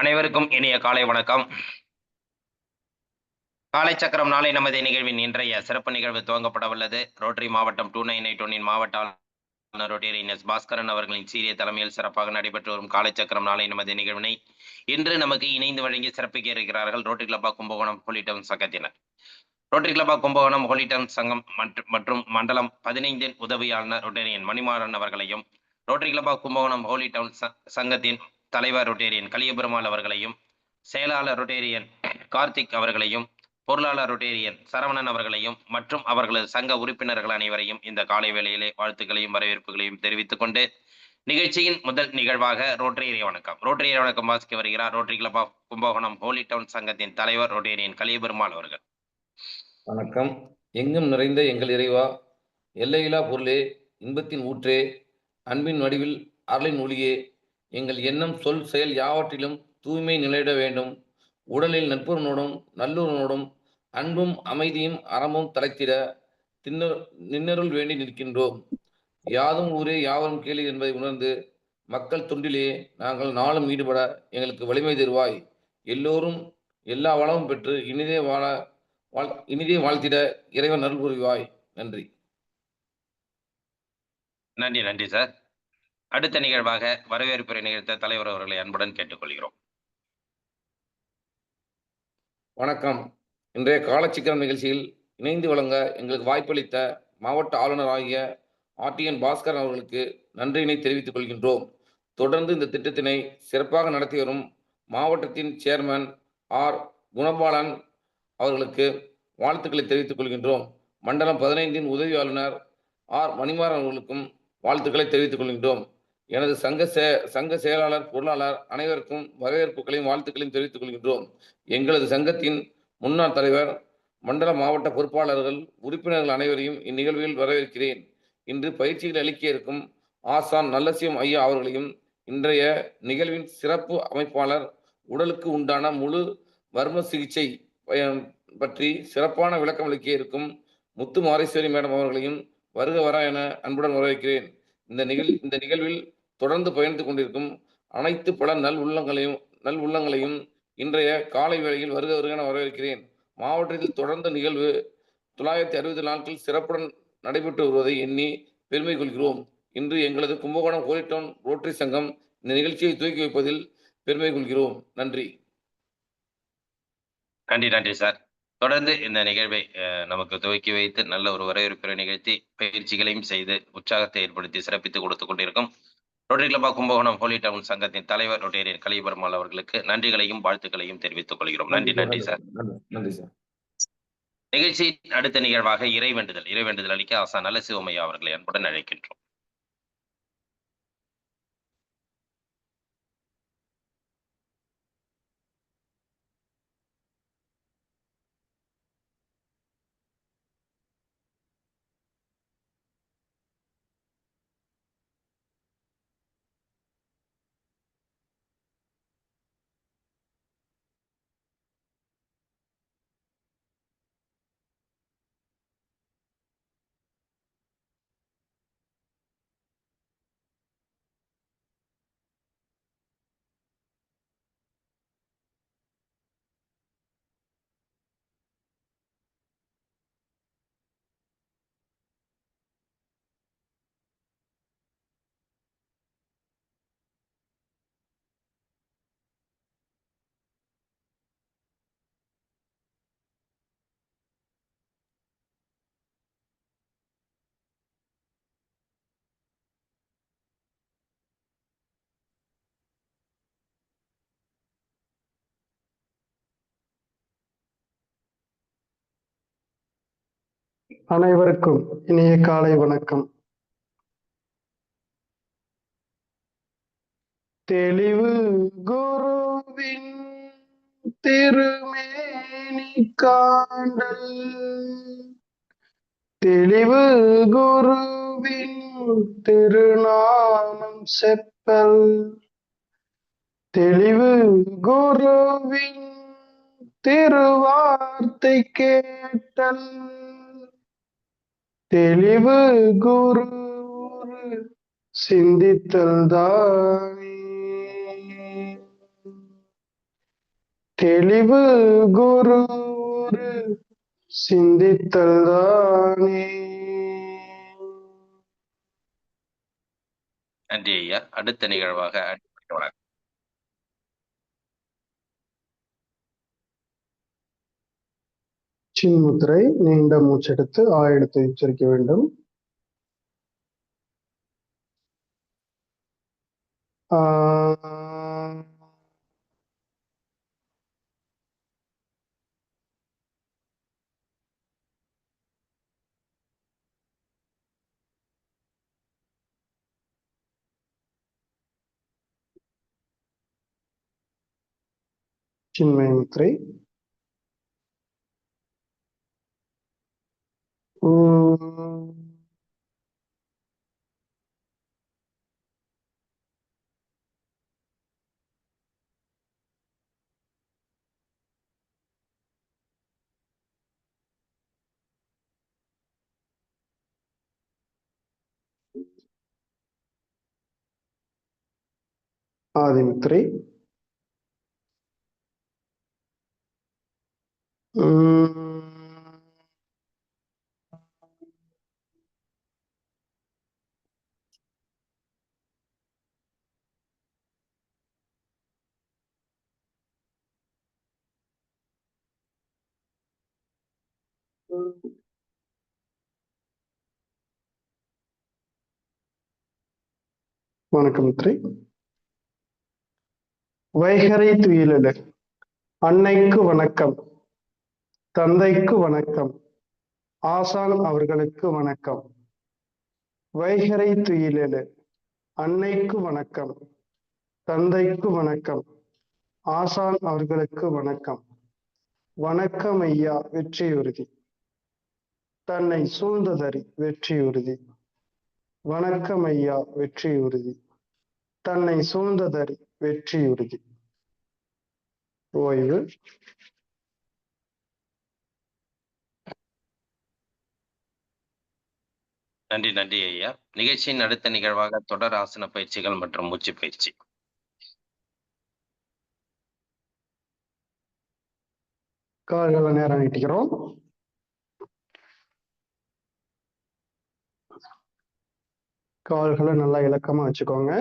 அனைவருக்கும் இனிய காலை வணக்கம். காலை சக்கரம் நாளை நமது நிகழ்வின் இன்றைய சிறப்பு நிகழ்வு துவங்கப்படவுள்ளது. ரோட்டரி மாவட்டம் 2981 மாவட்ட ஆளுநர் ரோட்டரி எஸ் பாஸ்கரன் அவர்களின் சீரிய தலைமையில் சிறப்பாக நடைபெற்று வரும் காலை சக்கரம் நாளை நமது நிகழ்வினை இன்று நமக்கு இணைந்து வழங்கி சிறப்பிக்க இருக்கிறார்கள் rotary club of Kumbakonam holy town சங்கத்தினர். Rotary club of Kumbakonam holy town சங்கம் மற்றும் மண்டலம் 15 உதவி ஆளுநர் ரோட்டரியன் மணிமாறன் அவர்களையும், rotary club of Kumbakonam holy town சங்கத்தின் தலைவர் ரோட்டரியன் கலியபெருமாள் அவர்களையும், செயலாளர் ரோட்டரியன் கார்த்திக் அவர்களையும், பொருளாளர் ரொட்டேரியன் சரவணன் அவர்களையும் மற்றும் அவர்களது சங்க உறுப்பினர்கள் அனைவரையும் இந்த காலை வேளையிலே வாழ்த்துக்களையும் வரவேற்புகளையும் தெரிவித்துக் கொண்டு நிகழ்ச்சியின் முதல் நிகழ்வாக ரோட்டரி வணக்கம் வாசிக்க வருகிறார் rotary club of Kumbakonam holy town சங்கத்தின் தலைவர் ரோட்டேரியன் கலியபெருமாள் அவர்கள். வணக்கம். எங்கும் நிறைந்த எங்கள் இறைவா, எல்லையில்லா பொருளே, இன்பத்தின் ஊற்றே, அன்பின் வடிவில் அருளின் ஒளியே, எங்கள் எண்ணம் சொல் செயல் யாவற்றிலும் தூய்மை நிலையிட வேண்டும். உடலில் நட்புறனோடும் நல்லுறனோடும் அன்பும் அமைதியும் அறமும் தலைத்திட நின்னருள் வேண்டி நிற்கின்றோம். யாதும் ஊரே யாவரும் கேளு என்பதை உணர்ந்து மக்கள் தொண்டிலே நாங்கள் நாளும் ஈடுபட எங்களுக்கு வலிமை தருவாய். எல்லோரும் எல்லா வளமும் பெற்று இனிதே வாழ்த்திட இறைவன் அருள் புரிவாய். நன்றி. நன்றி நன்றி சார். அடுத்த நிகழ்வாக வரவேற்புரை நிகழ்த்த தலைவர் அவர்களை அன்புடன் கேட்டுக்கொள்கிறோம். வணக்கம். இன்றைய காலச்சிக்கரம் நிகழ்ச்சியில் இணைந்து வழங்க எங்களுக்கு வாய்ப்பளித்த மாவட்ட ஆளுநர் ஆகிய ஆர்டிஎன் பாஸ்கரன் அவர்களுக்கு நன்றியினை தெரிவித்துக் கொள்கின்றோம். தொடர்ந்து இந்த திட்டத்தினை சிறப்பாக நடத்தி வரும் மாவட்டத்தின் சேர்மன் ஆர் குணபாலன் அவர்களுக்கு வாழ்த்துக்களை தெரிவித்துக் கொள்கின்றோம். மண்டலம் 15 உதவி ஆளுநர் ஆர் மணிமாறன் அவர்களுக்கும் வாழ்த்துக்களை தெரிவித்துக் கொள்கின்றோம். எனது சங்க செயலாளர் பொருளாளர் அனைவருக்கும் வரவேற்புகளையும் வாழ்த்துக்களையும் தெரிவித்துக் கொள்கின்றோம். எங்களது சங்கத்தின் முன்னாள் தலைவர், மண்டல மாவட்ட பொறுப்பாளர்கள், உறுப்பினர்கள் அனைவரையும் இந்நிகழ்வில் வரவேற்கிறேன். இன்று பயிற்சிகள் அளிக்க இருக்கும் ஆசான் நல்லசியம் ஐயா அவர்களையும், இன்றைய நிகழ்வின் சிறப்பு அமைப்பாளர், உடலுக்கு உண்டான முழு வர்ம சிகிச்சை பற்றி சிறப்பான விளக்கம் அளிக்க இருக்கும் முத்து மாரேஸ்வரி மேடம் அவர்களையும் வருக வர என அன்புடன் வரவேற்கிறேன். இந்த நிகழ்வில் தொடர்ந்து பயணித்துக் கொண்டிருக்கும் அனைத்து பல நல் உள்ளங்களையும் இன்றைய காலை வேளையில் வருக என வரவேற்கிறேன். மாவட்டத்தில் தொடர்ந்த நிகழ்வு 960 நாட்கள் சிறப்புடன் நடைபெற்று வருவதை எண்ணி பெருமை கொள்கிறோம். இன்று எங்களது கும்பகோணம் ஹோலி டவுன் ரோட்டரி சங்கம் இந்த நிகழ்ச்சியை துவக்கி வைப்பதில் பெருமை கொள்கிறோம். நன்றி. நன்றி நன்றி சார். தொடர்ந்து இந்த நிகழ்வை நமக்கு துவக்கி வைத்து நல்ல ஒரு வரவேற்புரை நிகழ்த்தி பயிற்சிகளையும் செய்து உற்சாகத்தை ஏற்படுத்தி சிறப்பித்துக் கொடுத்துக் கொண்டிருக்கும் rotary club of Kumbakonam holy town சங்கத்தின் தலைவர் ரோட்டேரியன் கலியபெருமாள் அவர்களுக்கு நன்றிகளையும் வாழ்த்துக்களையும் தெரிவித்துக் கொள்கிறோம். நன்றி நன்றி சார். நன்றி சார். நிகழ்ச்சி அடுத்த நிகழ்வாக இறைவேண்டுதல் அளிக்க ஆசா நல்ல சிவமையா அவர்களை அன்புடன் அழைக்கின்றோம். அனைவருக்கும் இனிய காலை வணக்கம். தெளிவு குருவின் திருமேனி காண்டல், தெளிவு குருவின் திருநாமம் செப்பல், தெளிவு குருவின் திருவார்த்தை கேட்டல், தெளிவு குரு சிந்தித்தல் தானே. தெளிவு குரு ஒரு சிந்தித்தல் தானே. நன்றி ஐயா. அடுத்த நிகழ்வாக அடிப்படை வழக்கு. சின்முத்திரை, நீண்ட மூச்செடுத்து ஆயிடத்தை உச்சரிக்க வேண்டும். ஆ, சின்மய முத்திரை. ஆதிமுத்திரை. வணக்கம் முத்திரை. வைகரை துயிலெழு. அன்னைக்கு வணக்கம், தந்தைக்கு வணக்கம், ஆசான் அவர்களுக்கு வணக்கம். வைகரை துயிலெழு. அன்னைக்கு வணக்கம், தந்தைக்கு வணக்கம், ஆசான் அவர்களுக்கு வணக்கம். வணக்கம் ஐயா, வெற்றியுறுதி. தன்னை சூழ்ந்ததறி வெற்றியுறுதி. வணக்கம் ஐயா, வெற்றியுறுதி. தன்னை சூழ்ந்ததறி வெற்றியுறுதி. ஓய்வு. நன்றி நன்றி ஐயா. நிகழ்ச்சியின் அடுத்த நிகழ்வாக தொடர் ஆசன பயிற்சிகள் மற்றும் மூச்சு பயிற்சி. கால்களை நேரம் நீட்டிக்கிறோம். கால்களை நல்லா இலக்கமா வச்சுக்கோங்க.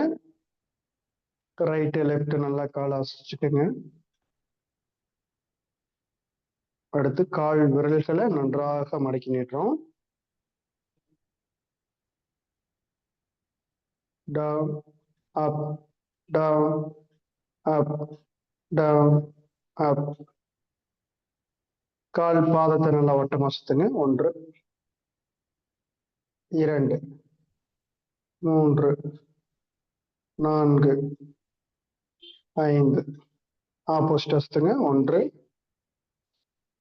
ரைட்டு லெஃப்ட் நல்லா காலை அசைச்சுக்கோங்க. அடுத்து கால் விரல்களை நன்றாக மடக்கி நீட்டுறோம். Down, up, down, up, down, அப். கால் பாதத்தை நல்லா வட்டமா சுத்துங்க. 1, 2, 3, 4, 5. ஆப்போசிட் சுத்துங்க. 1,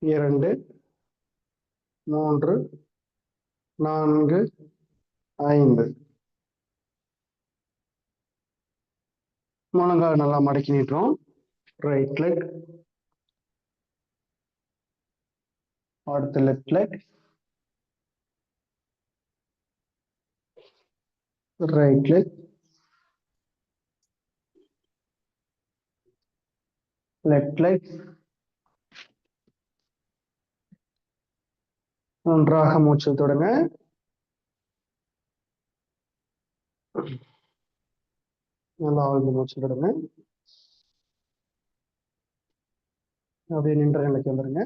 2, 3, 4, 5. முழங்கால் நல்லா மடக்கி நீட்டுறோம். ரைட் லெக், அடுத்து left leg, right leg, left leg. நன்றாக மூச்சு தொடங்க. நல்லா ஆழ்ந்து மூச்சு தொடங்க. அப்படியே நின்ற நிலைக்கு வந்துருங்க.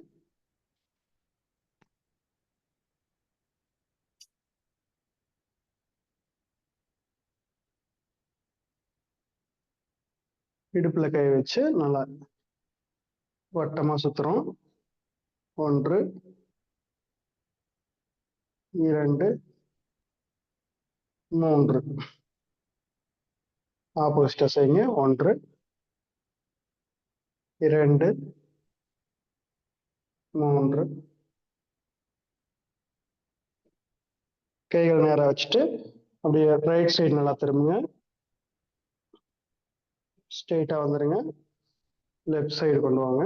இடுப்புல கை வச்சு நல்லா வட்டமா சுத்துறோம். 1, 2, 3. ஆப்போசிட்டா செய்யுங்க. 1, 2, 3. கைகள் நேரா வச்சுட்டு அப்படியே ரைட் சைடு நல்லா திரும்புங்க. ஸ்ட்ரெயிட்டா வந்துருங்க. லெஃப்ட் சைடு கொண்டு வாங்க.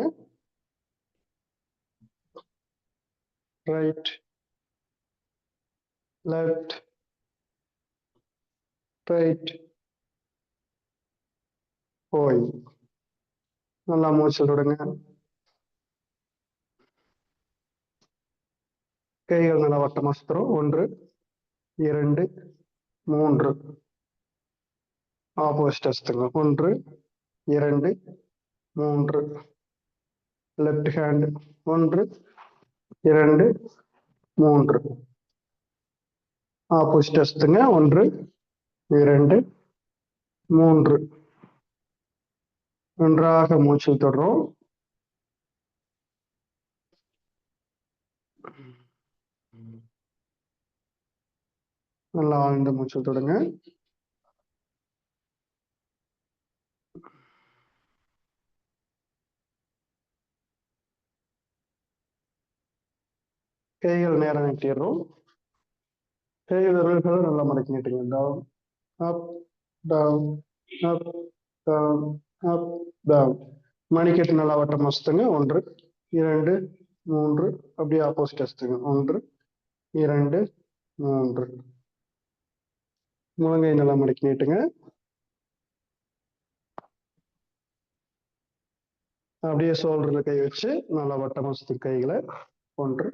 Right, left, right. போய் நல்லா மூச்சு விடுங்க. கைகள் நல்லா வட்டமா சுத்துறோம். 1 2 3. ஆப்போசிட் ஹஸ்துங்க. 1 2 3. Left hand 1 2 3. ஆப்போசிட் ஹஸ்துங்க. 1 2 3. நன்றாக மூச்சு தொடரும். நல்லா ஆழ்ந்த மூச்சு தொடுங்க. கைகள் நேரம் நீட்டிடுறோம். கை விரல்களை நல்லா மடக்கி நீட்டுங்க. Down up down up down up down. மணிக்கட்டு நல்லா வட்டமா சுத்துங்க. 1 2 3. அப்படியே ஆப்போசிட் சுத்துங்க. 1 2 3. முழங்கை நல்லா மடக்கி நீட்டுங்க. அப்படியே ஷோல்டர்ல கை வச்சு நல்லா வட்டமா சுத்து கைகளை. 1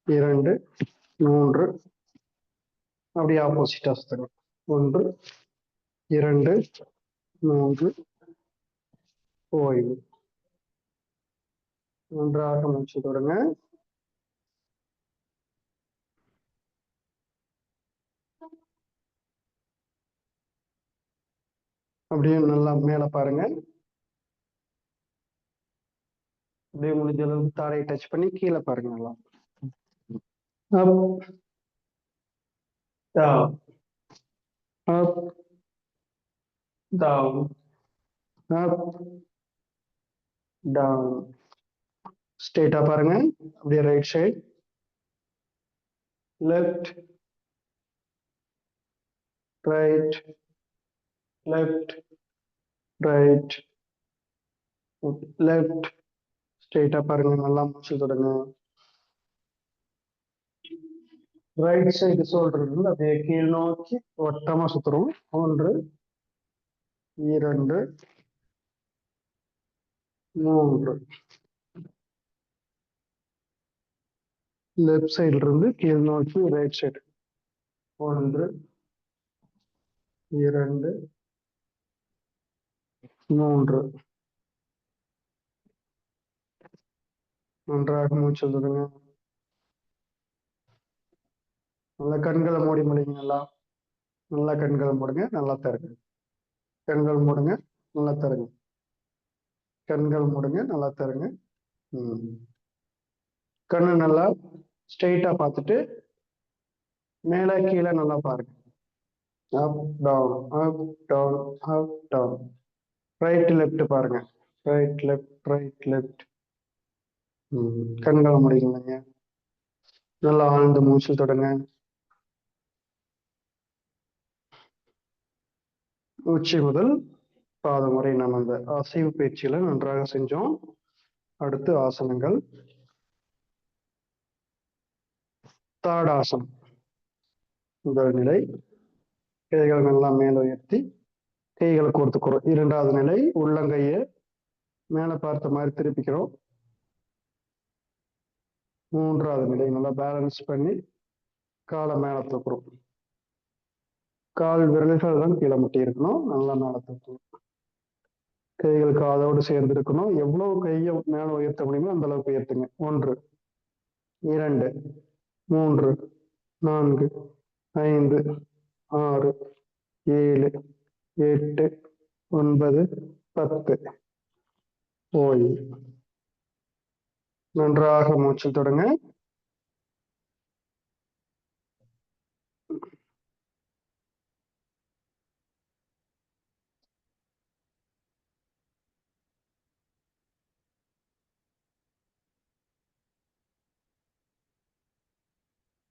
2 3. அப்படியே ஆப்போசிட்டா சுத்துங்க. 1 2 3. ஓய்வு. நன்றாக மூச்சு தொடங்க. அப்படியே நல்லா மேல பாருங்க. அப்படியே முடிஞ்ச அளவுக்கு தாடையை டச் பண்ணி கீழே பாருங்க. நல்லா up down up down up down. ஸ்ட்ரெயிட்டா பாருங்க. அப்படியே right side left right left right left. ஸ்ட்ரெயிட்டா பாருங்க. நல்லா மூச்சு தொடங்க. ரைட் சைடு ஷோல்டர் இருந்து அப்படியே கீழ் நோக்கி வட்டமா சுத்துறோம். 1 2 3. லெஃப்ட் சைடுல இருந்து கீழ் நோக்கி ரைட் சைடு. 1 2 3. நன்றாக மூச்சு விடுங்க. நல்லா கண்களை மூடி முடிங்க. நல்லா கண்களை மூடுங்க. நல்லா தருங்க. கண்கள் மூடுங்க. நல்லா தருங்க. கண்கள் மூடுங்க. நல்லா தருங்க. கண்ணு நல்லா ஸ்ட்ரெயிட்டா பார்த்துட்டு மேல கீழே நல்லா பாருங்க. Up down up down up down. Right left பாருங்க. Right left right left. கண்களை முடிங்க. நல்லா ஆழ்ந்த மூச்சு தொடங்க. உச்சி முதல் பாதம் வரை நம்ம அந்த அசைவு பயிற்சியில நன்றாக செஞ்சோம். அடுத்து ஆசனங்கள். தாடாசனம். முதல் நிலை கைகளை நல்லா மேல உயர்த்தி கைகளை கோர்த்துக்கிறோம். 2வது நிலை உள்ளங்கையை மேல பார்த்த மாதிரி திருப்பிக்கிறோம். 3வது நிலை நல்லா பேலன்ஸ் பண்ணி காலை மேல தூக்குறோம். கால் விரல்கள் தான் கீழே முட்டி இருக்கணும். நல்லா மேல தூக்கணும். கைகள் காதோடு சேர்ந்து இருக்கணும். எவ்வளவு கையை மேல உயர்த்த முடியுமோ அந்த அளவுக்கு உயர்த்துங்க. 1 2 3 4 5 6 7 8 9 10. ஓய்வு. நன்றாக மூச்சு தொடங்க.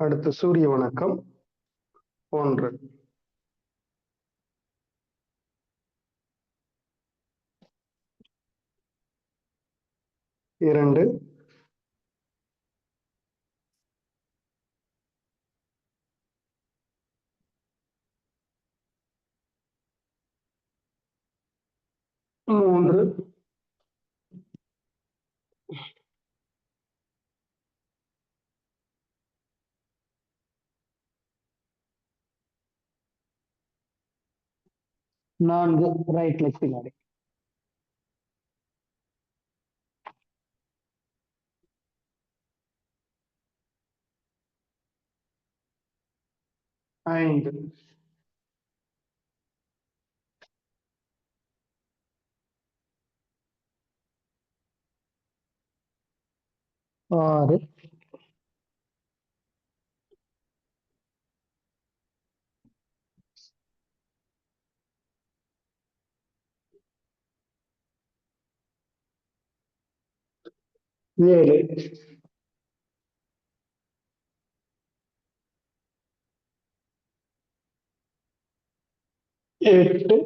அடுத்து சூரிய வணக்கம். 1 2 3 4 4 ரைட் லெக் பின்னாடி. 5 6 7 8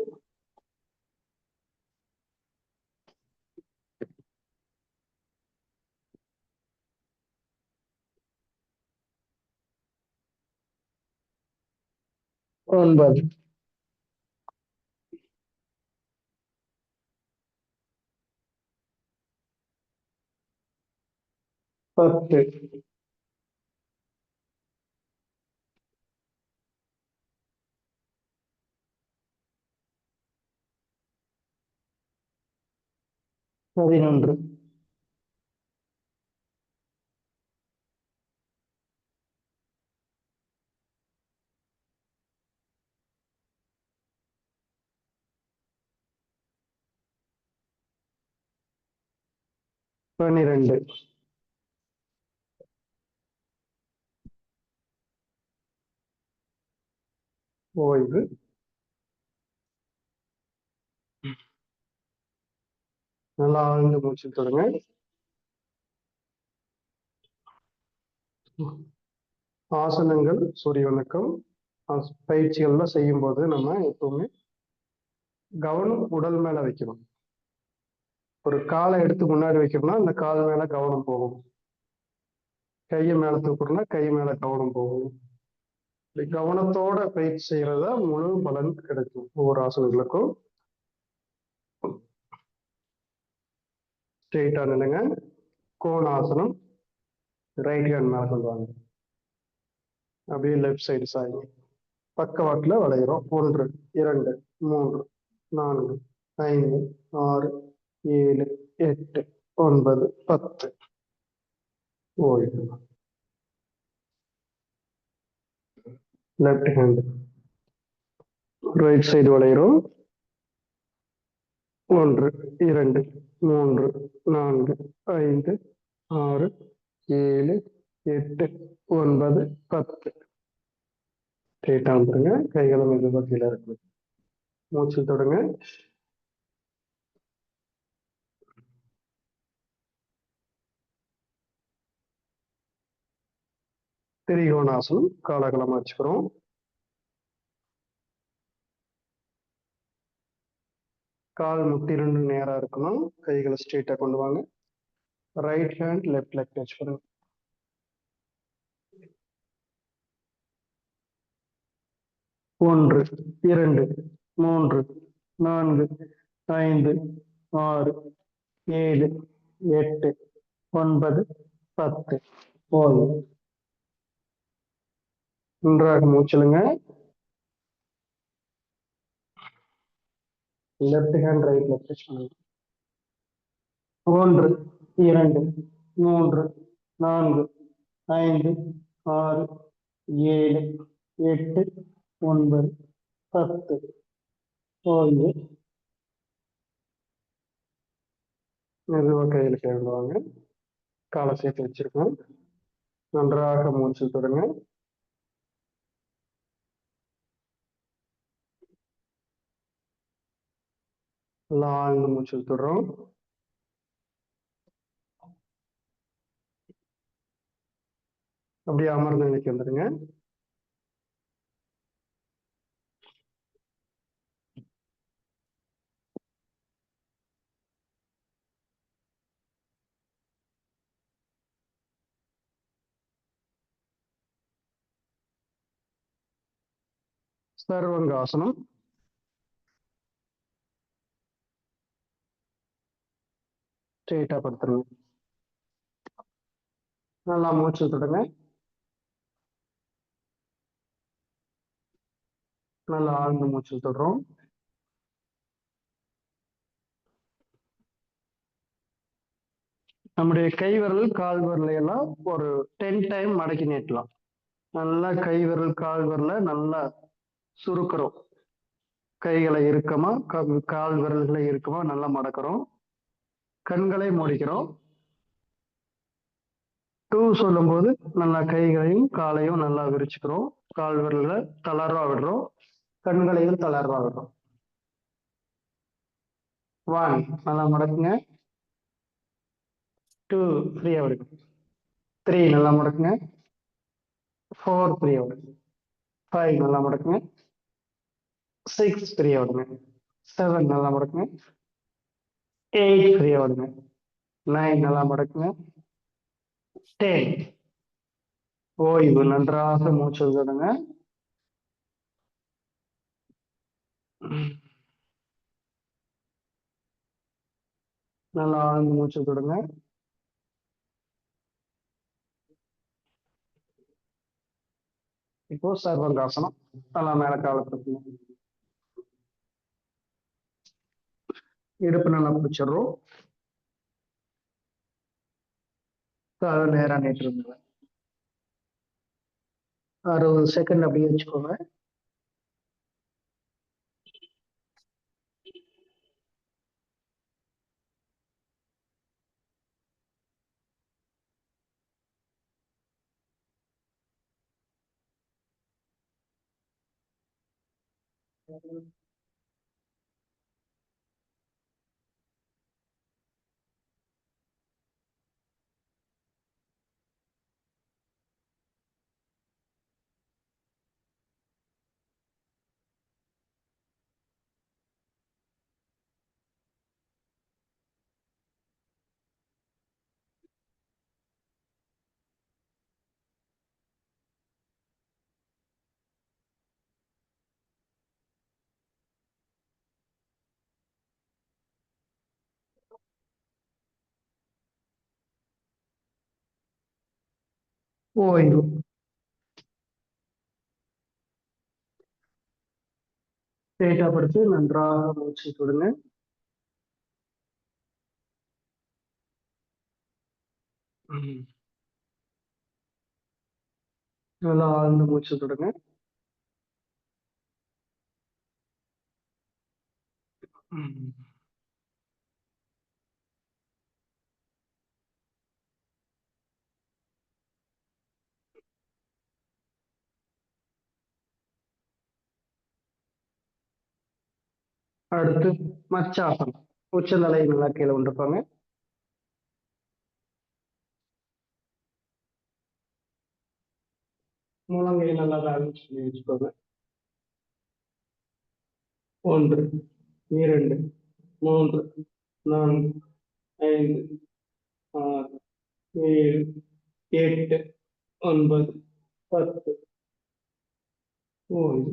9 10 11 12 ஓய்வு. நல்லா ஆழ்ந்து மூச்சு தொடங்க. ஆசனங்கள், சூரிய வணக்கம் பயிற்சிகள்லாம் செய்யும் போது நம்ம எப்பவுமே கவனம் உடல் மேல வைக்கணும். ஒரு காலை எடுத்து முன்னாடி வைக்கணும்னா அந்த கால் மேல கவனம் போகும். கையை மேல தூக்கணும்னா கை மேல கவனம் போகும். இப்படி கவனத்தோட பயிற்சி செய்யறதா முழு பலன் கிடைக்கும் ஒவ்வொரு ஆசனங்களுக்கும். ஸ்ட்ரெயிட்டா நில்லுங்க. கோணாசனம். ரைட் ஹேண்ட் மேல சொல்லுவாங்க. அப்படியே லெஃப்ட் சைடு சாய்ங்க. பக்கவாட்டுல வளைகிறோம். 1 2 3 4 5 6 7 8 9 10 ஓய்வு. லெஃப்ட் ஹேண்ட் ரைட் சைடு வளைகிறோம். 1 2 3 4 5 6 7 8 9 10 ஸ்ட்ரெயிட்டா வந்துருங்க. கைகளை மெதுவா கீழே இருக்கு. மூச்சு தொடங்க. திரிகோணாசனம் காலகலமா வச்சுக்கிறோம். கால் முட்டி 2 நேரா இருக்கணும். கைகளை ஸ்ட்ரெயிட்டா கொண்டு வாங்க. Right hand left leg touch பண்ணுங்க. 1 2 3 4 5 6 7 8 9 10 ஓய்வு. நன்றாக மூச்சலுங்க. Left hand right leg touch பண்ணுங்க. 1 2 3 4 5 6 7 8 9 10 ஓய்வு. மெதுவா கையில சேர்ந்துவாங்க. காலை சேர்த்து வச்சிருக்கோம். நன்றாக மூச்சு தொடங்க. ஆழ்ந்த மூச்சு தொடரும். அப்படியே அமர்ந்த நிலைக்கு வந்துருங்க. சர்வங்காசனம். ஸ்ட்ரெயிட்டா படுத்துருங்க. நல்லா மூச்சு தொடங்க. நல்லா ஆழ்ந்த மூச்சு தொடரும். நம்முடைய கை விரல் கால் விரலை எல்லாம் ஒரு 10 டைம் மடக்கி நீட்டலாம். நல்லா கை விரல் கால் விரலை நல்லா சுருக்குறோம். கைகளை இறுக்கமா கால் விரல்களை இறுக்கமா நல்லா மடக்கிறோம். கண்களை மூடிக்கிறோம். 2 சொல்லும்போது நல்லா கைகளையும் காலையும் நல்லா விரிச்சுக்கிறோம். கால் விரல்களை தளர்வா விடுறோம். கண்களையும் தளர்வா விடுறோம். 1 நல்லா மடக்குங்க. 2 ஃப்ரீயா விடுங்க. 3 நல்லா மடக்குங்க. 4 ஃப்ரீயா விடுங்க. 5 நல்லா மடக்குங்க. 6 ஃப்ரீயா விடுங்க. 7 நல்லா மடக்குங்க. 8 ஃப்ரீயா விடுங்க. 9 நல்லா மடக்குங்க. 10 ஓய்வு. நன்றாக மூச்சு விடுங்க. நல்லா ஆழ்ந்து மூச்சு விடுங்க. இப்போ சர்வங்காசனம். நல்லா மேல காலை தூக்குங்க. இடுப்பு நல்லா பிடிச்சிடுறோம். காலை நேரா நீட்டுருங்க. 60 செகண்ட் அப்படியே வச்சுக்கோங்க. ஓய்வு. ஸ்ட்ரெயிட்டா படுத்து நன்றாக மூச்சு விடுங்க. நல்லா ஆழ்ந்து மூச்சு விடுங்க. அடுத்து மச்சாசனம். உச்சந்தலையை நல்லா கீழே கொண்டுப்பாங்க. முழங்கையை நல்லா பேலன்ஸ் பண்ணி வச்சுக்கோங்க. 1 2 3 4 5 6 7 8 9 10 ஓய்வு.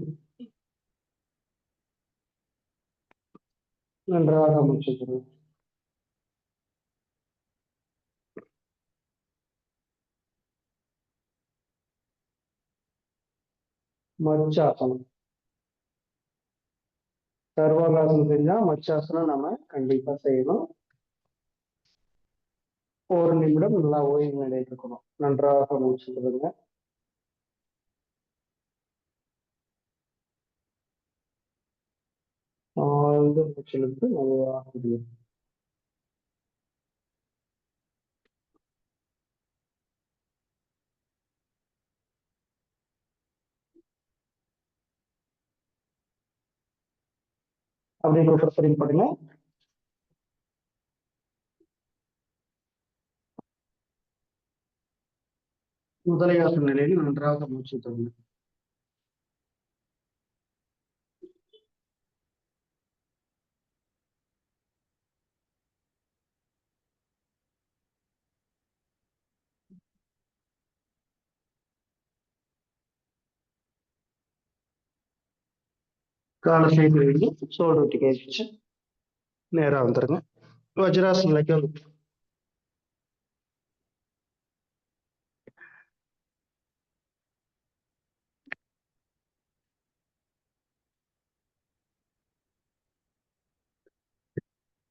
நன்றாக மூச்சு விடுங்க. மச்சாசனம். சர்வாகாசனம் செஞ்சா மச்சாசனம் நம்ம கண்டிப்பா செய்யணும். 1 நிமிடம் நல்லா ஓய்வு நிலையில் இருக்கணும். நன்றாக மூச்சு விடுங்க. ஆழ்ந்த மூச்சு இழுத்து மெதுவாக விடுங்க. அப்படியே ப்ரிஃபர் பண்ணுங்க. முதலையாசன நிலையில் நன்றாக மூச்சு விடுங்க. காலை சேர்த்து வைங்க. சோடு விட்டு கேட்டு நேரா வந்துருங்க. வஜ்ராசன நிலைக்கு வந்து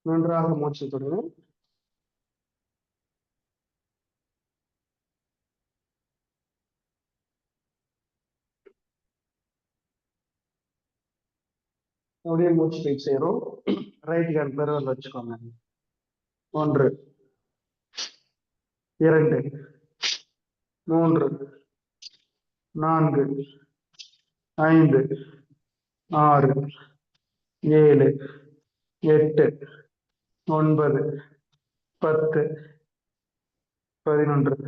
நன்றாக மூச்சு விடுங்க. அப்படியே மூச்சு பயிற்சி செய்கிறோம். ரைட் ஹேண்ட் பெருவல் வச்சுக்கோங்க. 1 2 3 4 5 6 7 8 9 10 11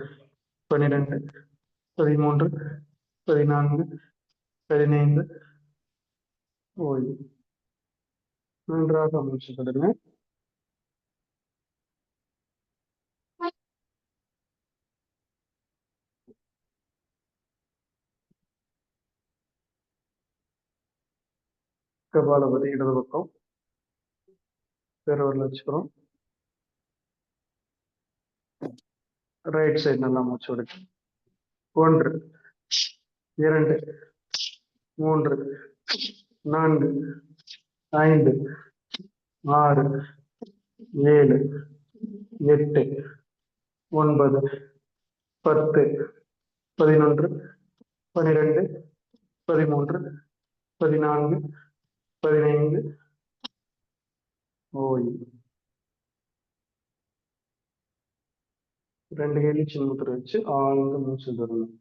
12 13 14 15 ஓய்வு. நன்றாக மூச்சு விடுங்க. கபாலபதி இடது பக்கம் பெருவரில் வச்சுக்கிறோம். ரைட் சைடு நல்லா மூச்சு விடுங்க. 1 2 3 4 5 6 7 8 9 10 11 12 13 14 15 ஓய்வு. 2 கையிலும் சின்ன முத்திரை வச்சு ஆழ்ந்த மூச்சு தரணும்.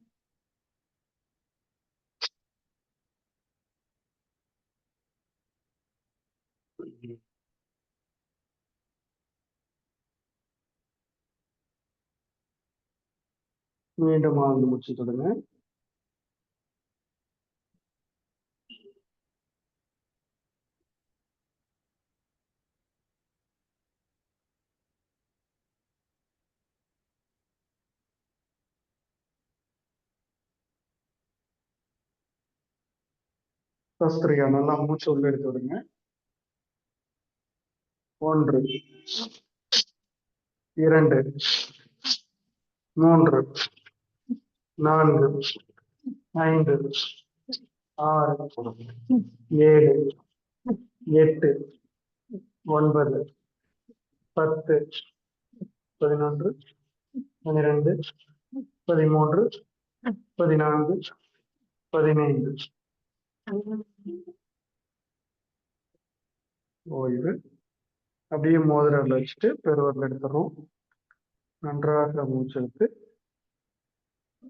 மீண்டும் ஆழ்ந்த மூச்சு தொடங்க. கஸ்திரியா நல்லா மூச்சு உள்ள எடுத்து விடுங்க. 1 2 3 4 5 6 7 8 9 10 11 12 13 14 15 ஓய்வு. அப்படியே மோதிரம் வச்சுட்டு பெருவரில் எடுத்துறோம். நன்றாக மூச்சு எடுத்து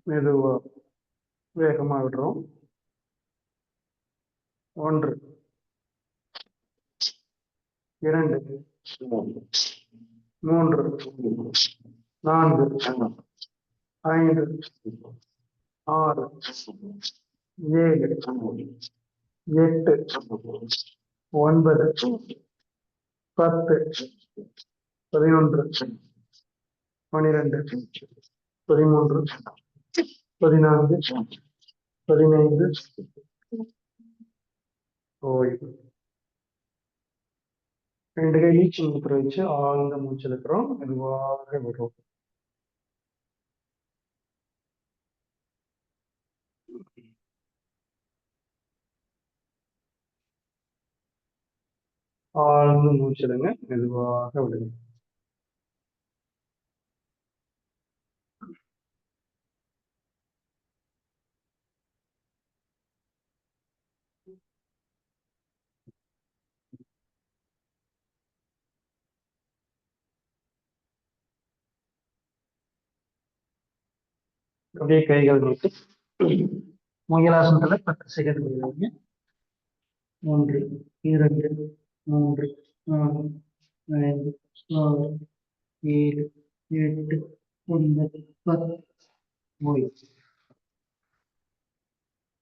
மெதுவா வேகமா விடுறோம். 1 2 3 4 5 6 7 8 9 10 11 12 13 14 15 ஓய்வு. 2 கையிலையும் சின்ன முத்திரை வச்சு ஆழ்ந்த மூச்சு எடுக்கிறோம். மெதுவாக விடுறோம். ஆழ்ந்து மூச்சு எடுங்க. மெதுவாக விடுங்க. அப்படியே கைகள் நீட்டு முயலாசனத்துல 10 செகண்ட் விடுவீங்க. 1 2 3 4 5 6 7 8 9 10 ஓய்வு.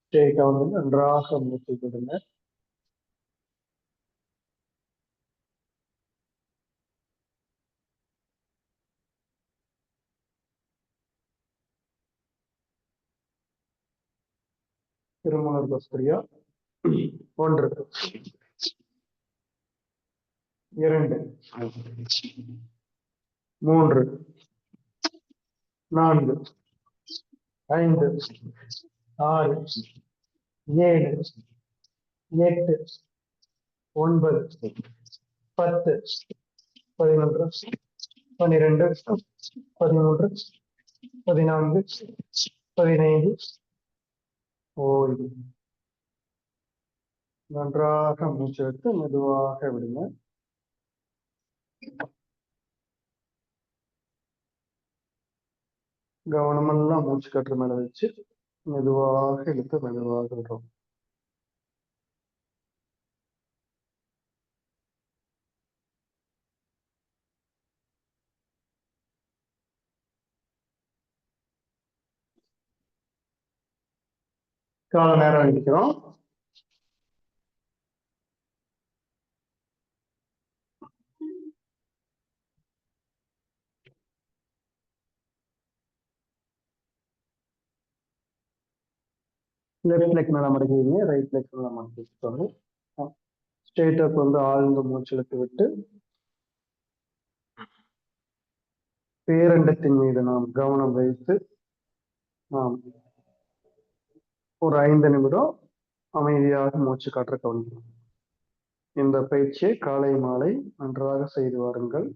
ஸ்ட்ரெயிட்டாக நன்றாக மூச்சு விடுங்க. திருமணர் கஸ்திரியா. 1 2 3 4 5 6 7 8 9 10 11 12 13 14 15 ஓய்வு. நன்றாக மூச்செடுத்து மெதுவாக விடுங்க. கவனமெல்லாம் மூச்சு கட்டுற மேல வச்சு மெதுவாக இழுத்து மெதுவாக விடுறோம். கால நேரம் இடிக்கிறோம். லெஃப்ட் லெக் மேல மடக்கிங்க, ரைட் லெக் மேல மடக்கி வச்சுக்கோங்க. ஸ்ட்ரெயிட் அப் வந்து ஆழ்ந்த மூச்சு இழுத்து விட்டு பேரண்டத்தின் மீது நாம் கவனம் வைத்து நாம் ஒரு 5 நிமிடம் அமைதியாக மூச்சு காற்ற கவனிக்கணும். இந்த பயிற்சியை காலை மாலை நன்றாக செய்து வாருங்கள்.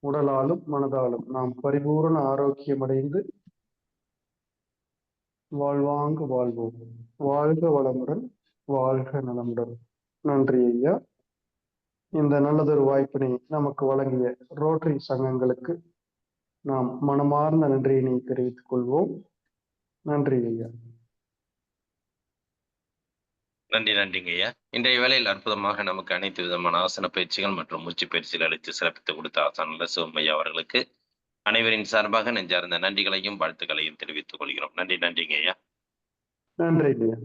உடலாலும் மனதாலும் நாம் பரிபூரண ஆரோக்கியம் அடைந்து வாழ்வாங்கு வாழ்வோம். வாழ்க வளமுடன், வாழ்க நலமுடன். நன்றி ஐயா. இந்த நல்லதொரு வாய்ப்பினை நமக்கு வழங்கிய ரோட்டரி சங்கங்களுக்கு நாம் மனமார்ந்த நன்றியினை தெரிவித்துக் கொள்வோம். நன்றி ஐயா. நன்றிங்க ஐயா. இன்றைய வேளையில் அற்புதமாக நமக்கு அனைத்து விதமான ஆசன பயிற்சிகள் மற்றும் மூச்சு பயிற்சிகள் அளித்து சிறப்பித்து கொடுத்த ஆசான சிவமையா அவர்களுக்கு அனைவரின் சார்பாக நெஞ்சார்ந்த நன்றிகளையும் வாழ்த்துக்களையும் தெரிவித்துக் கொள்கிறோம். நன்றிங்க ஐயா. நன்றி ஐயா.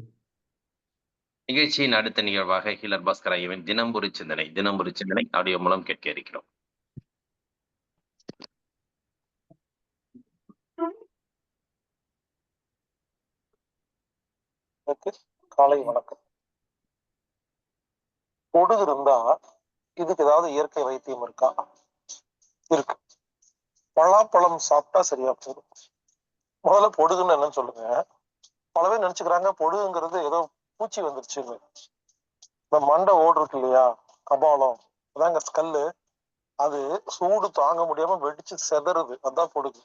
நிகழ்ச்சியின் அடுத்த நிகழ்வாக ஹீலர் பாஸ்கர் ஐயாவின் தினம் ஒரு சிந்தனை ஆடியோ மூலம் கேட்க இருக்கிறோம். காலை வணக்கம். பொடுகு இருந்தா இதுக்கு ஏதாவது இயற்கை வைத்தியம் இருக்கா? இருக்கு. பலாப்பழம் சாப்பிட்டா சரியா போதும். முதல்ல பொடுகுன்னு என்னன்னு சொல்லுங்க. பல பேர் நினைச்சுக்கிறாங்க பொடுகுங்கிறது ஏதோ பூச்சி வந்துருச்சுன்னு. இந்த மண்டை ஓடு இருக்கு இல்லையா, கபாலம், அதாங்க ஸ்கல்லு, அது சூடு தாங்க முடியாம வெடிச்சு செதறுது, அதான் பொடுகு.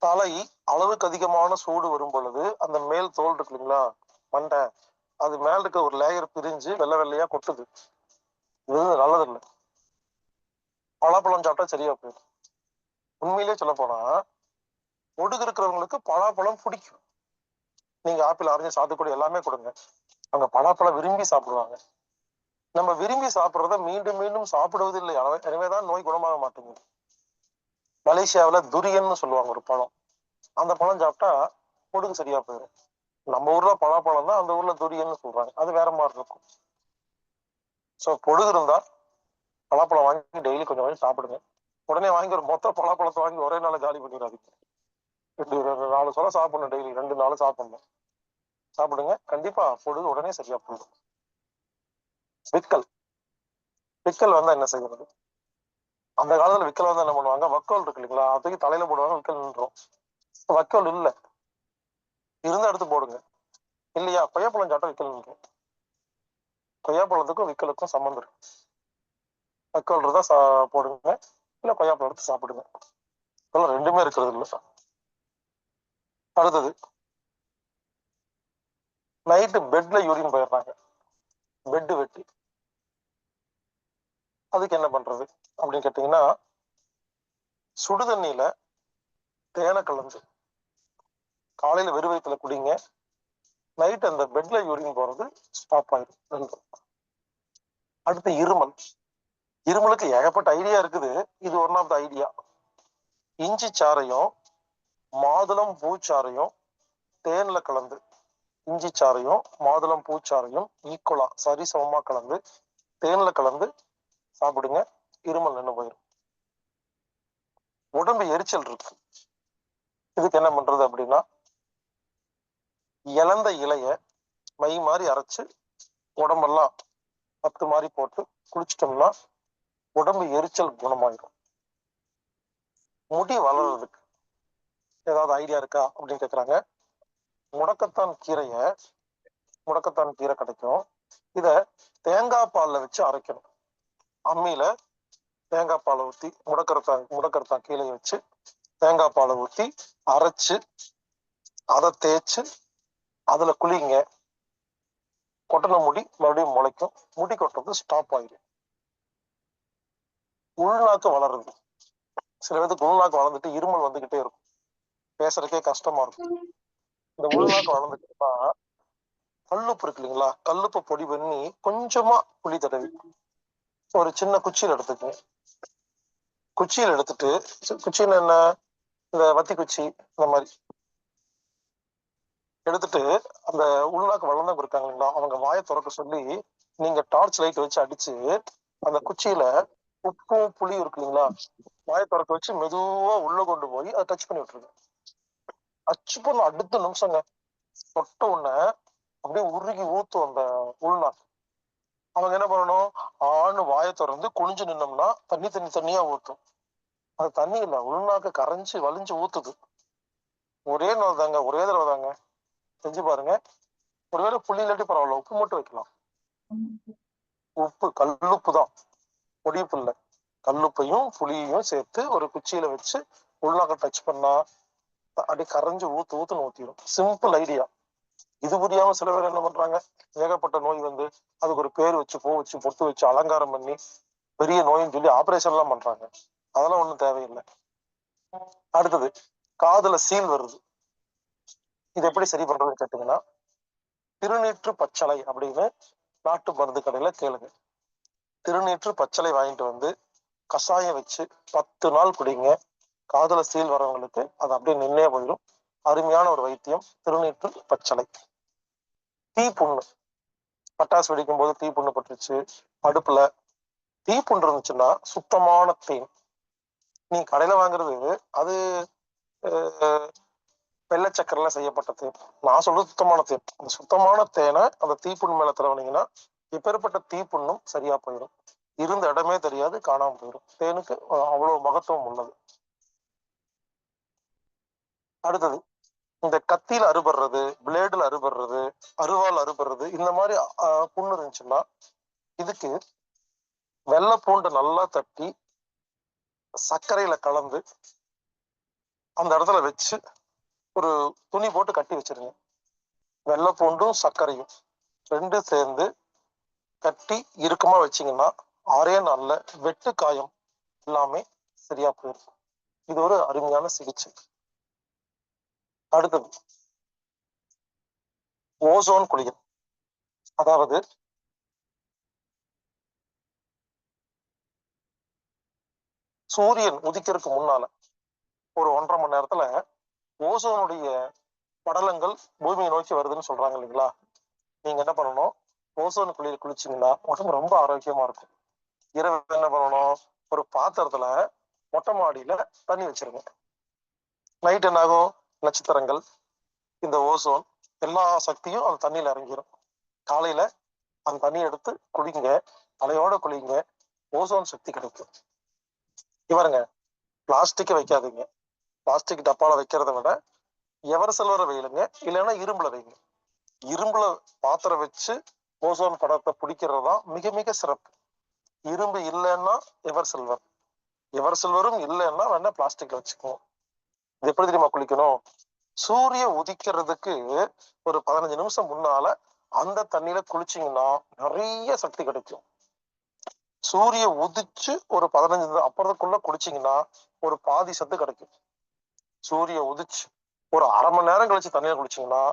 தலை அளவுக்கு அதிகமான சூடு வரும் பொழுது அந்த மேல் தோல் இருக்கு இல்லைங்களா, மண்டை, அது மேல இருக்க ஒரு லேயர் பிரிஞ்சு வெள்ளை வெள்ளையா கொட்டுது. இது நல்லது இல்லை. பலாப்பழம் சாப்பிட்டா சரியா போயிடும். உண்மையிலேயே சொல்ல போனா பொடுகு இருக்கிறவங்களுக்கு பலாப்பழம் பிடிக்கும். நீங்க ஆப்பிள், ஆரஞ்சு, சாத்துக்குடி எல்லாமே கொடுங்க, அவங்க பலாப்பழம் விரும்பி சாப்பிடுவாங்க. நம்ம விரும்பி சாப்பிட்றத மீண்டும் மீண்டும் சாப்பிடுவதில்லை, எனவேதான் நோய் குணமாக மாட்டேங்குது. மலேசியாவில துரியன்னு சொல்லுவாங்க ஒரு பழம், அந்த பழம் சாப்பிட்டா பொடுகு சரியா போயிடும். நம்ம ஊர்ல பலாப்பழம் தான், அந்த ஊர்ல துரியன்னு சொல்றாங்க, அது வேற மாதிரி இருக்கும். ஸோ பொடுகு இருந்தா பலாப்பழம் வாங்கி டெய்லி கொஞ்சம் கொஞ்சம் சாப்பிடுங்க. உடனே வாங்கி ஒரு மொத்த பலாப்பழத்தை வாங்கி ஒரே நாள் காலி பண்ணிடாதீங்க. 4 சொல்ல சாப்பிடணும், டெய்லி 2 நாள் சாப்பிடணும். சாப்பிடுங்க, கண்டிப்பா பொடுகு உடனே சரியா போயிடும். விக்கல் வந்தா என்ன செய்யறது? அந்த காலத்துல விக்கல் வந்தா என்ன பண்ணுவாங்க, வக்கோல் இருக்கு இல்லைங்களா, அதுக்கு தலையில போடுவாங்க, விக்கல் நின்றோம். வக்கோல் இல்ல, இருந்தா எடுத்து போடுங்க. இல்லையா, கொய்யாப்பழம் சாப்பிட்டா விக்கல் நின்றோம். கொய்யாப்பழத்துக்கும் விக்கலுக்கும் சம்மந்தம் இருக்கு. வக்கோல் இருந்தா போடுங்க, இல்ல கொய்யாப்பழம் எடுத்து சாப்பிடுங்க. இதெல்லாம் ரெண்டுமே இருக்கிறது இல்லை. அடுத்தது, நைட்டு பெட்ல யூரின் போயிடுறாங்க, பெட்டு வெட்டி, அதுக்கு என்ன பண்றது அப்படின்னு கேட்டீங்கன்னா, சுடு தண்ணியில தேனை கலந்து காலையில வெறு வயிற்றுல குடிங்க. நைட் அந்த பெட்ல யூரின் போறது ஸ்டாப் ஆயிடும். அடுத்து இருமலுக்கு ஏகப்பட்ட ஐடியா இருக்குது. இது ஒன் ஆஃப் த ஐடியா. இஞ்சி சாறையும் மாதுளம் பூச்சாறையும் தேன்ல கலந்து, இஞ்சி சாறையும் மாதுளம் பூச்சாறையும் ஈக்குவலா சரிசமமா கலந்து தேன்ல கலந்து சாப்பிடுங்க, இருமல் நின்று போயிடும். உடம்பு எரிச்சல் இருக்கு, இதுக்கு என்ன பண்றது அப்படின்னா, இழந்த இலைய மை மாதிரி அரைச்சு உடம்பெல்லாம் 10 மாதிரி போட்டு குளிச்சிட்டோம்னா உடம்பு எரிச்சல் குணமாயிடும். முடி வளர்றதுக்கு ஏதாவது ஐடியா இருக்கா அப்படின்னு கேக்குறாங்க. முடக்கத்தான் கீரை கிடைக்கும். இத தேங்காய் பால்ல வச்சு அரைக்கணும். அம்மியில தேங்காய் பாலை ஊற்றி முடக்கத்தான் கீழே வச்சு தேங்காய் பாலை ஊற்றி அரைச்சு அதை தேய்ச்சு அதுல குளிங்க. கொட்டின முடி மறுபடியும் முளைக்கும், முடி கொட்டுறது ஸ்டாப் ஆயிடும். உள்நாக்கு வளருது. சில பேருக்கு உள்நாக்கு வளர்ந்துட்டு இருமல் வந்துகிட்டே இருக்கும், பேசுறதுக்கே கஷ்டமா இருக்கும். இந்த உள்நாக்கு வளர்ந்துட்டுன்னா கல்லுப்பு இருக்கு இல்லைங்களா, கல்லுப்பு பொடி பண்ணி கொஞ்சமா புளி தடவி ஒரு சின்ன குச்சியில் எடுத்துக்கங்க. குச்சியில் எடுத்துட்டு, குச்சின்னு என்ன, இந்த வத்தி குச்சி இந்த மாதிரி எடுத்துட்டு அந்த உள்நாக்கு வளர்ந்தவங்க இருக்காங்க இல்லைங்களா, அவங்க வாயை திறக்க சொல்லி நீங்க டார்ச் லைட் வச்சு அடிச்சு அந்த குச்சியில உப்பும் புளி இருக்கு இல்லைங்களா, வாயை திறக்க வச்சு மெதுவா உள்ள கொண்டு போய் அதை டச் பண்ணி விட்டுருங்க. அச்சு பண்ண அடுத்த நிமிஷங்க தொட்ட உடனே அப்படியே உருகி ஊத்தும் அந்த உள்நாக்கு. அவங்க என்ன பண்ணணும், ஆணு வாயை திறந்து குனிஞ்சு நின்னோம்னா தண்ணி தண்ணி தண்ணியா ஊத்தும். அது தண்ணி இல்ல, உள்நாக்கு கரைஞ்சு வலிஞ்சு ஊத்துது. ஒரே நாள் தாங்க, ஒரே தடவை தாங்க, செஞ்சு பாருங்க. ஒருவேளை புளி இல்லாட்டி பரவாயில்ல, உப்பு மட்டும் வைக்கலாம். உப்பு கல்லுப்பு தான், பொடியுப்பு இல்லை. கல்லுப்பையும் புளியையும் சேர்த்து ஒரு குச்சியில வச்சு உள்நாக்க டச் பண்ணா அப்படி கரைஞ்சு ஊத்துன்னு ஊத்திடும். Simple idea. இது புரியாம சில பேர் என்ன பண்றாங்க, ஏகப்பட்ட நோய் வந்து அதுக்கு ஒரு பேர் வச்சு பூ வச்சு பொட்டு வச்சு அலங்காரம் பண்ணி பெரிய நோயின்னு சொல்லி ஆபரேஷன் எல்லாம் பண்றாங்க. அதெல்லாம் ஒண்ணும் தேவையில்லை. அடுத்தது, காதுல சீல் வருது. இது எப்படி சரி பண்றதுன்னு கேட்டீங்கன்னா, திருநீற்று பச்சளை அப்படின்னு நாட்டு மருந்து கடையில கேளுங்க. திருநீற்று பச்சளை வாங்கிட்டு வந்து கஷாயம் வச்சு 10 நாள் குடிங்க. காதுல சீல் வரவங்களுக்கு அது அப்படியே நின்னே போயிடும். அருமையான ஒரு வைத்தியம் திருநீற்று பச்சளை. தீ புண்ணு, பட்டாசு வெடிக்கும் போது தீ புண்ணு பட்டுருச்சு, அடுப்புல தீ புண்ணு இருந்துச்சுன்னா சுத்தமான தேன். நீ கடையில வாங்குறது அது வெள்ளை சக்கரைல செய்யப்பட்ட தேன். நான் சொல்றது சுத்தமான தேன். அந்த சுத்தமான தேனை அந்த தீப்புண் மேல தடவினீங்கன்னா எப்பேற்பட்ட தீப்புண்ணும் சரியா போயிடும். இருந்த இடமே தெரியாது, காணாம போயிடும். தேனுக்கு அவ்வளவு மகத்துவம் உள்ளது. அடுத்தது, இந்த கத்தியில அறுபடுறது, பிளேடுல அறுபடுறது, அருவாள் அறுபடுறது, இந்த மாதிரி புண்ணு இருந்துச்சுன்னா இதுக்கு வெள்ளை பூண்டை நல்லா தட்டி சர்க்கரையில கலந்து அந்த இடத்துல வச்சு ஒரு துணி போட்டு கட்டி வச்சிருங்க. வெள்ளை பூண்டும் சர்க்கரையும் ரெண்டும் சேர்ந்து கட்டி இறுக்கமா வச்சிங்கன்னா 6 நாள்ல வெட்டு காயம் எல்லாமே சரியா போயிடும். இது ஒரு அருமையான சிகிச்சை. அடுத்தது, ஓசோன் குளியல். அதாவது சூரியன் உதிக்கிறதுக்கு முன்னால ஒரு 1.5 மணி நேரத்துல ஓசோனுடைய படலங்கள் பூமியை நோக்கி வருதுன்னு சொல்றாங்க இல்லைங்களா. நீங்க என்ன பண்ணணும், ஓசோன் குளியல் குளிச்சீங்கன்னா உடம்பு ரொம்ப ஆரோக்கியமா இருக்கும். இரவு என்ன பண்ணணும், ஒரு பாத்திரத்துல மொட்டை மாடியில தண்ணி வச்சிருங்க. நைட் என்ன ஆகும், நட்சத்திரங்கள் இந்த ஓசோன் எல்லா சக்தியும் அந்த தண்ணியில இறங்கிடும். காலையில அந்த தண்ணியை எடுத்து குளிங்க, தலையோட குளிங்க, ஓசோன் சக்தி கிடைக்கும். இவருங்க பிளாஸ்டிக்கை வைக்காதீங்க. பிளாஸ்டிக் டப்பால வைக்கிறத விட எவர் சில்வரை வைலுங்க, இல்லைன்னா இரும்புல வைங்க. இரும்புல பாத்திரம் வச்சு ஓசோன் படத்தை பிடிக்கிறது தான் மிக மிக சிறப்பு. இரும்பு இல்லைன்னா எவர் சில்வர், எவர் சில்வரும் இல்லைன்னா வேணா பிளாஸ்டிக்ல வச்சுக்கோங்க. இது எப்படி தெரியுமா குளிக்கணும், சூரிய உதிக்கிறதுக்கு ஒரு 15 நிமிஷம் முன்னால அந்த தண்ணியில குளிச்சிங்கன்னா நிறைய சக்தி கிடைக்கும். சூரிய உதிச்சு ஒரு 15 அப்புறத்துக்குள்ள குளிச்சிங்கன்னா ஒரு பாதி சத்து கிடைக்கும். சூரிய உதிச்சு ஒரு 1/2 மணி நேரம் கழிச்சு தண்ணியில குளிச்சிங்கன்னா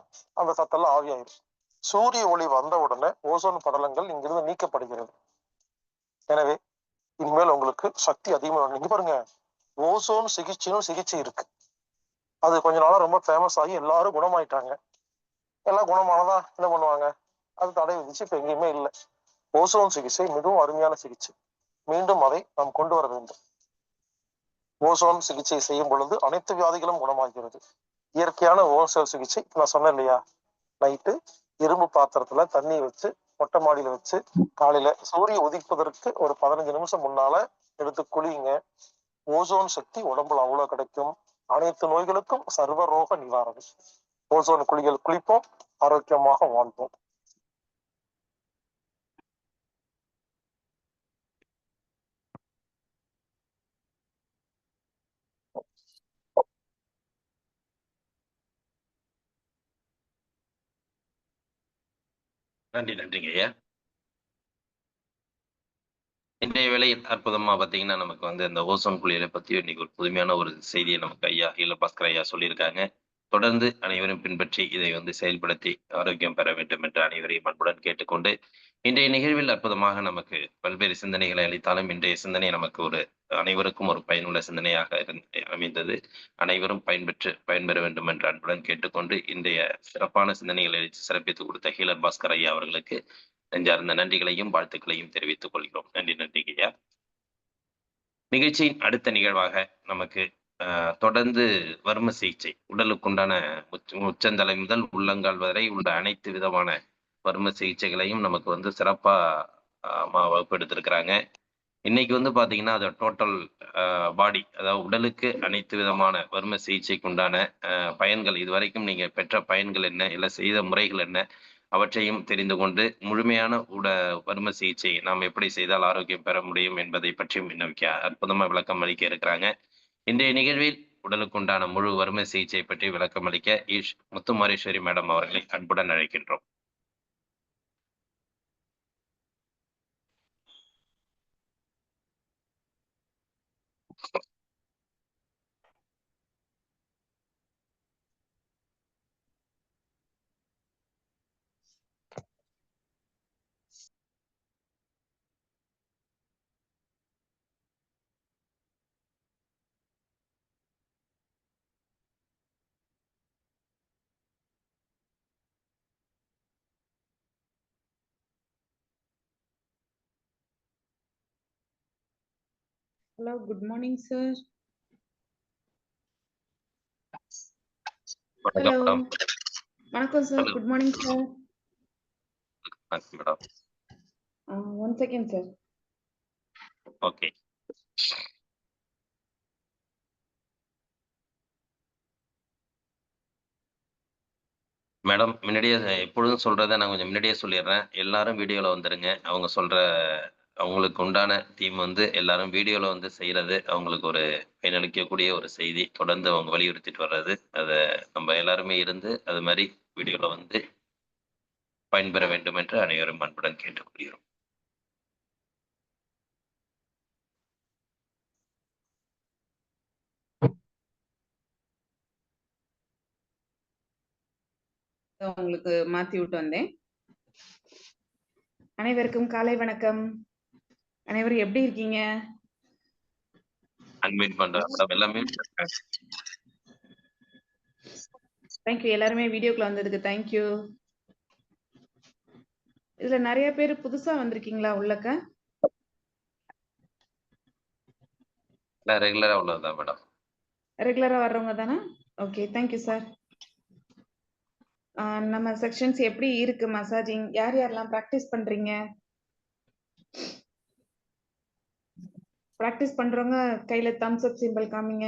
அந்த சத்தெல்லாம் ஆவியாயிடும். சூரிய ஒளி வந்த உடனே ஓசோன் படலங்கள் இங்கிருந்து நீக்கப்படுகிறது. எனவே இனிமேல் உங்களுக்கு சக்தி அதிகமாக. நீங்க பாருங்க, ஓசோன் சிகிச்சை இருக்கு. அது கொஞ்ச நாளா ரொம்ப ஃபேமஸ் ஆகி எல்லாரும் குணமாயிட்டாங்க. எல்லாம் குணமானதா என்ன பண்ணுவாங்க, அது தடை விதிச்சு இப்ப எங்கேயுமே இல்லை. ஓசோன் சிகிச்சை மிகவும் அருமையான சிகிச்சை. மீண்டும் அதை நாம் கொண்டு வர வேண்டும். ஓசோன் சிகிச்சை செய்யும் பொழுது அனைத்து வியாதிகளும் குணமாகிறது. இயற்கையான ஓசோன் சிகிச்சை நான் சொன்னேன் இல்லையா, நைட்டு இரும்பு பாத்திரத்துல தண்ணி வச்சு மொட்டை மாடியில வச்சு காலையில சூரிய உதிப்பதற்கு ஒரு 15 நிமிஷம் முன்னால எடுத்து குளிங்க. ஓசோன் சக்தி உடம்புல அவ்வளவு கிடைக்கும். அனைத்து நோய்களுக்கும் சர்வ ரோக நிவாரணம். ஓசோன் குளிப்போம், ஆரோக்கியமாக வாழ்வோம். நன்றிங்க ஐயா. இன்றைய வேளையில் அற்புதமா பார்த்தீங்கன்னா, நமக்கு வந்து அந்த ஓசோன் குழிகளை பத்தி இன்னைக்கு ஒரு புதுமையான ஒரு செய்திய நமக்கு ஐயா பாஸ்கர் ஐயா சொல்லியிருக்காங்க. தொடர்ந்து அனைவரும் பின்பற்றி இதை வந்து செயல்படுத்தி ஆரோக்கியம் பெற வேண்டும் என்று அனைவரையும் அன்புடன் கேட்டுக்கொண்டு, இன்றைய நிகழ்வில் அற்புதமாக நமக்கு பல்வேறு சிந்தனைகளை அளித்தாலும், இன்றைய சிந்தனை நமக்கு ஒரு அனைவருக்கும் ஒரு பயனுள்ள சிந்தனையாக அமைந்தது. அனைவரும் பயன்பெற வேண்டும் என்று அன்புடன் கேட்டுக்கொண்டு, இன்றைய சிறப்பான சிந்தனைகளை சிறப்பித்துக் கொடுத்த ஹீலர் பாஸ்கர் ஐயா அவர்களுக்கு நெஞ்சார்ந்த நன்றிகளையும், வாழ்த்துக்களையும் தெரிவித்துக் கொள்கிறோம். நன்றி ஐயா. நிகழ்ச்சியின் அடுத்த நிகழ்வாக நமக்கு தொடர்ந்து வர்ம சிகிச்சை, உடலுக்குண்டான உச்சந்தலை முதல் உள்ளங்கால் வரை உள்ள அனைத்து விதமான வர்ம சிகிச்சைகளையும் நமக்கு வந்து சிறப்பா வகுப்பு எடுத்திருக்கிறாங்க. இன்னைக்கு வந்து பாத்தீங்கன்னா, அது டோட்டல் பாடி, அதாவது உடலுக்கு அனைத்து விதமான வர்ம சிகிச்சைக்கு உண்டான பயன்கள், இதுவரைக்கும் நீங்க பெற்ற பயன்கள் என்ன, இல்ல செய்த முறைகள் என்ன, அவற்றையும் தெரிந்து கொண்டு முழுமையான வர்ம சிகிச்சை நாம் எப்படி செய்தால் ஆரோக்கியம் பெற முடியும் என்பதை பற்றியும் இன்னைக்கு அற்புதமா விளக்கம் அளிக்க இருக்கிறாங்க. இன்றைய நிகழ்வில் உடலுக்குண்டான முழு வர்ம சிகிச்சை பற்றி விளக்கம் அளிக்க முத்துமாரேஸ்வரி மேடம் அவர்களை அன்புடன் அழைக்கின்றோம். Hello, good morning, sir. Hello. Vanakkam, sir. Hello. Good morning, sir. Madam. 1 second, sir. Okay. Madam, முன்னாடியே எப்பொழுதும் சொல்றத நான் கொஞ்சம் முன்னாடியே சொல்லிடுறேன். எல்லாரும் வீடியோல வந்துருங்க. அவங்களுக்கு உண்டான டீம் வந்து எல்லாரும் வீடியோல வந்து செய்யறது அவங்களுக்கு ஒரு பயனளிக்கக்கூடிய ஒரு செய்தி. தொடர்ந்து அவங்க வலியுறுத்திட்டு வர்றது. அத நம்ம எல்லாருமே இருந்து அது மாரி வீடியோல வந்து பயன்பெற வேண்டும் என்று அனைவரும் அன்புடன் கேட்டுக்கொள்கிறோம். உங்களுக்கு மாத்தி விட்டு வந்தேன். அனைவருக்கும் காலை வணக்கம். அனைவரும் எப்படி இருக்கீங்க? அன்மியூட் பண்றேன் எல்லாமே. தேங்க்யூ. எல்லாருமே வீடியோக்குள்ள வந்ததுக்கு தேங்க்யூ. இதுல நிறைய பேர் புதுசா வந்திருக்கீங்களா உள்ளக்க? ரெகுலரா உள்ளதுதான் மேடம். ரெகுலரா வர்றவங்க தானே? Okay, thank you sir. நம்ம செக்ஷன்ஸ் எப்படி இருக்கு மசாஜிங்? யார் யாரெல்லாம் பிராக்டிஸ் பண்றீங்க? பிராக்டிஸ் பண்றவங்க கையில தம்ஸ் அப் சிம்பிள் காமிங்க.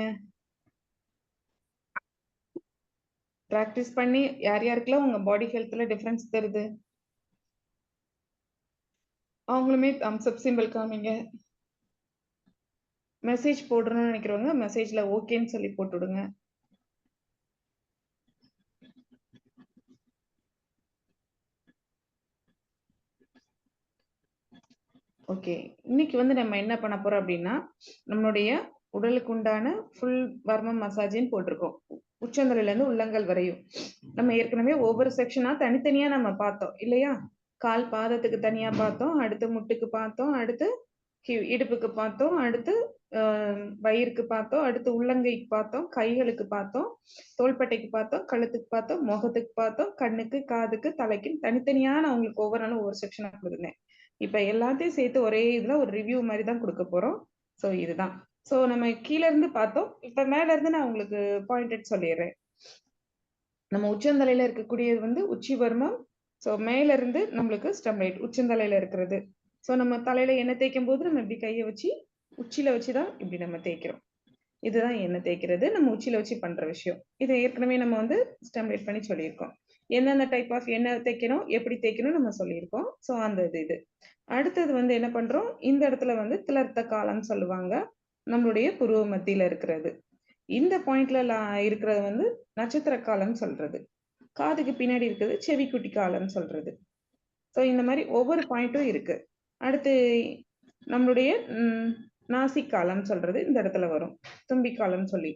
பிராக்டிஸ் பண்ணி யார் யாருக்கெல்லாம் உங்க பாடி ஹெல்த்ல டிஃபரன்ஸ் தெரியுது அவங்களுமே தம்ஸ் அப் சிம்பிள் காமிங்க. மெசேஜ் போடணும்னு நினைக்கிறவங்க மெசேஜ்ல ஓகேன்னு சொல்லி போட்டு விடுங்க. ஓகே, இன்னைக்கு வந்து நம்ம என்ன பண்ண போறோம் அப்படின்னா, நம்மளுடைய உடலுக்கு உண்டான ஃபுல் வர்ம மசாஜின்னு போட்டிருக்கோம். உச்சந்தலையில இருந்து உள்ளங்கால் வரையும். நம்ம ஏற்கனவே ஒவ்வொரு செக்ஷனா தனித்தனியா நம்ம பார்த்தோம் இல்லையா? கால் பாதத்துக்கு தனியா பார்த்தோம், அடுத்து முட்டுக்கு பார்த்தோம், அடுத்து இடுப்புக்கு பார்த்தோம், அடுத்து வயிறுக்கு பார்த்தோம், அடுத்து உள்ளங்கைக்கு பார்த்தோம், கைகளுக்கு பார்த்தோம், தோள்பட்டைக்கு பார்த்தோம், கழுத்துக்கு பார்த்தோம், முகத்துக்கு பார்த்தோம், கண்ணுக்கு, காதுக்கு, தலைக்கு தனித்தனியா நான் உங்களுக்கு ஒவ்வொரு நாளும் ஒவ்வொரு செக்ஷனா கொடுத்துருந்தேன். இப்ப எல்லாத்தையும் சேர்த்து ஒரே இதுல ஒரு ரிவ்யூ மாதிரி தான் கொடுக்க போறோம். சோ இதுதான். சோ நம்ம கீழ இருந்து பார்த்தோம். இப்ப மேல இருந்து நான் உங்களுக்கு பாயிண்டட் சொல்லிடுறேன். நம்ம உச்சந்தலையில இருக்கக்கூடியது வந்து உச்சி வர்மம். சோ மேல இருந்து நம்மளுக்கு ஸ்டம்லைட் உச்சந்தலையில இருக்கிறது. சோ நம்ம தலையில எண்ணெய் தேய்க்கும் போது நம்ம இப்படி கையை வச்சு உச்சியில வச்சுதான் இப்படி நம்ம தேய்க்கிறோம். இதுதான் எண்ணெய் தேய்க்கிறது. நம்ம உச்சியில வச்சு பண்ற விஷயம். இதை ஏற்கனவே நம்ம வந்து ஸ்டம்லைட் பண்ணி சொல்லியிருக்கோம். எந்தெந்த டைப் ஆஃப் எண்ணெய் தேய்க்கணும், எப்படி தேய்க்கணும் நம்ம சொல்லியிருக்கோம். சோ அந்த இது அடுத்தது வந்து என்ன பண்றோம், இந்த இடத்துல வந்து திளர்த்த காலம் சொல்லுவாங்க. நம்மளுடைய புருவ மத்தியில இருக்கிறது. இந்த பாயிண்ட்ல இருக்கிறது வந்து நட்சத்திர காலம் சொல்றது. காதுக்கு பின்னாடி இருக்கிறது செவிக்குட்டி காலம் சொல்றது. ஸோ இந்த மாதிரி ஒவ்வொரு பாயிண்ட்டும் இருக்கு. அடுத்து நம்மளுடைய நாசி காலம் சொல்றது இந்த இடத்துல வரும், தும்பி காலம் சொல்லி.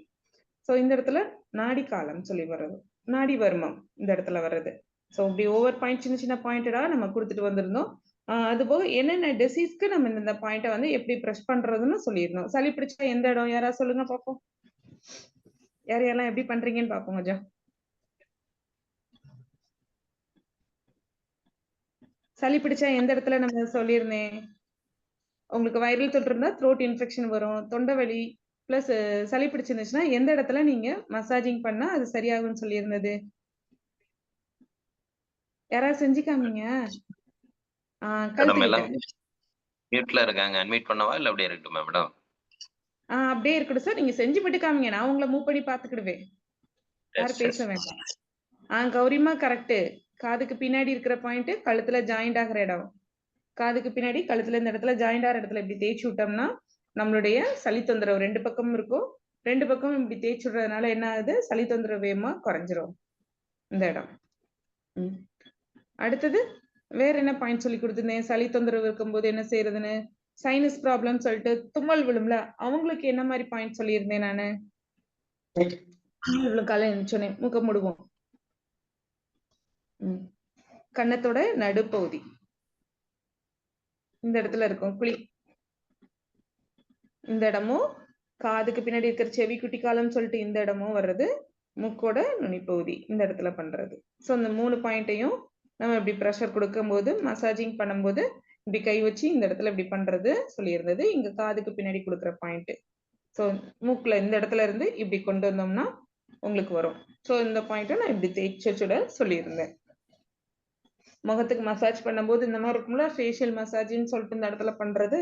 ஸோ இந்த இடத்துல நாடி காலம் சொல்லி வர்றது, நாடி வர்மம் இந்த இடத்துல வர்றது. ஸோ இப்படி ஒவ்வொரு பாயிண்ட் சின்ன சின்ன பாயிண்டடா நம்ம கொடுத்துட்டு வந்திருந்தோம். அது போக என்னென்ன டிசீஸ்க்கு நம்ம இந்த பாயிண்ட்டை வந்து எப்படி ப்ரெஷ் பண்றதுன்னு சொல்லியிருந்தோம். சளி பிடிச்சா எந்த இடம் யாராவது சொல்லுங்க பார்ப்போம். யாரையெல்லாம் எப்படி பண்றீங்கன்னு பார்ப்போம் கொஞ்சம். சளி பிடிச்சா எந்த இடத்துல நம்ம சொல்லியிருந்தேன்? உங்களுக்கு வைரல் தொற்று இருந்தா த்ரோட் இன்ஃபெக்ஷன் வரும், தொண்டை வலி பிளஸ் சளி பிடிச்சிருந்துச்சுன்னா எந்த இடத்துல நீங்க மசாஜிங் பண்ணா அது சரியாகும்னு சொல்லியிருந்தது? யாராவது செஞ்சுக்காமீங்க. மேடம் கழுத்து எல்லாம் கிட்ட. மியூட்ல இருக்காங்க. அட்மிட் பண்ணவா இல்ல அப்படியே இருக்கட்டுமா மேடம்? அப்படியே இருக்கட்டும் சார். நீங்க செஞ்சு மட்டும் காமிங்க, நான் உங்களை மூவ் பண்ணி பாத்துக்கிடுவேன். யாரும் பேச வேண்டாம். கௌரிமா கரெக்ட். காதுக்கு பின்னாடி இருக்கிற பாயிண்ட் கழுத்துல ஜாயிண்ட் ஆகிற இடம். காதுக்கு பின்னாடி கழுத்துல இந்த இடத்துல ஜாயிண்ட் ஆகிற இடத்துல இப்படி தேய்ச்சி விட்டோம்னா நம்மளுடைய சளி தொந்தரவு 2 பக்கமும் இருக்கும். 2 பக்கமும் இப்படி தேய்ச்சி விடுறதுனால என்ன ஆகுது, சளி தொந்தரவு வேகமா குறைஞ்சிரும் இந்த இடம். அடுத்தது வேற என்ன பாயிண்ட் சொல்லி கொடுத்திருந்தேன்? சளி தொந்தரவு இருக்கும்போது என்ன செய்யறதுன்னு, சைனஸ் ப்ராப்ளம் சொல்லிட்டு தும்மல் விழும்ல, அவங்களுக்கு என்ன மாதிரி பாயிண்ட் சொல்லியிருந்தேன் நானு? காலை எழுந்தோடனே மூக்க மூடுவோம். கன்னத்தோட நடுப்பகுதி இந்த இடத்துல இருக்கும் குழி. இந்த இடமும் காதுக்கு பின்னாடி இருக்கிற செவி குட்டி காலம் சொல்லிட்டு இந்த இடமும் வர்றது, மூக்கோட நுனிப்பகுதி இந்த இடத்துல பண்றது. ஸோ இந்த 3 பாயிண்ட்டையும் நம்ம இப்படி ப்ரெஷர் கொடுக்கும் போது, மசாஜிங் பண்ணும்போது இப்படி கை வச்சு இந்த இடத்துல இப்படி பண்றது சொல்லியிருந்தது. இங்க காதுக்கு பின்னாடி கொடுக்குற பாயிண்ட். ஸோ மூக்குல இந்த இடத்துல இருந்து இப்படி கொண்டு வந்தோம்னா உங்களுக்கு வரும். ஸோ இந்த பாயிண்ட்டை நான் இப்படி தேய்ச்சி வச்சுட சொல்லியிருந்தேன். முகத்துக்கு மசாஜ் பண்ணும்போது இந்த மாதிரி இருக்கும்ல, ஃபேஷியல் மசாஜ்ன்னு சொல்லிட்டு இந்த இடத்துல பண்றது.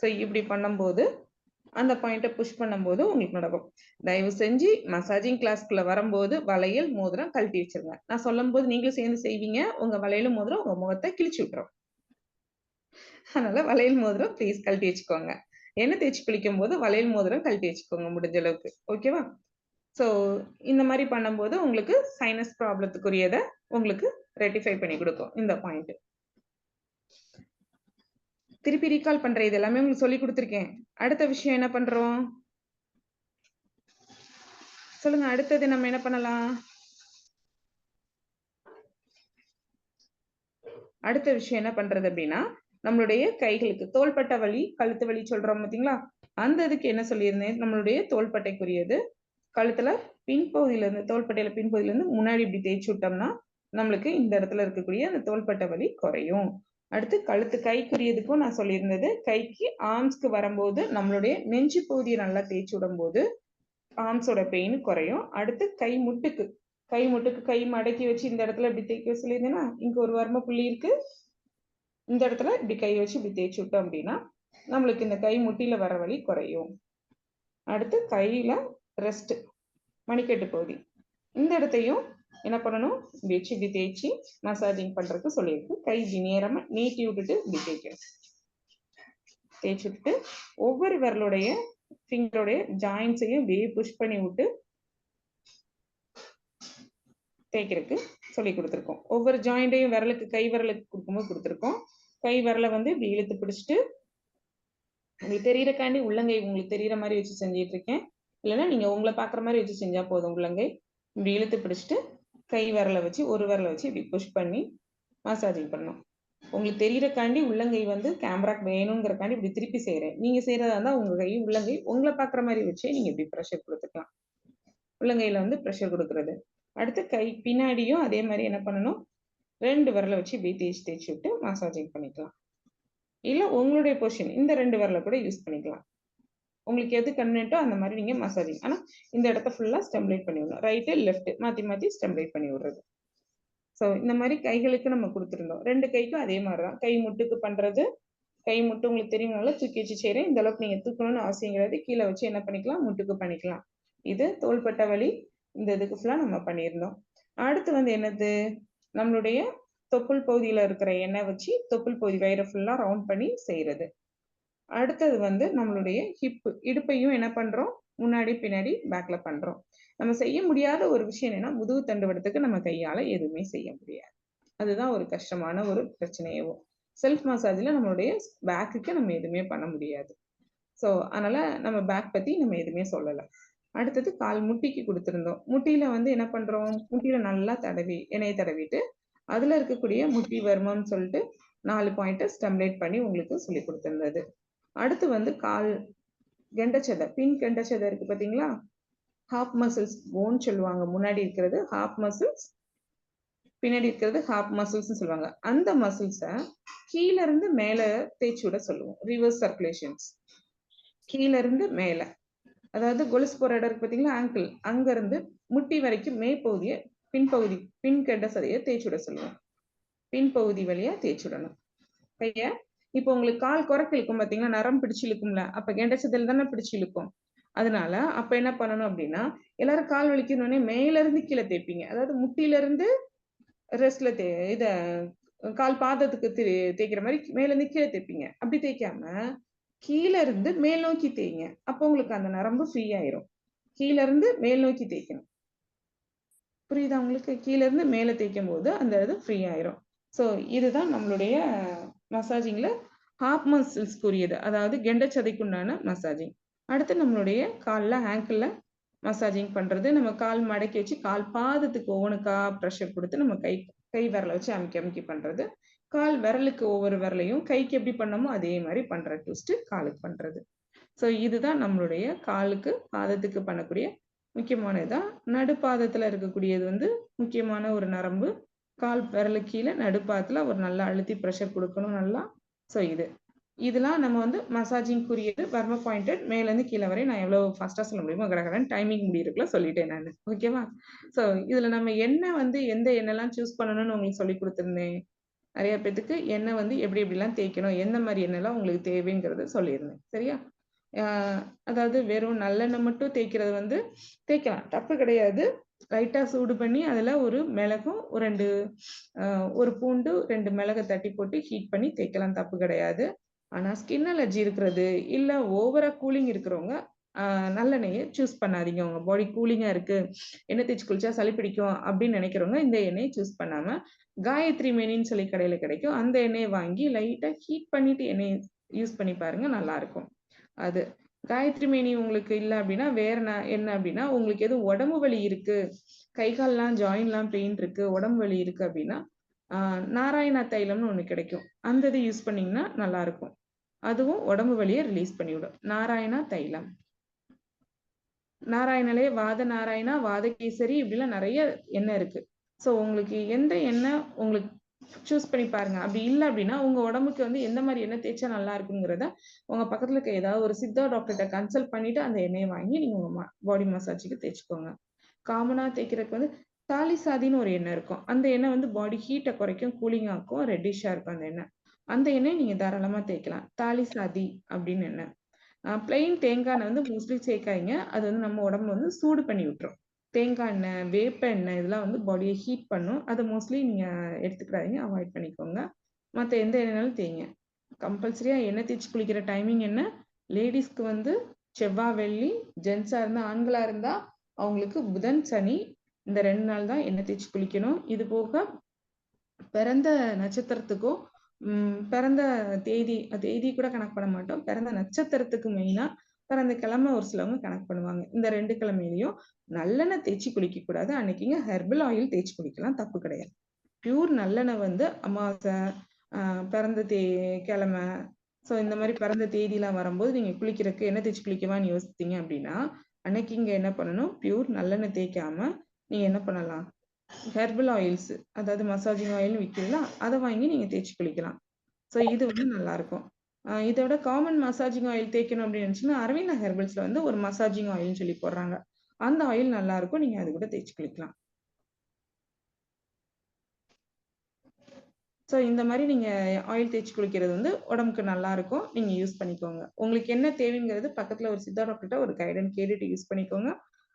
ஸோ இப்படி பண்ணும்போது அந்த பாயிண்ட்டை புஷ் பண்ணும்போது உங்களுக்கு நடக்கும். தயவு செஞ்சு மசாஜிங் கிளாஸ்க்குள்ள வரும்போது வளையல் மோதிரம் கழட்டி வச்சிருங்க. நான் சொல்லும் போது நீங்களும் சேர்ந்து செய்வீங்க. உங்க வளையல் மோதிரம் உங்க முகத்தை கிழிச்சு விட்டுரும். அதனால வளையல் மோதிரம் ப்ளீஸ் கழட்டி வச்சுக்கோங்க. எண்ணெய் தேய்ச்சி குளிக்கும் போது வளையல் மோதிரம் கழட்டி வச்சுக்கோங்க முடிஞ்ச அளவுக்கு. ஓகேவா? ஸோ இந்த மாதிரி பண்ணும்போது உங்களுக்கு சைனஸ் ப்ராப்ளத்துக்குரியதை உங்களுக்கு ரெட்டிஃபை பண்ணி கொடுக்கும் இந்த பாயிண்ட். திருப்பி ரீகால் பண்ற இது எல்லாமே உங்களுக்கு சொல்லி கொடுத்துருக்கேன். அடுத்த விஷயம் என்ன பண்றோம் சொல்லுங்க. அடுத்தது நம்ம என்ன பண்ணலாம்? அடுத்த விஷயம் என்ன பண்றது அப்படின்னா, நம்மளுடைய கைகளுக்கு தோள்பட்டை வலி, கழுத்து வலி சொல்றோம் பார்த்தீங்களா, அந்த இதுக்கு என்ன சொல்லியிருந்தேன்? நம்மளுடைய தோள்பட்டைக்குரியது கழுத்துல பின்பகுதியில இருந்து, தோள்பட்டையில பின்பகுதியில இருந்து முன்னாடி இப்படி தேய்ச்சி விட்டோம்னா நம்மளுக்கு இந்த இடத்துல இருக்கக்கூடிய அந்த தோள்பட்டை வலி குறையும். அடுத்து கழுத்து கைக்குரியதுக்கும் நான் சொல்லியிருந்தது, கைக்கு ஆர்ம்ஸ்க்கு வரும்போது நம்மளுடைய நெஞ்சு பகுதியை நல்லா தேய்ச்சி விடும் போது ஆர்ம்ஸோட பெயின் குறையும். அடுத்து கை முட்டுக்கு கை மடக்கி வச்சு இந்த இடத்துல இப்படி தேய்க்க சொல்லியிருந்தேன்னா, இங்க ஒரு வர்ம புள்ளி இருக்கு, இந்த இடத்துல இப்படி கை வச்சு இப்படி தேய்ச்சி விட்டோம் அப்படின்னா நம்மளுக்கு இந்த கை முட்டியில வர வலி குறையும். அடுத்து கையில ரெஸ்ட் மணிக்கட்டு பகுதி, இந்த இடத்தையும் என்ன பண்ணணும், வச்சு இப்படி தேய்ச்சி மசாஜிங் பண்றதுக்கு சொல்லியிருக்கு. கை இப்படி நேரமா நீட்டி விட்டுட்டு இப்படி தேய்க்கணும். தேய்ச்சி விட்டுட்டு ஒவ்வொரு விரலுடைய ஃபிங்கருடைய ஜாயின்ஸையும் இப்படியே புஷ் பண்ணி விட்டு தேய்க்கிறதுக்கு சொல்லி கொடுத்துருக்கோம். ஒவ்வொரு ஜாயிண்டையும் விரலுக்கு கை விரலுக்கு கொடுக்கும்போது கொடுத்துருக்கோம். கை விரலை வந்து இப்படி இழுத்து பிடிச்சிட்டு உங்களுக்கு தெரியறக்காண்டி உள்ளங்கை உங்களுக்கு தெரியற மாதிரி வச்சு செஞ்சிட்டு இருக்கேன். இல்லைன்னா நீங்க உங்களை பாக்குற மாதிரி வச்சு செஞ்சா போதும். உள்ளங்கை இப்படி இழுத்து பிடிச்சிட்டு கை விரலை வச்சு ஒரு விரலை வச்சு இப்படி புஷ் பண்ணி மசாஜிங் பண்ணணும். உங்களுக்கு தெரியறக்காண்டி உள்ளங்கை வந்து கேமராக்கு வேணுங்கிறக்காண்டி இப்படி திருப்பி செய்யறேன். நீங்க செய்யறதா இருந்தா உங்க கை உள்ளங்கை உங்களை பாக்குற மாதிரி வச்சே நீங்க இப்படி ப்ரெஷர் கொடுத்துக்கலாம். உள்ளங்கையில வந்து ப்ரெஷர் கொடுக்கறது. அடுத்து கை பின்னாடியும் அதே மாதிரி என்ன பண்ணணும், 2 விரலை வச்சு இப்படி தேய்ச்சி விட்டு மசாஜிங் பண்ணிக்கலாம். இல்ல உங்களுடைய பொசிஷன் இந்த 2 விரலை கூட யூஸ் பண்ணிக்கலாம். உங்களுக்கு எது கன்வீனியன்ட்டோ அந்த மாதிரி நீங்க மசாஜிங். ஆனா இந்த இடத்த ஃபுல்லா ஸ்டெம்லைட் பண்ணி விடணும். ரைட்டு லெஃப்ட் மாத்தி ஸ்டெம்லைட் பண்ணி விடுறது. ஸோ இந்த மாதிரி கைகளுக்கு நம்ம கொடுத்துருந்தோம். 2 கைக்கும் அதே மாதிரிதான். கை முட்டுக்கு பண்றது, கை முட்டு உங்களுக்கு தெரியும்னால தூக்கி வச்சு செய்யறேன். இந்த அளவுக்கு நீங்க தூக்கணும்னு அவசியம் கிடையாது. கீழே வச்சு என்ன பண்ணிக்கலாம், முட்டுக்கு பண்ணிக்கலாம். இது தோள்பட்டை வலி. இந்த இதுக்கு ஃபுல்லா நம்ம பண்ணியிருந்தோம். அடுத்து வந்து என்னது, நம்மளுடைய தொப்புள் பகுதியில இருக்கிற எண்ணெய் வச்சு தொப்புள் பகுதி வயிறை ஃபுல்லா ரவுண்ட் பண்ணி செய்யறது. அடுத்தது வந்து நம்மளுடைய ஹிப் இடுப்பையும் என்ன பண்றோம், முன்னாடி பின்னாடி பேக்ல பண்றோம். நம்ம செய்ய முடியாத ஒரு விஷயம் என்னன்னா, முதுகு தண்டுவடத்துக்கு நம்ம கையால எதுவுமே செய்ய முடியாது. அதுதான் ஒரு கஷ்டமான ஒரு பிரச்சனையவும். செல்ஃப் மசாஜ்ல நம்மளுடைய பேக்குக்கு நம்ம எதுவுமே பண்ண முடியாது. ஸோ அதனால நம்ம பேக் பத்தி நம்ம எதுவுமே சொல்லல. அடுத்தது கால் முட்டிக்கு கொடுத்திருந்தோம். முட்டியில வந்து என்ன பண்றோம்? முட்டியில நல்லா தடவி எண்ணெயை தடவிட்டு அதுல இருக்கக்கூடிய முட்டி வர்மம்னு சொல்லிட்டு 4 பாயிண்ட்டை ஸ்டெம்லேட் பண்ணி உங்களுக்கு சொல்லி கொடுத்திருந்தது. அடுத்து வந்து கால் கெண்டச்சதை, பின் கெண்டச்சதை இருக்கு பாத்தீங்களா? ஹாப் மசில்ஸ் போன் சொல்லுவாங்க. முன்னாடி இருக்கிறது ஹாப் மசில்ஸ், பின்னாடி இருக்கிறது ஹாப் மசில்ஸ் சொல்லுவாங்க. அந்த மசில்ஸை கீழ இருந்து மேல தேய்ச்சி விட சொல்லுவோம். Reverse circulations. கீழ இருந்து மேல, அதாவது கொலுசு போற இடம் இருக்கு பாத்தீங்களா? ஆங்கிள், அங்க இருந்து முட்டி வரைக்கும் மேற்பகுதியை பின்பகுதி பின் கெண்ட சதையை தேய்ச்சி விட சொல்லுவோம். பின்பகுதி வழியா தேய்ச்சி விடணும் கைய. இப்போ உங்களுக்கு கால் குறைக்கு இழுக்கும் பாத்தீங்களா? நரம் பிடிச்சு இழுக்கும்ல, அப்ப கெண்டச்சதையில தானே பிடிச்சு இழுக்கும். அதனால அப்ப என்ன பண்ணணும் அப்படின்னா, எல்லாரும் கால் வலிக்கணும்னே மேல இருந்து கீழே தேய்ப்பீங்க. அதாவது முட்டியில இருந்து ரெஸ்ட்ல இத கால் பாதத்துக்கு தேய்க்கிற மாதிரி மேல இருந்து கீழே தேய்ப்பீங்க. அப்படி தேய்க்காம கீழ இருந்து மேல் நோக்கி தேய்ங்க. அப்போ உங்களுக்கு அந்த நரம்பு ஃப்ரீ ஆயிரும். கீழ இருந்து மேல் நோக்கி தேய்க்கணும். புரியுதா உங்களுக்கு? கீழ இருந்து மேல தேய்க்கும் போது அந்த இது ஃப்ரீ ஆயிரும். ஸோ இதுதான் நம்மளுடைய மசாஜிங்ல ஹாப் மசில்ஸ்க்குரியது, அதாவது கெண்டச்சதைக்குண்டான மசாஜிங். அடுத்து நம்மளுடைய கால்ல ஆங்கிள்ல மசாஜிங் பண்றது. நம்ம கால் மடக்கி வச்சு கால் பாதத்துக்கு ஒவ்வொன்றுக்கா ப்ரெஷர் கொடுத்து நம்ம கை விரலை வச்சு அமுக்கி அமுக்கி பண்றது. கால் விரலுக்கு ஒவ்வொரு விரலையும் கைக்கு எப்படி பண்ணமோ அதே மாதிரி பண்ற ட்விஸ்ட் காலுக்கு பண்றது. ஸோ இதுதான் நம்மளுடைய காலுக்கு பாதத்துக்கு பண்ணக்கூடிய முக்கியமானதுதான். நடுப்பாதத்துல இருக்கக்கூடியது வந்து முக்கியமான ஒரு நரம்பு. கால் விரலுக்கு கீழே நடுப்பாதத்துல ஒரு நல்லா அழுத்தி ப்ரெஷர் கொடுக்கணும் நல்லா. ஸோ இதெல்லாம் நம்ம வந்து மசாஜிங்குரியது. வர்ம பாயிண்டட் மேல இருந்து கீழே வரை நான் எவ்வளவு ஃபாஸ்டா சொல்ல முடியுமோ கடகடன் டைமிங் முடியறதுக்குள்ள சொல்லிட்டேன் நான். ஓகேவா? ஸோ இதுல நம்ம எண்ணெய் வந்து எந்த எண்ணெய்லாம் சூஸ் பண்ணணும்னு உங்களுக்கு சொல்லி கொடுத்துருந்தேன். நிறைய பேத்துக்கு எண்ணெய் வந்து எப்படி எப்படிலாம் தேய்க்கணும், எந்த மாதிரி எண்ணெய்லாம் உங்களுக்கு தேவைங்கிறத சொல்லியிருந்தேன். சரியா? அதாவது வெறும் நல்லெண்ணெய் மட்டும் தேய்க்கிறது வந்து தேய்க்கலாம், தப்பு கிடையாது. லைட்டா சூடு பண்ணி அதுல ஒரு மிளகும் ஒரு பூண்டு 2 மிளகை தட்டி போட்டு ஹீட் பண்ணி தேய்க்கலாம், தப்பு கிடையாது. ஆனா ஸ்கின் அலர்ஜி இருக்கிறது இல்ல ஓவரா கூலிங் இருக்கிறவங்க நல்லெண்ணெயை சூஸ் பண்ணாதீங்க. உங்க பாடி கூலிங்கா இருக்கு, எண்ணெய் தேய்ச்சி குளிச்சா சளி பிடிக்கும் அப்படின்னு நினைக்கிறவங்க இந்த எண்ணெயை சூஸ் பண்ணாம காயத்ரி மேனின்னு சொல்லி கடையில கிடைக்கும், அந்த எண்ணெயை வாங்கி லைட்டா ஹீட் பண்ணிட்டு எண்ணெயை யூஸ் பண்ணி பாருங்க, நல்லா இருக்கும். அது காயத்ரி மேனி உங்களுக்கு இல்ல அப்படின்னா வேற என்ன அப்படின்னா, உங்களுக்கு எதுவும் உடம்பு வலி இருக்கு, கை கால்லாம் ஜாயின்லாம் பெயின் இருக்கு, உடம்பு வலி இருக்கு அப்படின்னா நாராயணா தைலம்னு ஒண்ணு கிடைக்கும். அந்த இது யூஸ் பண்ணீங்கன்னா நல்லா இருக்கும். அதுவும் உடம்பு வலியை ரிலீஸ் பண்ணிவிடும். நாராயணா தைலம். நாராயணலே வாத நாராயணா, வாதகேசரி இப்படிலாம் நிறைய எண்ணெய் இருக்கு. ஸோ உங்களுக்கு எந்த எண்ணெய் உங்களுக்கு சூஸ் பண்ணி பாருங்க. அப்படி இல்லை அப்படின்னா உங்க உடம்புக்கு வந்து எந்த மாதிரி எண்ணெய் தேய்ச்சா நல்லா இருக்குங்கிறத உங்க பக்கத்துல இருக்க ஏதாவது ஒரு சித்தா டாக்டர்கிட்ட கன்சல்ட் பண்ணிட்டு அந்த எண்ணெயை வாங்கி நீங்க உங்க பாடி மசாஜுக்கு தேய்ச்சிக்கோங்க. காமனா தேய்க்கிறதுக்கு வந்து தாலிசாதின்னு ஒரு எண்ணெய் இருக்கும். அந்த எண்ணெய் வந்து பாடி ஹீட்டை குறைக்கும், கூலிங் ஆக்கும், ரெட்டிஷா இருக்கும் அந்த எண்ணெய். அந்த எண்ணெய் நீங்க தாராளமா தேய்க்கலாம். தாலிசாதி அப்படின்னு எண்ணெய். பிளெயின் தேங்காய் எண்ணெய் வந்து மோஸ்ட்லி சேர்க்காதீங்க. அது வந்து நம்ம உடம்பு வந்து சூடு பண்ணி விட்டுரும். தேங்காய் எண்ணெய், வேப்ப எண்ணெய் இதெல்லாம் வந்து பாடியை ஹீட் பண்ணும். அதை மோஸ்ட்லி நீங்க எடுத்துக்கிறாதீங்க, அவாய்ட் பண்ணிக்கோங்க. மற்ற எந்த எண்ணெய்னாலும் தேய்ங்க. கம்பல்சரியா எண்ணெய் தேய்ச்சி குளிக்கிற டைமிங் என்ன? லேடிஸ்க்கு வந்து செவ்வாய் வெள்ளி, ஜென்ஸா இருந்தா ஆண்களா இருந்தா அவங்களுக்கு புதன் சனி இந்த 2 நாள் தான் எண்ணெய் தேய்ச்சி குளிக்கணும். இது போக பிறந்த நட்சத்திரத்துக்கும் பிறந்த தேதி கூட கணக்கு பண்ண மாட்டோம். பிறந்த நட்சத்திரத்துக்கு மெயினா பிறந்த கிழமை ஒரு சிலவங்க கணக்கு பண்ணுவாங்க. இந்த 2 கிழமையிலையும் நல்லெண்ணெய் தேய்ச்சி குளிக்க கூடாது. அன்னைக்குங்க ஹெர்பல் ஆயில் தேய்ச்சி குளிக்கலாம், தப்பு கிடையாது. பியூர் நல்லெண்ணெய் வந்து அமாவாசை, பிறந்த கிழமை, ஸோ இந்த மாதிரி பிறந்த தேதியெல்லாம் வரும்போது நீங்க குளிக்கிறதுக்கு எண்ணெய் தேய்ச்சி குளிக்கவான்னு யோசித்தீங்க அப்படின்னா அன்னைக்கு இங்க என்ன பண்ணணும்? பியூர் நல்லெண்ணெய் தேய்க்காம நீங்க என்ன பண்ணலாம்? ஹெர்பல் ஆயில்ஸ், அதாவது மசாஜிங் ஆயில் விற்கிறீங்களா, அதை வாங்கி நீங்க தேய்ச்சி குளிக்கலாம். ஸோ இது வந்து நல்லா இருக்கும். இதோட காமன் மசாஜிங் ஆயில் தேய்க்கணும் அப்படின்னு நினைச்சீங்கன்னா அரவிந்தா ஹெர்பல்ஸ்ல வந்து ஒரு மசாஜிங் ஆயில்னு சொல்லி போடுறாங்க. அந்த ஆயில் நல்லா இருக்கும், நீங்க அது கூட தேய்ச்சி குளிக்கலாம். ஸோ இந்த மாதிரி நீங்க ஆயில் தேய்ச்சி குளிக்கிறது வந்து உடம்புக்கு நல்லா இருக்கும், நீங்க யூஸ் பண்ணிக்கோங்க. உங்களுக்கு என்ன தேவைங்கிறது பக்கத்துல ஒரு சித்தா டாக்டர்கிட்ட ஒரு கைடன்ஸ் கேட்டுட்டு யூஸ் பண்ணிக்கோங்க.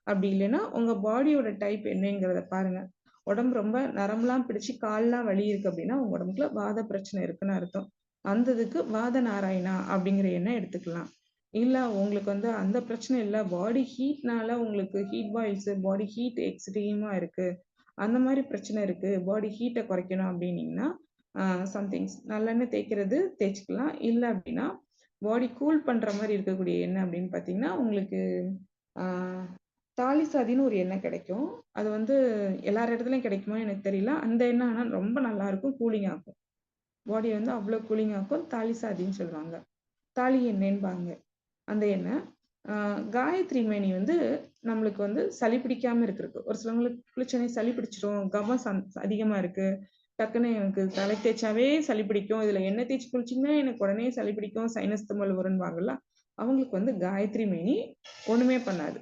அப்படி இல்லைன்னா உங்க பாடியோட டைப் என்னங்கிறத பாருங்க. உடம்பு ரொம்ப நரம்புலாம் பிடிச்சு கால்லாம் வலி இருக்கு அப்படின்னா உங்க உடம்புல வாத பிரச்சனை இருக்குன்னு அர்த்தம். அந்த இதுக்கு வாத நாராயணா அப்படிங்கிற எண்ணெய் எடுத்துக்கலாம். இல்ல உங்களுக்கு வந்து அந்த பிரச்சனை இல்லை, பாடி ஹீட்னால உங்களுக்கு ஹீட் பாயில்ஸ், பாடி ஹீட் எக்ஸ்ட்ரீமா இருக்கு அந்த மாதிரி பிரச்சனை இருக்கு, பாடி ஹீட்டை குறைக்கணும் அப்படின்னீங்கன்னா சம்திங்ஸ் நல்லெண்ணெய் தேய்க்கிறது தேய்ச்சிக்கலாம். இல்லை அப்படின்னா பாடி கூல் பண்ற மாதிரி இருக்கக்கூடிய எண்ணெய் அப்படின்னு பார்த்தீங்கன்னா உங்களுக்கு ஆஹ் தாலிசாதின்னு ஒரு எண்ணெய் கிடைக்கும். அது வந்து எல்லார் இடத்துலயும் கிடைக்குமா எனக்கு தெரியல. அந்த எண்ணெய் ஆனால் ரொம்ப நல்லா இருக்கும், கூலிங் ஆகும். பாடி வந்து அவ்வளோ கூலிங் ஆகும். தாலிசாதின்னு சொல்லுவாங்க, தாலி எண்ணெய்பாங்க அந்த எண்ணெய். காயத்ரி மேனி வந்து நம்மளுக்கு வந்து சளி பிடிக்காம இருக்கிறதுக்கு, ஒரு சிலவங்களுக்கு குளிச்சோனே சளி பிடிச்சிரும், கபம் அதிகமா இருக்கு, டக்குன்னு எனக்கு தலை தேய்ச்சாவே சளி பிடிக்கும், இதுல எண்ணெய் தேய்ச்சி குளிச்சிங்கன்னா எனக்கு உடனே சளி பிடிக்கும், சைனஸ் தும்மல் வரும்வாங்கல்ல, அவங்களுக்கு வந்து காயத்ரி மேனி ஒண்ணுமே பண்ணாது.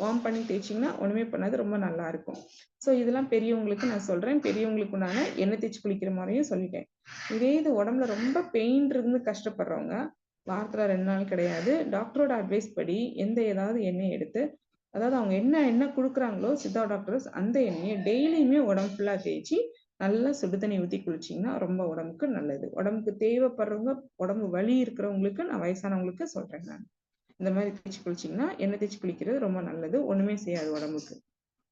வார்ம் பண்ணி தேய்ச்சிங்கன்னா ஒண்ணுமே பண்ணாது, ரொம்ப நல்லா இருக்கும். ஸோ இதெல்லாம் பெரியவங்களுக்கு நான் சொல்றேன். பெரியவங்களுக்கு உண்டான எண்ணெய் தேய்ச்சி குளிக்கிற மாதிரியும் சொல்லிட்டேன். இதே இது உடம்புல ரொம்ப பெயின் இருந்து கஷ்டப்படுறவங்க வாரத்துல 2 நாள் கிடையாது, டாக்டரோட அட்வைஸ் படி ஏதாவது எண்ணெய் எடுத்து, அதாவது அவங்க என்ன எண்ணெய் கொடுக்குறாங்களோ சித்தா டாக்டர்ஸ், அந்த எண்ணெயை டெய்லியுமே உடம்பு ஃபுல்லா தேய்ச்சி நல்லா சுடு தண்ணி ஊற்றி குளிச்சிங்கன்னா ரொம்ப உடம்புக்கு நல்லது. உடம்புக்கு தேவைப்படுறவங்க, உடம்பு வலி இருக்கிறவங்களுக்கு, நான் வயசானவங்களுக்கு சொல்றேன் நான். இந்த மாதிரி தேய்ச்சி குளிச்சிங்கன்னா எண்ணெய் தேய்ச்சி குளிக்கிறது ரொம்ப நல்லது, ஒண்ணுமே செய்யாது உடம்புக்கு.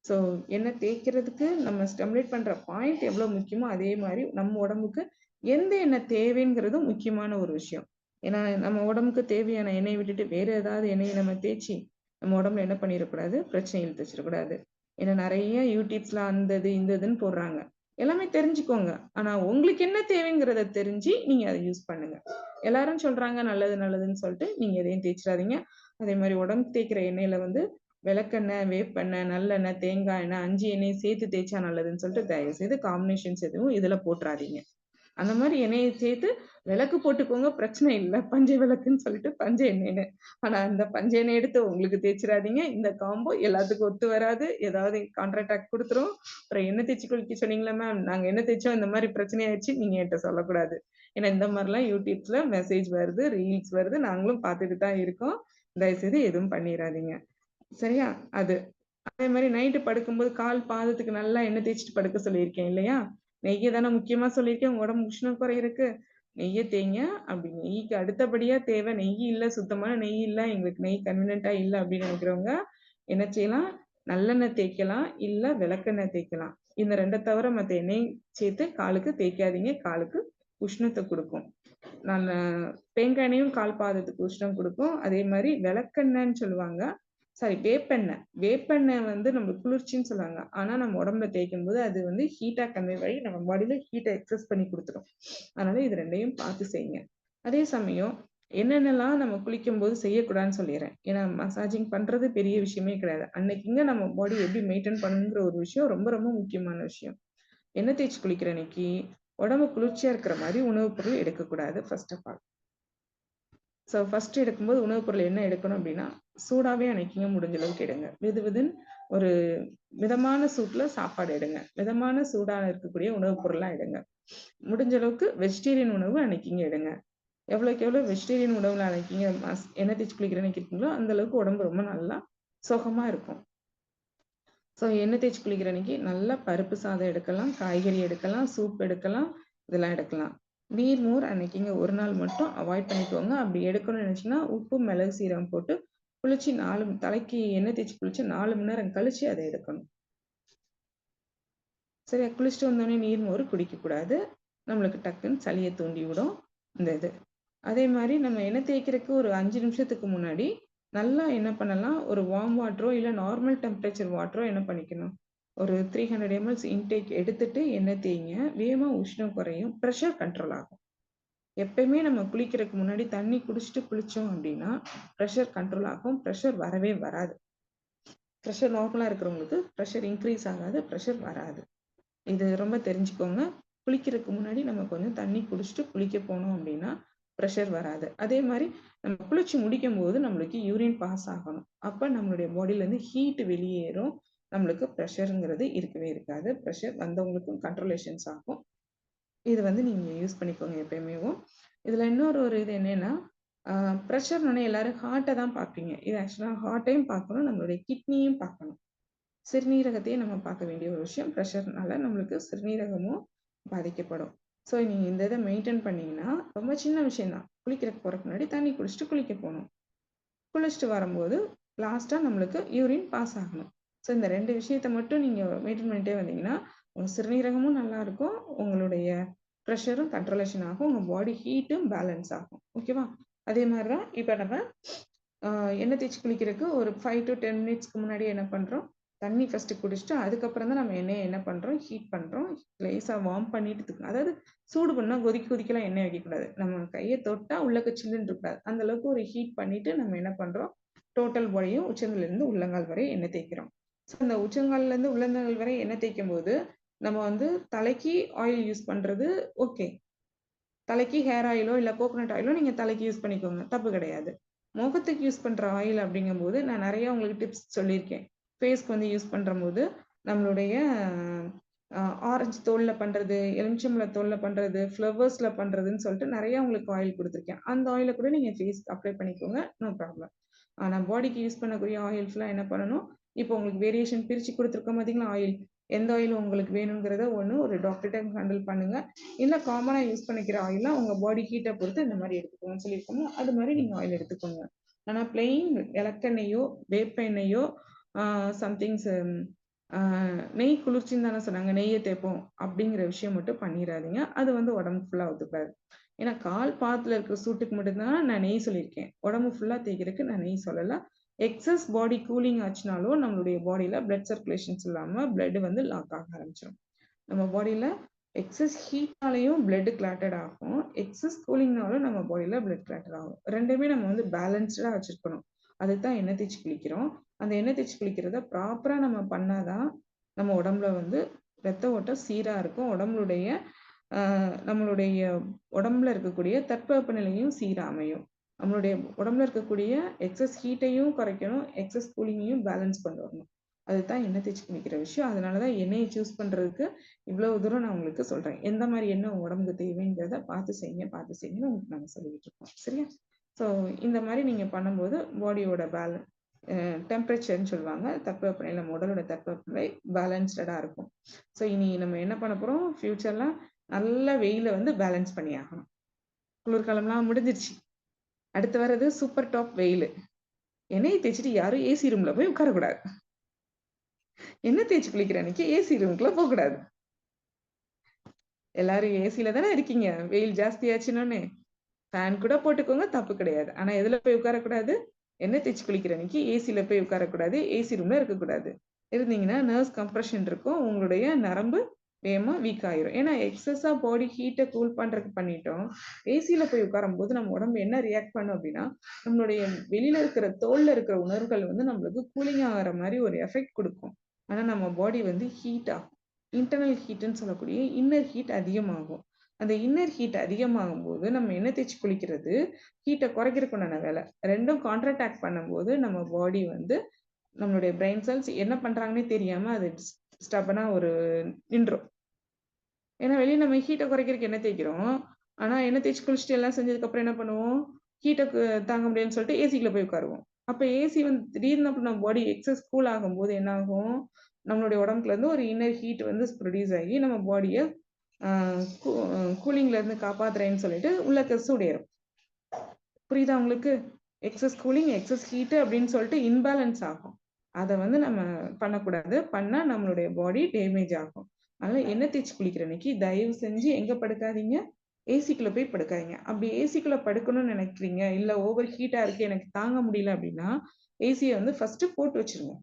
ஸோ எண்ணெய் தேய்க்கிறதுக்கு நம்ம ஸ்டெமுலேட் பண்ற பாயிண்ட் எவ்வளவு முக்கியமோ அதே மாதிரி நம்ம உடம்புக்கு எந்த எண்ணெய் தேவைங்கிறதும் முக்கியமான ஒரு விஷயம். ஏன்னா நம்ம உடம்புக்கு தேவையான எண்ணெயை விட்டுட்டு வேற ஏதாவது எண்ணெயை நம்ம தேய்ச்சி நம்ம உடம்புல என்ன பண்ணிடக்கூடாது, பிரச்சனை இழுத்து வச்சிடக்கூடாது. ஏன்னா நிறைய யூடியூப்ஸ்ல அந்த இது இந்த இதுன்னு போடுறாங்க, எல்லாமே தெரிஞ்சுக்கோங்க. ஆனா உங்களுக்கு என்ன தேவைங்கிறத தெரிஞ்சு நீங்க அதை யூஸ் பண்ணுங்க. எல்லாரும் சொல்றாங்க நல்லது நல்லதுன்னு சொல்லிட்டு நீங்க எதையும் தேய்ச்சிடாதீங்க. அதே மாதிரி உடம்பு தேய்க்கிற எண்ணெயில வந்து விளக்கெண்ணெய், வேப்பெண்ணெய், நல்லெண்ணெய், தேங்காய் எண்ணெய் 5 எண்ணெய் சேர்த்து தேய்ச்சா நல்லதுன்னு சொல்லிட்டு தயவு செய்து காம்பினேஷன்ஸ் எதுவும் இதுல போட்டுறாதீங்க. அந்த மாதிரி எண்ணெயை சேர்த்து விளக்கு போட்டுக்கோங்க, பிரச்சனை இல்லை, பஞ்சை விளக்குன்னு சொல்லிட்டு பஞ்சை எண்ணெய்னு. ஆனா அந்த பஞ்சை எண்ணெய் எடுத்து உங்களுக்கு தேய்ச்சிடாதீங்க. இந்த காம்போ எல்லாத்துக்கும் ஒத்து வராது, ஏதாவது கான்ட்ராக்ட் கொடுத்துரும். அப்புறம் எண்ணெய் தேய்ச்சி குளிக்க சொன்னீங்களா மேம், நாங்க என்ன தேய்ச்சோம் இந்த மாதிரி பிரச்சனை ஆயிடுச்சு நீங்க என்கிட்ட சொல்லக்கூடாது. ஏன்னா இந்த மாதிரிலாம் யூடியூப்ஸ்ல மெசேஜ் வருது, ரீல்ஸ் வருது, நாங்களும் பார்த்துட்டு தான் இருக்கோம். தயவுசெய்து எதுவும் பண்ணிடாதீங்க, சரியா? அது அதே மாதிரி நைட்டு படுக்கும்போது கால் பாதத்துக்கு நல்லா எண்ணெய் தேய்ச்சிட்டு படுக்க சொல்லியிருக்கேன் இல்லையா? நெய்யை தானே முக்கியமா சொல்லியிருக்கேன், உங்க உடம்பு உஷ்ணம் குறையிருக்கு, நெய்யை தேய்ங்க. அப்படி நெய்க்கு அடுத்தபடியா தேவை நெய் இல்லை, சுத்தமான நெய் இல்லை, எங்களுக்கு நெய் கன்வீனியன்ட்டா இல்லை அப்படின்னு நினைக்கிறவங்க என்ன செய்யலாம், நல்லெண்ணெய் தேய்க்கலாம், இல்ல விளக்கெண்ணெய் தேய்க்கலாம். இந்த 2 தவிர மற்ற எண்ணெய் சேர்த்து காலுக்கு தேய்க்காதீங்க, காலுக்கு உஷ்ணத்தை கொடுக்கும். நான் தேங்காய் எண்ணெயும் கால் பாதத்துக்கு உஷ்ணம் கொடுக்கும். அதே மாதிரி விளக்கெண்ணெய்ன்னு சொல்லுவாங்க, சாரி வேப்பெண்ணெய். வேப்பெண்ணெய் வந்து நம்ம குளிர்ச்சின்னு சொல்லுவாங்க, ஆனா நம்ம உடம்புல தேய்க்கும் போது அது வந்து ஹீட்டா கன்வே ஆகி நம்ம பாடியில ஹீட்டை எக்ஸஸ் பண்ணி கொடுத்துரும். அதனால இது 2ஐயும் பார்த்து செய்யுங்க. அதே சமயம் என்னென்னலாம் நம்ம குளிக்கும் போது செய்யக்கூடாதுன்னு சொல்லிடுறேன். ஏன்னா மசாஜிங் பண்றது பெரிய விஷயமே கிடையாது, அன்னைக்குங்க நம்ம பாடி எப்படி மெயின்டைன் பண்ணுங்கிற ஒரு விஷயம் ரொம்ப ரொம்ப முக்கியமான விஷயம். எண்ணெய் தேய்ச்சி குளிக்கிற அன்னைக்கு உடம்பு குளிர்ச்சியா இருக்கிற மாதிரி உணவுப் பொருள் எடுக்கக்கூடாது first of all. So first எடுக்கும்போது உணவுப் பொருள் என்ன எடுக்கணும் அப்படின்னா, சூடாவே அன்னைக்குங்க முடிஞ்ச அளவுக்கு எடுங்க. வெதுன்னு ஒரு மிதமான சூட்ல சாப்பாடு எடுங்க. மிதமான சூடான இருக்கக்கூடிய உணவுப் பொருள்லாம் எடுங்க. முடிஞ்ச அளவுக்கு வெஜிடேரியன் உணவு அன்னைக்குங்க எடுங்க. எவ்வளவுக்கு எவ்வளவு வெஜிடேரியன் உணவுல அன்னைக்குங்க எண்ணெய் தேய்ச்சி குளிக்கிற அன்னைக்கு இருக்கீங்களோ அந்த அளவுக்கு உடம்பு ரொம்ப நல்லா சுகமா இருக்கும். ஸோ எண்ணெய் தேய்ச்சி குளிக்கிற அன்னைக்கு நல்லா பருப்பு சாதம் எடுக்கலாம், காய்கறி எடுக்கலாம், சூப் எடுக்கலாம், இதெல்லாம் எடுக்கலாம். நீர் மோர் அன்னைக்குங்க ஒரு நாள் மட்டும் அவாய்ட் பண்ணிக்கோங்க. அப்படி எடுக்கணும்னு நினைச்சீங்கன்னா உப்பு மிளகு சீரகம் போட்டு குளிச்சு தலைக்கு எண்ணெய் தேய்ச்சி குளிச்சு 4 மணி நேரம் கழிச்சு அதை எடுக்கணும். சரி, குளிச்சுட்டு வந்தோடனே நீர் மோர் குடிக்க கூடாது, நம்மளுக்கு டக்குன்னு சளியை தூண்டி விடும் இந்த இது. அதே மாதிரி நம்ம எண்ணெய் தேய்க்கிறதுக்கு ஒரு 5 நிமிஷத்துக்கு முன்னாடி நல்லா என்ன பண்ணலாம், ஒரு வார்ம் வாட்டரோ இல்லை நார்மல் டெம்பரேச்சர் வாட்டரோ என்ன பண்ணிக்கணும், ஒரு 300 ml இன்டேக் எடுத்துட்டு எண்ணெய் தேய்ங்க. வேகமா உஷ்ணம் குறையும், ப்ரெஷர் கண்ட்ரோல் ஆகும். எப்பயுமே நம்ம குளிக்கிறதுக்கு முன்னாடி தண்ணி குடிச்சிட்டு குளிச்சோம் அப்படின்னா ப்ரெஷர் கண்ட்ரோல் ஆகும், ப்ரெஷர் வரவே வராது. ப்ரெஷர் நார்மலா இருக்கிறவங்களுக்கு ப்ரெஷர் இன்க்ரீஸ் ஆகாது, ப்ரெஷர் வராது. இது ரொம்ப தெரிஞ்சுக்கோங்க. குளிக்கிறதுக்கு முன்னாடி நம்ம கொஞ்சம் தண்ணி குடிச்சிட்டு குளிக்க போனோம் அப்படின்னா ப்ரெஷர் வராது. அதே மாதிரி நம்ம குளிச்சு முடிக்கும் போது நம்மளுக்கு யூரின் பாஸ் ஆகணும். அப்ப நம்மளுடைய பாடியில இருந்து ஹீட் வெளியேறும், நம்மளுக்கு ப்ரெஷருங்கிறது இருக்கவே இருக்காது. ப்ரெஷர் வந்தவங்களுக்கும் கண்ட்ரோலேஷன்ஸ் ஆகும். இது வந்து நீங்க யூஸ் பண்ணிக்கோங்க எப்பயுமே. இதுல இன்னொரு இது என்னன்னா, ப்ரெஷர்னு எல்லாரும் ஹார்ட்டை தான் பார்ப்பீங்க. இது ஆக்சுவலா ஹார்ட்டையும் பார்க்கணும், நம்மளுடைய கிட்னியும் பார்க்கணும், சிறுநீரகத்தையும் நம்ம பார்க்க வேண்டிய ஒரு விஷயம். ப்ரெஷர்னால நம்மளுக்கு சிறுநீரகமும் பாதிக்கப்படும். ஸோ நீங்க இந்த இதை மெயின்டைன் பண்ணீங்கன்னா ரொம்ப சின்ன விஷயம் தான். குளிக்கிறதுக்கு போறதுக்கு முன்னாடி தண்ணி குடிச்சிட்டு குளிக்க போகணும். குளிச்சுட்டு வரும்போது லாஸ்டா நம்மளுக்கு யூரின் பாஸ் ஆகணும். ஸோ இந்த 2 விஷயத்த மட்டும் நீங்க மெயின்டெயின் பண்ணிட்டே வந்தீங்கன்னா, உங்க சிறுநீரகமும் நல்லா இருக்கும். உங்களுடைய பிரஷரும் கண்ட்ரோலேஷன் ஆகும். உங்க பாடி ஹீட்டும் பேலன்ஸ் ஆகும். ஓகேவா? அதே மாரி தான் இப்ப நம்ம எண்ணெய் தேய்ச்சு குளிக்கிறதுக்கு ஒரு 5 to 10 மினிட்ஸ்க்கு முன்னாடி என்ன பண்றோம்? தண்ணி ஃபர்ஸ்ட் குடிச்சுட்டு, அதுக்கப்புறம் தான் நம்ம எண்ணெய என்ன பண்றோம்? ஹீட் பண்றோம். லேசா வார்ம் பண்ணிட்டு அதாவது சூடு பண்ணா கொதிக்கலாம் எண்ணெய் வைக்கக்கூடாது. நம்ம கைய தொட்டா உள்ளக்க சில்லுன்னு இருக்கக்கூடாது. அந்த அளவுக்கு ஒரு ஹீட் பண்ணிட்டு நம்ம என்ன பண்றோம்? டோட்டல் பாடியும் உச்சந்தலையிலிருந்து உள்ளங்கால் வரை எண்ணெய் தேய்க்கிறோம். ஸோ அந்த உச்சங்கால்லேருந்து உள்ளங்கால் வரை எண்ணெய் தேய்க்கும்போது, நம்ம வந்து தலைக்கு ஆயில் யூஸ் பண்றது ஓகே. தலைக்கு ஹேர் ஆயிலோ, இல்ல கோகனட் ஆயிலோ நீங்க தலைக்கு யூஸ் பண்ணிக்கோங்க. தப்பு கிடையாது. முகத்துக்கு யூஸ் பண்ற ஆயில் அப்படிங்கும்போது, நான் நெறைய உங்களுக்கு டிப்ஸ் சொல்லியிருக்கேன். ஃபேஸ்க்கு வந்து யூஸ் பண்றம்போது, நம்மளுடைய அ ஆரஞ்சு தோல்ல பண்றது, எலுமிச்சம்பழ தோல்ல பண்றது, ஃப்ளவர்ஸ்ல பண்றதுன்னு சொல்லிட்டு நெறைய உங்களுக்கு ஆயில் குடுத்துருக்கேன். அந்த ஆயில கூட நீங்க ஃபேஸ்க்கு அப்ளை பண்ணிக்கோங்க. No problem. ஆனா பாடிக்கு யூஸ் பண்ணக்கூடிய ஆயில்ஸ்லாம் என்ன பண்ணணும்? இப்போ உங்களுக்கு வேரியேஷன் பிரிச்சு குடுத்துருக்கோம் பார்த்தீங்களா ஆயில். எந்த ஆயில் உங்களுக்கு வேணுங்கிறத ஒண்ணு ஒரு டாக்டர்ட்ட கன்சல்ட் பண்ணுங்க. இல்ல காமனா யூஸ் பண்ணிக்கிற ஆயில்லாம் உங்க பாடி ஹீட்ட பொறுத்து இந்த மாரி எடுத்துக்கோங்கன்னு சொல்லியிருக்கோம்ல, அது மாரி நீங்க ஆயில் எடுத்துக்கோங்க. ஆனா பிளெயின் விளக்கெண்ணெயோ, வேப்ப எண்ணெயோ, ஆ சம்திங்ஸ் நெய் குளிர்ச்சின்னு தானே சொன்னாங்க. நெய்ய தேய்ப்போம் அப்படிங்கிற விஷயம் மட்டும் பண்ணிறாதீங்க. அது வந்து உடம்பு ஃபுல்லா ஒத்துக்காது. ஏன்னா கால் பாதத்துல இருக்கிற சூட்டுக்கு மட்டும் தான் நான் நெய் சொல்லியிருக்கேன். உடம்பு ஃபுல்லா தேய்க்கிறதுக்கு நான் நெய் சொல்லல. எக்ஸஸ் பாடி கூலிங் ஆச்சுனாலும் நம்மளுடைய பாடியில பிளட் சர்க்குலேஷன்ஸ் இல்லாம பிளட் வந்து லாக் ஆக ஆரம்பிச்சிரும். நம்ம பாடியில எக்ஸஸ் ஹீட்னாலயும் பிளட் கிளாட்டட் ஆகும். எக்ஸஸ் கூலிங்னாலும் நம்ம பாடியில பிளட் கிளாட்டட் ஆகும். 2மே நம்ம வந்து பேலன்ஸ்டா வச்சிருக்கணும். அதுதான் எண்ணெய் தேய்ச்சு குளிக்கிறோம். அந்த எண்ணெய் தேய்ச்சு குளிக்கிறத ப்ராப்பரா நம்ம பண்ணாதான் நம்ம உடம்புல வந்து ரத்த ஓட்டம் சீரா இருக்கும். நம்மளுடைய உடம்புல இருக்கக்கூடிய தட்பவெப்பநிலையும் சீரா அமையும். நம்மளுடைய உடம்புல இருக்கக்கூடிய எக்ஸஸ் ஹீட்டையும் குறைக்கணும். எக்ஸஸ் கூலிங்கையும் பேலன்ஸ் கொண்டு வரணும். அதுதான் எண்ணெய் தேய்ச்சு குளிக்கிற விஷயம். அதனால தான் எண்ணெய சூஸ் பண்றதுக்கு இவ்வளவு தூரம் நான் உங்களுக்கு சொல்றேன். எந்த மாரி எண்ணெய் உங்க உடம்புக்கு தேவைங்கிறத பார்த்து செய்யுங்கன்னு உங்களுக்கு நாங்க சொல்லிக்கிட்டு இருக்கோம். சரியா? ஸோ இந்த மாரி நீங்க பண்ணும்போது பாடியோட டெம்பரேச்சர்ன்னு சொல்லுவாங்க. தட்பவெப்பநிலை நம்ம உடலோட தட்பவெப்பநிலை பேலன்ஸ்டடா இருக்கும். ஸோ இனி நம்ம என்ன பண்ண போறோம்? ஃபியூச்சர்ல நல்ல வெயில வந்து பேலன்ஸ் பண்ணி ஆகணும். குளிர்காலம்லாம் முடிஞ்சிருச்சு. அடுத்து வர்றது சூப்பர் டாப் வெயிலு. எண்ணெய தேய்ச்சுட்டு யாரும் ஏசி ரூம்ல போய் உட்காரக்கூடாது. எண்ணெய் தேய்ச்சு குளிக்கிற அன்னைக்கு ஏசி ரூம்குள்ள போக்கூடாது. எல்லாரும் ஏசில தானே இருக்கீங்க. வெயில் ஜாஸ்தியாச்சுன்னோனே. ஃபேன் கூட போட்டுக்கோங்க தப்பு கிடையாது. ஆனா எதுல போய் உட்காரக்கூடாது? எண்ணெய் தேய்ச்சு குளிக்கிற அன்னைக்கு ஏசில போய் உட்காரக்கூடாது. ஏசி ரூம்ல இருக்கக்கூடாது. இருந்தீங்கன்னா நர்வ்ஸ் கம்ப்ரஷன் இருக்கும். உங்களுடைய நரம்பு வேகமா வீக் ஆயிரும். ஏன்னா எக்ஸஸா பாடி ஹீட்ட கூல் பண்றதுக்கு பண்ணிட்டோம். ஏசில போய் உட்காரும்போது நம்ம உடம்பு என்ன ரியாக்ட் பண்ணும் அப்படின்னா, நம்மளுடைய வெளியில இருக்கிற தோல்ல இருக்கிற உணர்வுகள் வந்து நம்மளுக்கு கூலிங் ஆகுற மாரி ஒரு எஃபெக்ட் குடுக்கும். ஆனா நம்ம பாடி வந்து ஹீட் ஆகும். இன்டர்னல் ஹீட்ன்னு சொல்லக்கூடிய இன்னர் ஹீட் அதிகமாகும். அந்த இன்னர் ஹீட் அதிகமாகும்போது நம்ம எண்ணெய் தேய்ச்சு குளிக்கிறது ஹீட்ட குறைக்கிறதுக்கு உண்டான வேலை. 2ம் கான்ட்ராக்ட் பண்ணும்போது நம்ம பாடி வந்து நம்மளுடைய பிரெயின் செல்ஸ் என்ன பண்றாங்கன்னே தெரியாம அது ஸ்டப்பனா நின்றும். ஏன்னா வெளிய நம்ம ஹீட்ட குறைக்கிறதுக்கு எண்ணெய் தேய்க்கிறோம். ஆனா எண்ணெய் தேய்ச்சு குளிச்சுட்டு எல்லாம் செஞ்சதுக்கு அப்புறம் என்ன பண்ணுவோம்? ஹீட்ட தாங்க முடியலன்னு சொல்லிட்டு ஏசிக்குள்ள போய் உட்காருவோம். அப்ப ஏசி வந்து திடீர்னு அப்ப நம்ம பாடி எக்ஸஸ் கூல் ஆகும்போது என்ன ஆகும்? நம்மளுடைய உடம்புல இருந்து ஒரு இன்னர் ஹீட் வந்து ப்ரொடியூஸ் ஆகி நம்ம பாடிய ஆ கூ கூலிங்ல இருந்து காப்பாத்துறேன்னு சொல்லிட்டு உள்ளக்க சூடேறும். புரியுதா உங்களுக்கு? எக்ஸஸ் கூலிங், எக்ஸஸ் ஹீட் அப்படின்னு சொல்லிட்டு இம்பேலன்ஸ் ஆகும். அத வந்து நம்ம பண்ணக்கூடாது. பண்ணா நம்மளுடைய பாடி டேமேஜ் ஆகும். அதனால எண்ணெய் தேய்ச்சு குளிக்கிற அன்னைக்கு தயவு செஞ்சு எங்க படுக்காதீங்க? ஏசிக்குள்ள போய் படுக்காதீங்க. அப்படி ஏசிக்குள்ள படுக்கணும்னு நினைக்கிறீங்க, இல்ல ஓவர் ஹீட்டா இருக்கு எனக்கு தாங்க முடியல அப்படின்னா, ஏசிய வந்து ஃபர்ஸ்ட் போட்டு வச்சுருங்க.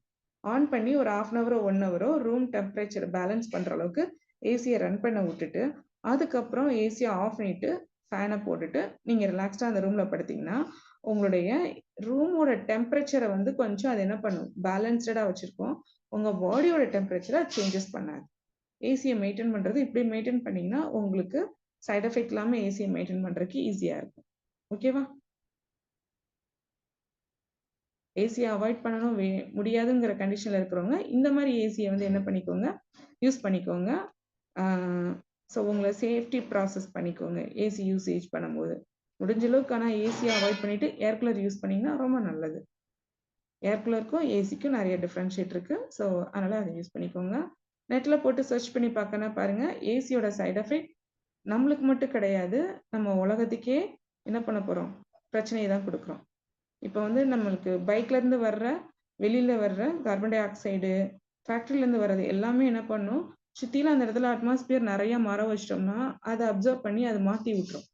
ஆன் பண்ணி ஒரு 1/2 அன் ஹவரோ, 1 ஹவரோ ரூம் டெம்பரேச்சர் பேலன்ஸ் பண்ற அளவுக்கு ஏசிய ரன் பண்ண விட்டுட்டு, அதுக்கப்புறம் ஏசிய ஆஃப் பண்ணிட்டு, ஃபேன போட்டுட்டு, நீங்க ரிலாக்ஸ்டா அந்த ரூம்ல படுத்தீங்கன்னா, உங்களுடைய ரூமோட டெம்பரேச்சர வந்து கொஞ்சம் அது என்ன பண்ணும்? பேலன்ஸ்டடா வச்சிருக்கும். உங்க பாடியோட டெம்பரேச்சர சேஞ்சஸ் பண்ணாது. ஏசிய மெயின்டெயின் பண்றது இப்படி மெயின்டெயின் பண்ணீங்கன்னா, உங்களுக்கு சைட் எஃபெக்ட் இல்லாம ஏசிய மெயின்டெயின் பண்றதுக்கு ஈஸியா இருக்கும். ஓகேவா? ஏசிய அவாய்ட் பண்ணணும் முடியாதுங்கிற கண்டிஷன்ல இருக்கிறவங்க, இந்த மாரி ஏசிய வந்து என்ன பண்ணிக்கோங்க? யூஸ் பண்ணிக்கோங்க. ஆ ஸோ உங்கள சேஃப்டி ப்ராசஸ் பண்ணிக்கோங்க. ஏசி யூசேஜ் பண்ணும்போது. முடிஞ்ச அளவுக்கு ஆனா ஏசிய அவாய்ட் பண்ணிட்டு ஏர் கூலர் யூஸ் பண்ணீங்கன்னா ரொம்ப நல்லது. ஏர் கூலருக்கும், ஏசிக்கும் நெறைய டிஃபரன்ஷியேட் இருக்கு. ஸோ அதனால அத யூஸ் பண்ணிக்கோங்க. நெட்ல போட்டு சர்ச் பண்ணி பார்க்கனா பாருங்க. ஏசியோட சைட் எஃபெக்ட் நம்மளுக்கு மட்டும் கிடையாது. நம்ம உலகத்துக்கே என்ன பண்ண போறோம்? பிரச்சனைய தான் குடுக்குறோம். இப்ப வந்து நம்மளுக்கு பைக்ல இருந்து வர்ற வெளியில வர்ற கார்பன் டை ஆக்சைடு, ஃபேக்டரியிலேருந்து வர்றது எல்லாமே என்ன பண்ணும், சுத்திலும் அந்த இடத்துல அட்மாஸ்பியர் நிறைய மரம் வச்சிட்டோம்னா, அத அப்சர்வ் பண்ணி அத மாத்தி விட்டுரும்.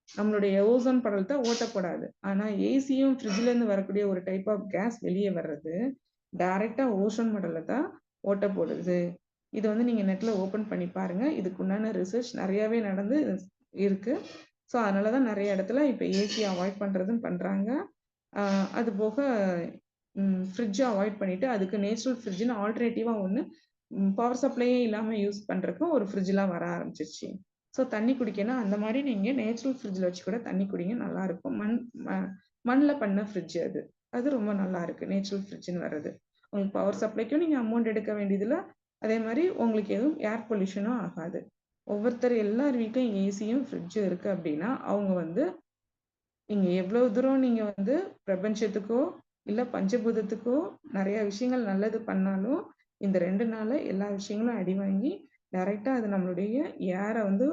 நம்மளுடைய ஓசோன் படலத்தை ஓட்டப்படாது. ஆனா ஏசியும் ஃப்ரிட்ஜ்லேருந்து வரக்கூடிய ஒரு டைப் ஆஃப் கேஸ் வெளியே வர்றது டைரக்டா ஓசோன் படலத்தை ஓட்ட போடுது. இது வந்து நீங்க நெட்ல ஓபன் பண்ணி பாருங்க. இதுக்கு உண்டான ரிசர்ச் நிறையவே நடந்து இருக்கு. ஸோ அதனால தான் நிறைய இடத்துல இப்போ ஏசி அவாய்ட் பண்றதும் பண்றாங்க. அது போக ஃப்ரிட்ஜை அவாய்ட் பண்ணிட்டு அதுக்கு நேச்சுரல் ஃப்ரிட்ஜ்னு ஆல்டர்னேட்டிவா ஒன்று பவர் சப்ளையே இல்லாமல் யூஸ் பண்ணுறதுக்கு ஒரு ஃப்ரிட்ஜ்லாம் வர ஆரம்பிச்சிருச்சு. ஸோ தண்ணி குடிக்கணும் அந்த மாதிரி நீங்கள் நேச்சுரல் ஃப்ரிட்ஜில் வச்சு கூட தண்ணி குடிங்க, நல்லா இருக்கும். மண்ணில் பண்ண ஃப்ரிட்ஜ் அது அது ரொம்ப நல்லா இருக்கு. நேச்சுரல் ஃப்ரிட்ஜ்னு வர்றது உங்களுக்கு பவர் சப்ளைக்கும் நீங்கள் அமௌண்ட் எடுக்க வேண்டியதில்லை. அதே மாதிரி உங்களுக்கு எதுவும் ஏர் பொல்யூஷனும் ஆகாது. ஒவ்வொருத்தர் எல்லார் வீட்லையும் ஏசியும் ஃப்ரிட்ஜும் இருக்கு அப்படின்னா அவங்க வந்து நீங்க எவ்வளவு தூரம் நீங்க வந்து பிரபஞ்சத்துக்கோ இல்ல பஞ்சபூதத்துக்கோ நிறைய விஷயங்கள் நல்லது பண்ணாலும் இந்த 2 நாள்ல எல்லா விஷயங்களும் அடி வாங்கி டைரக்டா அது நம்மளுடைய ஏரை வந்து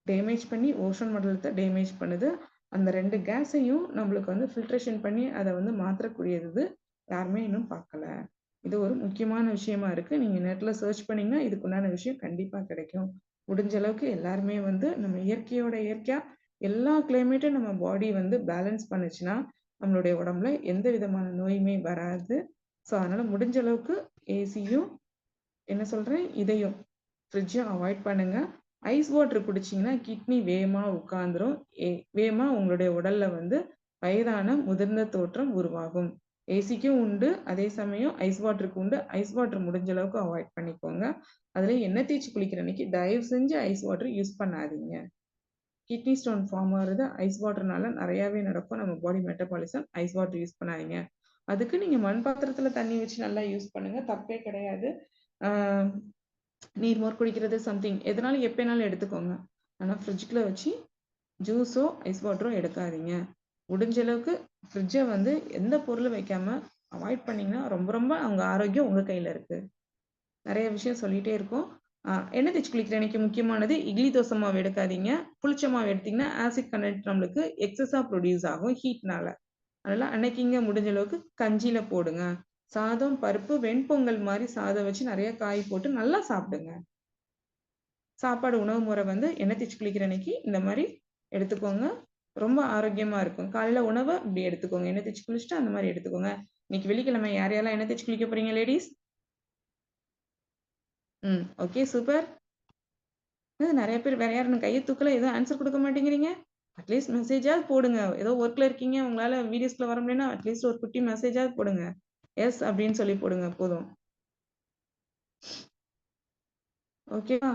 டேமேஜ் பண்ணி ஓசோன் மண்டலத்தை டேமேஜ் பண்ணுது. அந்த 2 கேஸையும் நம்மளுக்கு வந்து ஃபில்ட்ரேஷன் பண்ணி அதை வந்து மாற்றக்கூடியது யாருமே இன்னும் பார்க்கல. இது ஒரு முக்கியமான விஷயமா இருக்கு. நீங்க நெட்ல சர்ச் பண்ணீங்கன்னா இதுக்குண்டான விஷயம் கண்டிப்பா கிடைக்கும். முடிஞ்ச அளவுக்கு எல்லாருமே வந்து நம்ம இயற்கையோட இயற்கையா எல்லா கிளைமேட்டும் நம்ம பாடி வந்து பேலன்ஸ் பண்ணுச்சுன்னா நம்மளுடைய உடம்புல எந்த விதமான நோயுமே வராது. ஸோ அதனால முடிஞ்ச அளவுக்கு ஏசியும் என்ன சொல்றேன் இதையும் ஃப்ரிட்ஜும் அவாய்ட் பண்ணுங்க. ஐஸ் வாட்டர் குடிச்சிங்கன்னா கிட்னி வேகமா உட்காந்துரும். வேகமா உங்களுடைய உடல்ல வந்து வயதான முதிர்ந்த தோற்றம் உருவாகும். ஏசிக்கும் உண்டு, அதே சமயம் ஐஸ் வாட்டருக்கு உண்டு. ஐஸ் வாட்டர் முடிஞ்ச அளவுக்கு அவாய்ட் பண்ணிக்கோங்க. அதுல எண்ணெய் தேய்ச்சி குளிக்கிற அன்னைக்கு தயவு செஞ்சு ஐஸ் வாட்டர் யூஸ் பண்ணாதீங்க. கிட்னி ஸ்டோன் ஃபார்ம் ஆகுறது ஐஸ் வாட்டர்னால நிறையாவே நடக்கும். நம்ம body metabolism ice water use பண்ணாதீங்க. அதுக்கு நீங்க மண் பாத்திரத்துல தண்ணி வச்சு நல்லா யூஸ் பண்ணுங்க, தப்பே கிடையாது. நீர் மோர் குடிக்கிறது சம்திங் எதனாலும் எப்பனாலும் எடுத்துக்கோங்க. ஆனா ஃப்ரிட்ஜுக்குள்ள வச்சு ஜூஸோ ஐஸ் வாட்டரோ எடுக்காதீங்க. முடிஞ்ச அளவுக்கு ஃப்ரிட்ஜை வந்து எந்த பொருளும் வைக்காம அவாய்ட் பண்ணீங்கன்னா ரொம்ப ரொம்ப அவங்க ஆரோக்கியம் உங்க கையில இருக்கு. நிறைய விஷயம் சொல்லிட்டே இருக்கோம். எண்ணெய் தேய்ச்சி குளிக்கிற அன்னைக்கு முக்கியமானது இட்லி தோசை மாவு எடுக்காதீங்க. புளிச்ச மாவு எடுத்தீங்கன்னா ஆசிட் கண்டென்ட் நம்மளுக்கு எக்ஸஸா ப்ரொடியூஸ் ஆகும் ஹீட்னால. அதனால அன்னைக்குங்க முடிஞ்ச அளவுக்கு கஞ்சியில போடுங்க. சாதம், பருப்பு, வெண்பொங்கல் மாதிரி சாதம் வச்சு நிறைய காய் போட்டு நல்லா சாப்பிடுங்க. சாப்பாடு உணவு முறை வந்து எண்ணெய் தேய்ச்சி குளிக்கிற அன்னைக்கு இந்த மாதிரி எடுத்துக்கோங்க. ரொம்ப ஆரோக்கியமா இருக்கும். காலையில உணவை இப்படி எடுத்துக்கோங்க. எண்ணெய் தேய்ச்சி குளிச்சுட்டு அந்த மாதிரி எடுத்துக்கோங்க. இன்னைக்கு வெள்ளிக்கிழமை யார் யாரெல்லாம் எண்ணெய் தேய்ச்சி குளிக்க போறீங்க லேடிஸ்? Okay super. நிறைய பேர் வேற யாரும் கையை தூக்கல, எதுவும் ஆன்சர் கொடுக்க மாட்டேங்கிறீங்க. அட்லீஸ்ட் மெசேஜாவது போடுங்க. ஏதோ ஒர்க்ல இருக்கீங்க, உங்களால வீடியோஸ்ல வர முடியும்னா அட்லீஸ்ட் ஒரு குட்டி மெசேஜாவது போடுங்க. எஸ் அப்படின்னு சொல்லி போடுங்க போதும். ஓகேவா?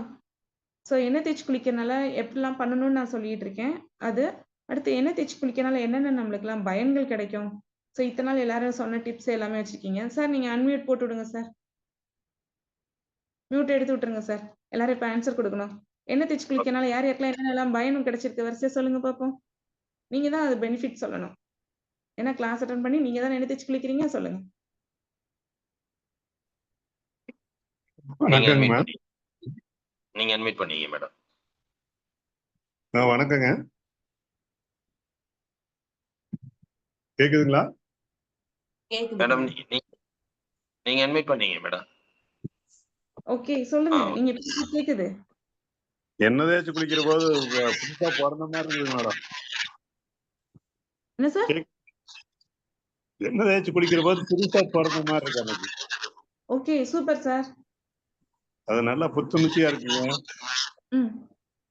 ஸோ எண்ணெய் தேய்ச்சி குளிக்கிறனால எப்படிலாம் பண்ணணும்னு நான் சொல்லிட்டு இருக்கேன். அது அடுத்து எண்ணெய் தேய்ச்சி குளிக்கிறனால என்னென்ன நம்மளுக்குலாம் பயன்கள் கிடைக்கும். ஸோ இத்தனை நாள் எல்லாரும் சொன்ன டிப்ஸ் எல்லாமே வச்சிருக்கீங்க. சார் நீங்க அன்மியூட் போட்டு விடுங்க சார். மியூட் எடுத்து விட்டுருங்க சார். எல்லாரும் இப்போ ஆன்சர் கொடுக்கணும். எண்ணெய் தேய்ச்சி குளிக்கிறனால யார் யாருக்கெல்லாம் என்னென்னலாம் பயனும் கிடைச்சிருக்கு வரிசையா சொல்லுங்க பார்ப்போம். நீங்க தான் அது பெனிஃபிட் சொல்லணும். ஏன்னா கிளாஸ் அட்டன் பண்ணி நீங்க தான் எண்ணெய் தேய்ச்சி குளிக்கிறீங்க, சொல்லுங்க. நீங்க வணக்கங்க அட்மிட் மேம். பண்ணி நீங்க அட்மிட் பண்ணீங்க மேடம். வணக்கங்க, கேக்குதுங்களா? மேடம் நீங்க அட்மிட் பண்ணீங்க மேடம். ஓகே சொல்லுங்க. நீங்க கேக்குது. எண்ணெய் தேய்ச்சி குளிக்கிற போது புதுசா பிறந்த மாதிரி இருக்குது மேடம். என்ன சார்? எண்ணெய் தேய்ச்சி குளிக்கிற போது புதுசா பிறந்த மாதிரி இருக்கு எனக்கு. Okay super sir. அது நல்லா புத்துணர்ச்சியா இருக்குங்க.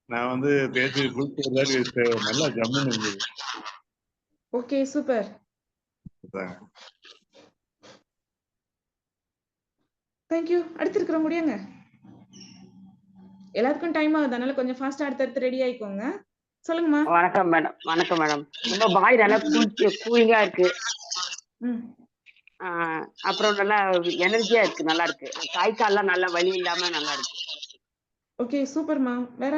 நான் வந்து தேய்ச்சி குளிச்சு நல்லா ஜம்முன்னு இருந்தது. Okay super. தேங்க்யூ. அடுத்து இருக்கிற முடியுங்க. எல்லாருக்கும் டைம் ஆகுது, அதனால கொஞ்சம் ஃபாஸ்டா அடுத்து ரெடி ஆயிக்கோங்க. சொல்லுங்கம்மா. வணக்கம் மேடம். வணக்கம் மேடம். ரொம்ப பாய் நல்லா கூலிங்கா இருக்கு. அப்புறம் நல்லா எனர்ஜியா இருக்கு, நல்லா இருக்கு. கை கால்லாம் நல்லா வலி இல்லாம நல்லா இருக்கு. ஓகே சூப்பர்மா. வேற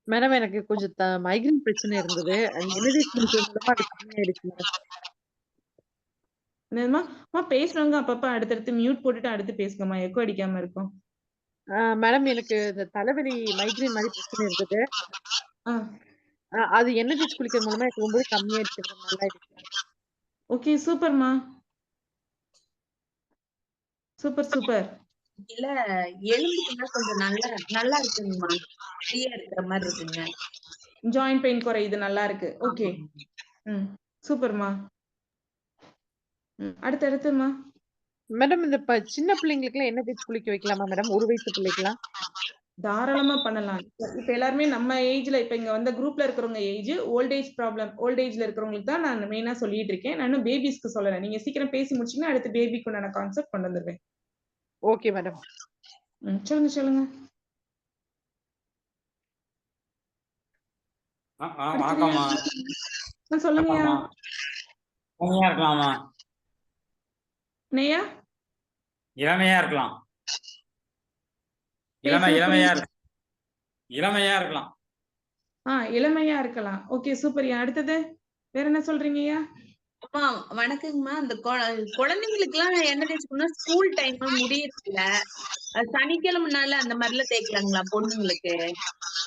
மேடம் எனக்கு கொஞ்சம் மைக்ரேன் பிரச்சனை இருந்தது. அது எண்ணெய் மூலமா அது கம்மியாயிடுச்சு மேடம். என்னம்மா பேசுறவங்க அப்பப்ப அடுத்தடுத்து மியூட் போட்டுட்டு அடுத்து பேசுங்கம்மா, எக்கோ அடிக்காம இருக்கும். மேடம் எனக்கு இந்த தலைவலி மைக்ரேன் மாதிரி பிரச்சனை இருந்தது. அது எண்ணெய் தேய்ச்சி குளிக்கிற மூலமா எனக்கு ரொம்பவே கம்மியாயிடுச்சு மேடம், நல்லா இருக்கு. ஓகே, சூப்பர்மா. Super, super. இல்ல எலும்புக்குலாம் கொஞ்சம் நல்லா நல்லா இருக்குங்கம்மா. ஃப்ரீயா இருக்கிற மாரி இருக்குங்க. ஜாயிண்ட் பெயின் குறையுது. நல்லா இருக்கு. ஓகே. ஆமாங்க. ம். சூப்பர்மா. அடுத்துமா. மேடம் இந்த சின்ன பிள்ளைங்களுக்குலாம் எண்ணெய் தேய்ச்சு குளிக்க வைக்கலாமா மேடம்? 1 வயசு பிள்ளைக்கலாம்? தாராளமா பண்ணலாம். இப்ப எல்லாருமே நம்ம ஏஜ்ல இப்ப இங்க வந்த குரூப்ல இருக்கிறவங்க ஏஜ் ஓல்ட் ஏஜ்ல இருக்கிறவங்களுக்கு தான் நான் மெயினா சொல்லிட்டு இருக்கேன். நான் இன்னும் பேபிஸ்க்கு சொல்லல. நீங்க சீக்கிரம் பேசி முடிச்சீங்கன்னா அடுத்து பேபிக்கு உண்டான கான்செப்ட் கொண்டு வந்துருவேன். Okay madam. சொல்லுங்க, சொல்லுங்க. வணக்கம்மா. சொல்லுங்கய்யா. இளமையா இருக்கலாமா? என்னய்யா? இளமையா இருக்கலாம். இளமையா இருக்கலாம். இளமையா இருக்கலாம். ஓகே, சூப்பர்யா. அடுத்தது வேற என்ன சொல்றீங்கய்யா? அம்மா வணக்கங்கம்மா. அந்த குழந்தைங்களுக்குலாம் எண்ணெய் தேய்ச்சுக்கணும்னா ஸ்கூல் டைம் முடியறதில்ல. சனிக்கிழமைனால அந்த மாதிரிலாம் தேய்க்கலாங்களா பொண்ணுங்களுக்கு?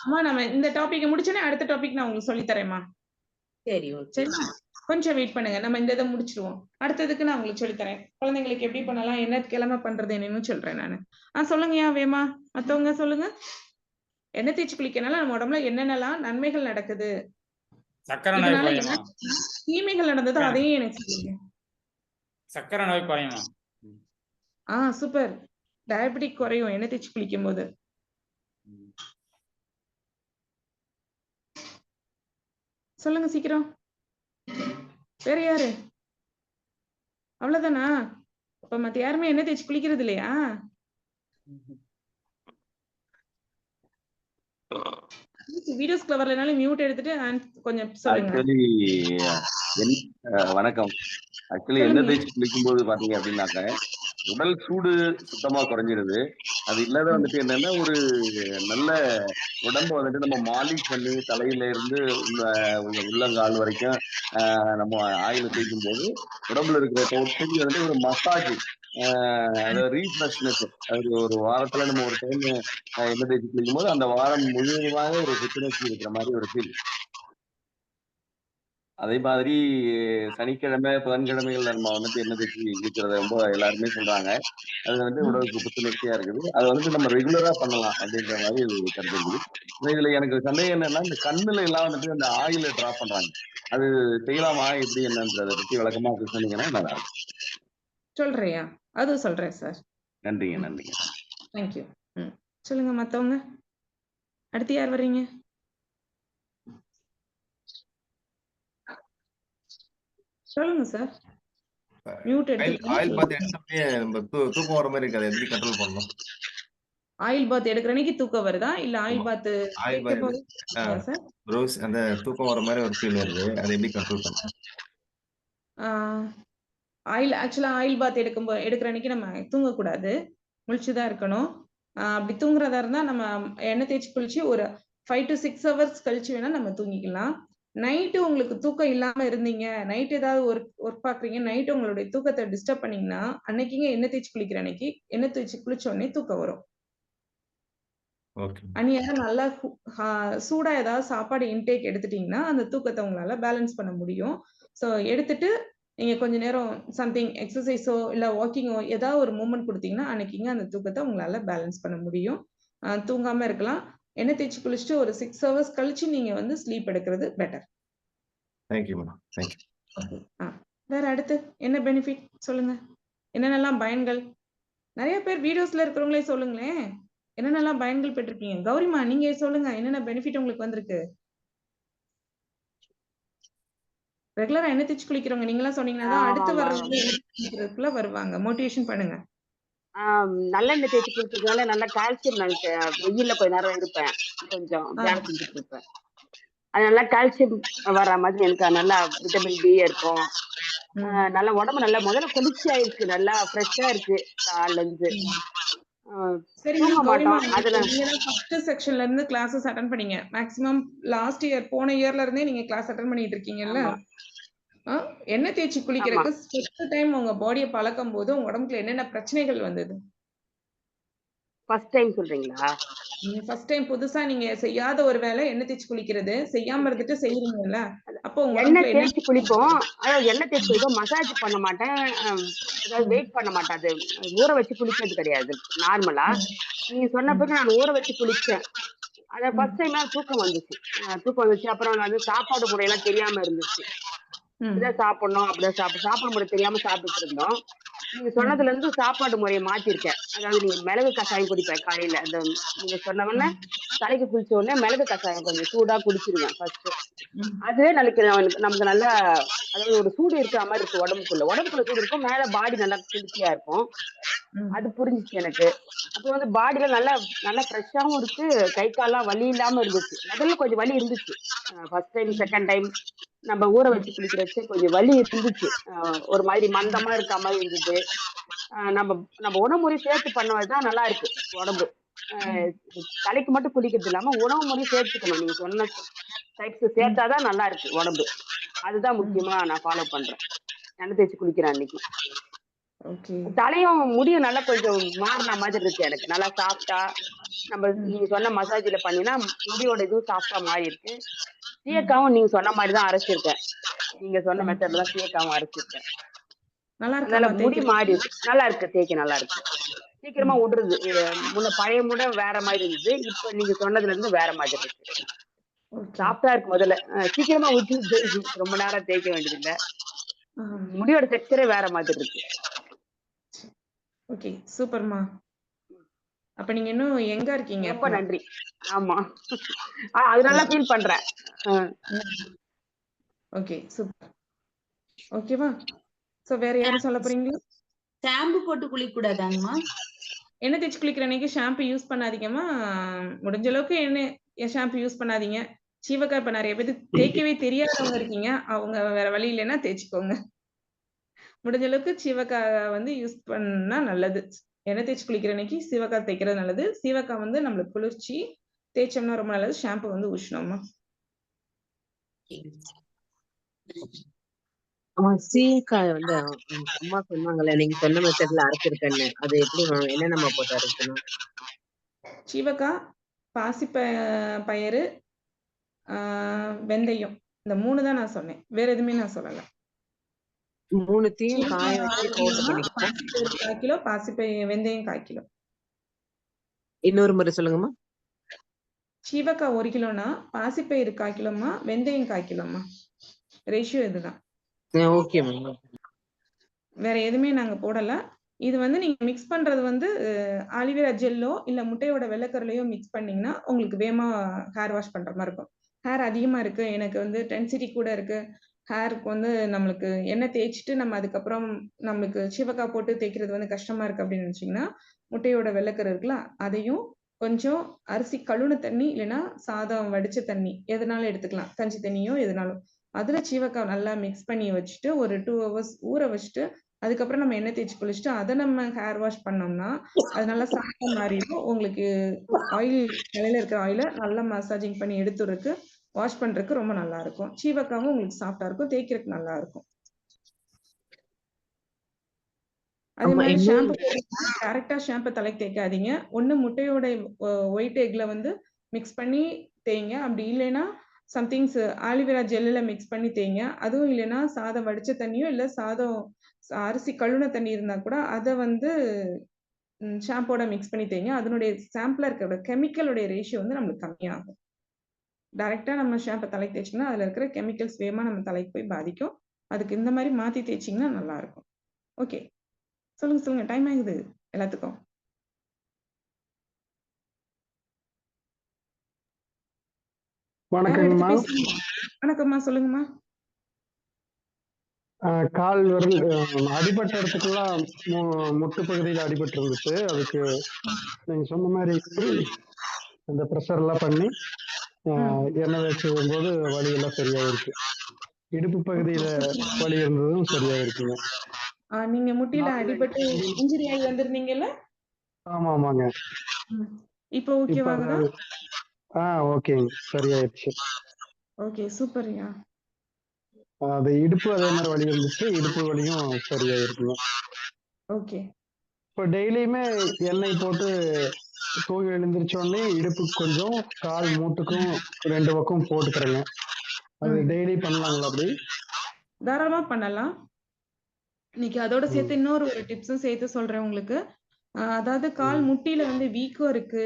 அம்மா நம்ம இந்த டாபிக் முடிச்சோனே அடுத்த டாபிக் நான் உங்களுக்கு சொல்லி தரேன்மா. சரி, ஓகே. சரிமா? கொஞ்சம் வெயிட் பண்ணுங்க. நம்ம இந்த இதை முடிச்சிருவோம். அடுத்ததுக்கு நான் உங்களுக்கு சொல்லி தரேன். குழந்தைங்களுக்கு எப்படி பண்ணலாம், என்ன கிழமை பண்றது என்னன்னு சொல்றேன் நானு. சொல்லுங்கய்யா வேமா. மத்தவங்க சொல்லுங்க. எண்ணெய் தேய்ச்சி குளிக்கனால நம்ம உடம்புல என்னென்னலாம் நன்மைகள் நடக்குது, சக்கரை நோய் இதனால குறையுமா? என்ன தீமைகள் நடந்ததோ அதையும் எனக்கு சொல்லுங்க. சக்கரை நோய் குறையுமா? சூப்பர். டயபெட்டிக் குறையும் எண்ணெய் தேய்ச்சி குளிக்கும் போது. சொல்லுங்க சீக்கிரம். வேற யாரு? அவ்வளவுதானா? அப்ப மத்த யாருமே எண்ணெய் தேய்ச்சி குளிக்கிறது இல்லையா? வீடியோஸ்க்குள்ள வரலனாலும் மியூட் எடுத்துட்டு கொஞ்சம் சொல்லுங்க. வணக்கம். ஆக்சுவலி எண்ணெய் தேய்ச்சி குளிக்கும்போது பாத்தீங்க அப்படின்னாக்க உடல் சூடு சுத்தமா குறைஞ்சிருது. அது இல்லாத வந்துட்டு என்னன்னா ஒரு நல்ல உடம்ப வந்துட்டு நம்ம மாலிஷ் பண்ணி தலையில இருந்து உள்ளங்கால் வரைக்கும் நம்ம ஆயில தேய்க்கும் போது உடம்புல இருக்கிற டோட்டலி வந்துட்டு ஒரு மசாஜ், அதாவது ரீஃப்ரெஷ்னஸ். அது ஒரு வாரத்துல நம்ம ஒரு டைம் எண்ணெய் தேய்ச்சி குளிக்கும் போது அந்த வாரம் முழுவதுமாக ஒரு புத்துணர்ச்சி இருக்கிற மாதிரி ஒரு ஃபீல். அதே மாதிரி சனிக்கிழமை புதன்கிழமைகள் நம்ம வந்துட்டு எண்ணெய் தேய்ச்சி குளிக்கிறத ரொம்ப எல்லாருமே சொல்றாங்க. அது வந்து உடலுக்கு புத்துணர்ச்சியா இருக்குது. அதை வந்துட்டு நம்ம ரெகுலரா பண்ணலாம் அப்படின்ற மாதிரி ஒரு கருத்து இருக்குது. இதுல எனக்கு சந்தேகம் என்னன்னா, இந்த கண்ணுல எல்லாம் வந்துட்டு அந்த ஆயில டிராப் பண்றாங்க. அது செய்யலாமா எப்படி என்னன்றதை பத்தி விளக்கமா சொன்னீங்கன்னா நல்லா இருக்கும். சொல்றியா? அது சொல்றேன் சார். நன்றிங்க. தேங்க்யூ. சொல்லுங்க மத்தவங்க. அடுத்து யார் வர்றீங்க? சொல்லுங்க சார். மியூட் ஆயில் பாத் எடுத்தப்பே நம்ம தூக்கம் வர மாதிரி இருக்காது. எப்படி கண்ட்ரோல் பண்ணணும்? ஆயில் பாத் எடுக்கிற அன்னைக்கு தூக்கம் வருதா? இல்ல ஆயில் பாத் ரோஸ் அந்த தூக்கம் வர மாதிரி ஒரு ஃபீல் வருது. அதை எப்படி கண்ட்ரோல் பண்ணணும்? ஆக்சுவலா ஆயில் பாத் எடுக்கிற அன்னைக்கு நம்ம தூங்கக்கூடாது. முழிச்சுதான் இருக்கணும். அப்படி தூங்குறதா இருந்தா நம்ம எண்ணெய் தேய்ச்சி குளிச்சு ஒரு 5 to 6 hours கழிச்சு வேணா நம்ம தூங்கிக்கலாம். நைட்டு உங்களுக்கு தூக்கம் இல்லாம இருந்தீங்க, நைட் ஏதாவது ஒர்க் பாக்குறீங்க, நைட் உங்களுடைய தூக்கத்தை டிஸ்டர்ப் பண்ணீங்கன்னா அன்னைக்குங்க எண்ணெய் தேய்ச்சி குளிக்கிற அன்னைக்கு எண்ணெய் தேய்ச்சி குளிச்ச உடனே தூக்கம் வரும். அந்நியாரம் நல்லா சூடா ஏதாவது சாப்பாடு இன்டேக் எடுத்துட்டீங்கன்னா அந்த தூக்கத்தை உங்களால பேலன்ஸ் பண்ண முடியும். ஸோ எடுத்துட்டு நீங்க கொஞ்ச நேரம் சம்திங் எக்ஸசைஸோ இல்ல வாக்கிங்கோ ஏதாவது ஒரு மூவ்மெண்ட் கொடுத்தீங்கன்னா அன்னைக்குங்க அந்த தூக்கத்தை உங்களால பேலன்ஸ் பண்ண முடியும். தூங்காம இருக்கலாம். எண்ணெய் தேய்ச்சி குளிச்சுட்டு ஒரு 6 hours கழிச்சு நீங்க வந்து ஸ்லீப் எடுக்கிறது பெட்டர். Thank you madam. தேங்க்யூ. வேற அடுத்து என்ன பெனிஃபிட் சொல்லுங்க. என்னென்னலாம் பயன்கள்? நிறைய பேர் வீடியோஸ்ல இருக்கிறவங்களே சொல்லுங்களேன். என்னென்னலாம் பயன்கள் பெற்றிருக்கீங்க? கௌரிமா நீங்க சொல்லுங்க. என்னென்ன பெனிஃபிட் உங்களுக்கு வந்திருக்கு? ரெகுலரா எண்ணெய் தேய்ச்சி குளிக்கிறவங்க நீங்களாம் சொன்னீங்கன்னா அடுத்து வர்றவங்க எண்ணெய் குளிக்கிறதுக்குள்ள வருவாங்க. மோட்டிவேஷன் பண்ணுங்க. நல்லெண்ணெய் தேய்ச்சி குளிக்கிறதுனால நல்ல கால்சியம் வெயில்ல கொஞ்ச நேரம் இருப்பேன். கொஞ்சம் வேலை செஞ்சுட்டு இருப்பேன். அது நல்லா கால்சியம் வர்ற மாதிரி எனக்கு நல்லா விட்டமின் டி இருக்கும். நல்லா உடம்பு நல்லா முதல்ல குளிர்ச்சியா இருக்கு. நல்லா ஃப்ரெஷ்ஷா இருக்கு காலைல இருந்து. தூங்க மாட்டோம். அதுல ஃபர்ஸ்ட் செக்ஷன்ல இருந்து கிளாஸஸ் அட்டெண்ட் பண்ணீங்க. மேக்ஸிமம் லாஸ்ட் இயர் போன இயர்ல இருந்தே நீங்க கிளாஸ் அட்டெண்ட் பண்ணிட்டு இருக்கீங்கல்ல. எண்ணெய் தேய்ச்சி குளிக்கிறதுக்கு ஃபர்ஸ்ட் டைம் உங்க பாடியை பழக்கும் போது உங்க உடம்புல என்னென்ன பிரச்சனைகள் வந்தது? ஃபர்ஸ்ட் டைம் சொல்றீங்களா? நீங்க ஃபர்ஸ்ட் டைம் புதுசா நீங்க செய்யாத ஒரு வேலை எண்ணெய் தேய்ச்சு குளிக்கிறது. செய்யாம இருந்துட்டு செய்றீங்கல்ல. அப்போ உங்க உடம்புல எண்ணெய் என்ன தேய்ச்சு குளிப்போம். அதாவது எண்ணெய் தேய்ச்சு குளிப்போம். மசாஜ் பண்ண மாட்டேன். அதாவது வெயிட் பண்ண மாட்டேன். அது ஊற வச்சு குளிக்கிறது கிடையாது நார்மலா. நீங்க சொன்ன பிறகு நான் ஊற வச்சு குளிச்சேன். அத ஃபர்ஸ்ட் டைம் தூக்கம் வந்துச்சு. தூக்கம் வந்துச்சு. அப்புறம் நான் வந்து சாப்பாடு முறையெல்லாம் தெரியாம இருந்துச்சு. இப்படிதான் சாப்பிடணும், அப்படிதான் சாப்பாடு முறை தெரியாம சாப்பிட்டுட்டு இருந்தோம். நீங்க சொன்னதுல இருந்து சாப்பாடு முறையை மாத்திருக்கேன். அதாவது நீங்க மிளகு கஷாயம் குடிப்பேன் காலையில. அந்த நீங்க சொன்ன உடனே தலைக்கு குளிச்ச உடனே மிளகு கஷாயம் கொஞ்சம் சூடா குடிச்சிருவேன் ஃபர்ஸ்ட். அதுவே நமக்கு நல்லா, அதாவது ஒரு சூடு இருக்கிற மாதிரி இருக்கு உடம்புக்குள்ள சூடு இருக்கும், மேல பாடி நல்லா குளிர்ச்சியா இருக்கும். அது புரிஞ்சிச்சு எனக்கு. அப்போ வந்து பாடியில நல்லா நல்லா ஃப்ரெஷ்ஷாவும் இருக்கு, கை கால்லாம் வலி இல்லாம இருந்துச்சு. முதல்ல கொஞ்சம் வலி இருந்துச்சு. ஃபர்ஸ்ட் டைம் செகண்ட் டைம் நம்ம ஊற வச்சு குளிக்கிறச்சு கொஞ்சம் வலி இருந்துச்சு. ஒரு மாதிரி மந்தமா இருக்க மாதிரி இருந்தது. நம்ம நம்ம உணவு முறை சேர்த்து பண்ணதான் நல்லா இருக்கு உடம்பு. தலைக்கு மட்டும் குளிக்கிறது இல்லாம உணவு முறையும் சேர்த்துக்கணும். நீங்க சொன்ன டைப்ஸ் சேர்த்தாதான் நல்லா இருக்கு உடம்பு. அதுதான் முக்கியமா நான் ஃபாலோ பண்றேன். எண்ணெய் தேய்ச்சி குளிக்கிறேன் அன்னைக்கு. தலையும் முடியும் நல்லா கொஞ்சம் மாறின மாதிரி இருக்கு எனக்கு. நல்லா சாஃப்டா நீங்க சொன்ன மசாஜ்ல பண்ணினா முடியோட இதுவும் சாஃப்டா மாறி இருக்கு. சீயக்காவும் நீங்க சொன்ன மாதிரிதான் அரைச்சிருக்கேன். நீங்க சொன்ன மெத்தட்ல தான் சீயக்காவும் அரைச்சிருக்கேன். அதனால முடி மாறி நல்லா இருக்கு, தேய்க்க நல்லா இருக்கு. சீக்கிரமா விடுறது. முன்ன பழைய முறை வேற மாதிரி இருந்தது, இப்ப நீங்க சொன்னதுல இருந்து வேற மாதிரி இருக்கு. சாஃப்டா இருக்கு. முதல்ல சீக்கிரமா விட்டுருது, ரொம்ப நேரம் தேய்க்க வேண்டியது இல்ல. முடியோட டெக்ஸ்சரே வேற மாதிரி இருக்கு. ஓகே, சூப்பர்மா. அப்ப நீங்க இன்னும் எங்க இருக்கீங்க? ரொம்ப நன்றி. ஆமா, அது நல்லா ஃபீல் பண்றேன். Okay, super. ஓகேவா? சோ வேற யாரும் சொல்ல போறீங்களா? ஷாம்பு போட்டு குளிக்க கூடாதாங்கம்மா? எண்ணெய் தேய்ச்சி குளிக்கிற அன்னைக்கு ஷாம்பு யூஸ் பண்ணாதீங்கம்மா. முடிஞ்ச அளவுக்கு ஷாம்பு யூஸ் பண்ணாதீங்க. சீவக்காய் இப்ப நிறைய பேருக்கு தேய்க்கவே தெரியாதவங்க இருக்கீங்க. அவங்க வேற வழி இல்லைன்னா தேய்ச்சிக்கோங்க. முடிஞ்ச அளவுக்கு சீவக்காய் வந்து யூஸ் பண்ணா நல்லது. எண்ணெய் தேய்ச்சி குளிக்கிற அன்னைக்கு சீவக்காய் தேய்க்கிறது நல்லது. சீவக்காய் வந்து நம்மளுக்கு குளிர்ச்சி, தேய்ச்சோம்னா ரொம்ப நல்லது. ஷாம்பு வந்து உஷ்ணம்மா. சீயக்காய் வந்து அம்மா சொன்னாங்கல்ல, நீங்க சொன்ன மெத்தட்ல அரைச்சிருக்கேன்னு. அது எப்படி என்னென்னமா போட்டு அரைக்கணும்? சீவக்காய், பாசி பயறு, வெந்தயம், இந்த 3 தான் நான் சொன்னேன். வேற எதுவுமே நான் சொல்லல. 3த்தையும் காய வச்சு பவுடர் பண்ணிக்கலாம். 1 கிலோ வெந்தயம் 1 கிலோ. இன்னொரு முறை சொல்லுங்கம்மா. சீவக்காய் 1 கிலோனா பாசிப்பயிறு 1/4 கிலோமா, வெந்தயம் 1/4 கிலோமா. ரேஷியோ இதுதான். Okay ma'am. வேற எதுவுமே நாங்க போடல. இது வந்து நீங்க மிக்ஸ் பண்றது வந்து ஆலிவேரா ஜெல்லோ இல்ல முட்டையோட வெள்ளைக்கருலையோ மிக்ஸ் பண்ணீங்கன்னா உங்களுக்கு வேகமா ஹேர் வாஷ் பண்ற மாதிரி இருக்கும். ஹேர் அதிகமா இருக்கு, எனக்கு வந்து டென்சிட்டி கூட இருக்கு, ஹேருக்கு வந்து நம்மளுக்கு எண்ணெய் தேய்ச்சிட்டு நம்ம அதுக்கப்புறம் நம்மளுக்கு சீவக்காய் போட்டு தேய்க்கிறது வந்து கஷ்டமா இருக்கு அப்படின்னு நினைச்சீங்கன்னா, முட்டையோட வெள்ளைக்கரு இருக்குல்ல, அதையும் கொஞ்சம் அரிசி கழுவுன தண்ணி இல்லைன்னா சாதம் வடிச்ச தண்ணி எதனாலும் எடுத்துக்கலாம், கஞ்சி தண்ணியோ எதுனாலும், அதுல சீவக்காய் நல்லா மிக்ஸ் பண்ணி வச்சுட்டு ஒரு 2 hours ஊற வச்சுட்டு அதுக்கப்புறம் நம்ம எண்ணெய் தேய்ச்சி குளிச்சுட்டு அதை நம்ம ஹேர் வாஷ் பண்ணோம்னா அது நல்லா சாஃப்டா மாறிடும். உங்களுக்கு ஆயில் தலையில இருக்கிற ஆயில நல்லா மசாஜிங் பண்ணி எடுத்துறதுக்கு வாஷ் பண்றதுக்கு ரொம்ப நல்லா இருக்கும். சீவக்காவும் உங்களுக்கு சாஃப்டா இருக்கும், தேய்க்கிறதுக்கு நல்லா இருக்கும். அதே மாதிரி ஷாம்பு டைரக்டா ஷாம்பு தலைக்கு தேய்க்காதீங்க. ஒண்ணு முட்டையோட ஒயிட் எக்ல வந்து மிக்ஸ் பண்ணி தேய்ங்க. அப்படி இல்லைன்னா சம்திங்ஸ் ஆலிவேரா ஜெல்லுல மிக்ஸ் பண்ணி தேய்ங்க. அதுவும் இல்லைன்னா சாதம் வடிச்ச தண்ணியோ இல்ல சாதம் அரிசி கழுவுன தண்ணி இருந்தா கூட அதை வந்து ஷாம்போட மிக்ஸ் பண்ணி தேய்ங்க. அதனுடைய சாம்பிளா இருக்கிற கெமிக்கலுடைய ரேஷியோ வந்து நம்மளுக்கு கம்மியாகும். டைரக்டா நம்ம ஷாம்பை தலைக்கு தேய்ச்சிங்கன்னா அதுல இருக்கிற கெமிக்கல்ஸ் வேகமா நம்ம தலைக்கு போய் பாதிக்கும். அதுக்கு இந்த மாதிரி மாத்தி தேய்ச்சிங்கன்னா நல்லா இருக்கும். ஓகே, சொல்லுங்க. டைம் ஆகுது எல்லாத்துக்கும். வணக்கங்கம்மா. வணக்கம்மா, சொல்லுங்கம்மா. கால் விரல் அடிபட்ட இடத்துக்குலாம் முட்டு பகுதியில் அடிபட்டு இருந்துச்சு. அதுக்கு நீங்க சொன்ன மாதிரி இந்த ப்ரெஷர் எல்லாம் பண்ணி எண்ணெய் வச்சு போது வலி எல்லாம் சரியாயிருக்கு. இடுப்பு பகுதியில வலி இருந்ததும் சரியாயிருக்குங்க. நீங்க முட்டியில அடிபட்டு இன்ஜுரி ஆகி வந்திருந்தீங்கல்ல? ஆமாங்க. இப்போ ஓகேவாகுதா? ஓகேங்க, சரியாயிருச்சு. ஓகே, சூப்பர்யா. அது இடுப்பு அதே மாதிரி வலி இருந்துச்சு, இடுப்பு வலியும் சரியாயிருக்குங்க. ஓகே. இப்போ டெய்லியுமே எண்ணெய் போட்டு தூங்கி எழுந்திரிச்ச உடனே இடுப்புக்கு கொஞ்சம், கால் மூட்டுக்கும் 2 பக்கம் போட்டுக்கிறேங்க. அது டெய்லி பண்ணலாங்களா அப்படி? தாராளமா பண்ணலாம். இன்னைக்கு அதோட ம். சேர்த்து இன்னொரு ஒரு டிப்ஸும் சேர்த்து சொல்றேன் உங்களுக்கு. அதாவது கால் முட்டியில வந்து வீக்கம் இருக்கு.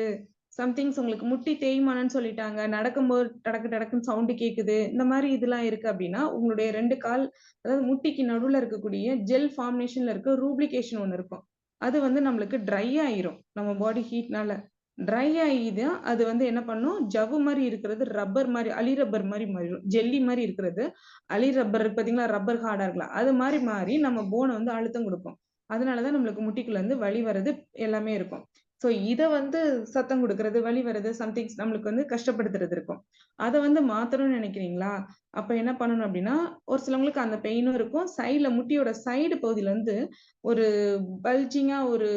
சம்திங்ஸ் உங்களுக்கு முட்டி தேய்மானம்னு சொல்லிட்டாங்க. நடக்கும்போது டடக்கு டடக்குன்னு சவுண்ட் கேக்குது. இந்த மாரி இதெல்லாம் இருக்கு அப்படின்னா, உங்களுடைய 2 கால் அதாவது முட்டிக்கு நடுவுல இருக்கக்கூடிய ஜெல் ஃபார்மேஷன்ல இருக்க ரூப்ளிகேஷன் ஒண்ணு இருக்கும். அது வந்து நம்மளுக்கு ட்ரை ஆயிரும். நம்ம பாடி ஹீட்னால. ட்ரை ஆயிதான் அது வந்து என்ன பண்ணும், ஜவ்வு மாரி இருக்கிறது ரப்பர் மாரி, அலி ரப்பர் மாரி மாறிரும். ஜெல்லி மாரி இருக்கிறது, அலி ரப்பர் இருக்கு பார்த்தீங்களா? ரப்பர் ஹார்டா இருக்கலாம். அது மாரி மாறி நம்ம போன வந்து அழுத்தம் குடுக்கும். அதனால தான் நம்மளுக்கு முட்டிக்குள்ள இருந்து வலி வர்றது எல்லாமே இருக்கும். ஸோ இத வந்து சத்தம் குடுக்குறது, வலி வர்றது, சம்திங்ஸ் நம்மளுக்கு வந்து கஷ்டப்படுத்துறது இருக்கும். அத வந்து மாத்தணும்னு நெனைக்கிறீங்களா? அப்ப என்ன பண்ணணும் அப்டின்னா, ஒரு சிலவங்களுக்கு அந்த பெயினும் இருக்கும். சைடுல முட்டியோட சைடு பகுதியில இருந்து ஒரு பல்ஜிங்கா ஒரு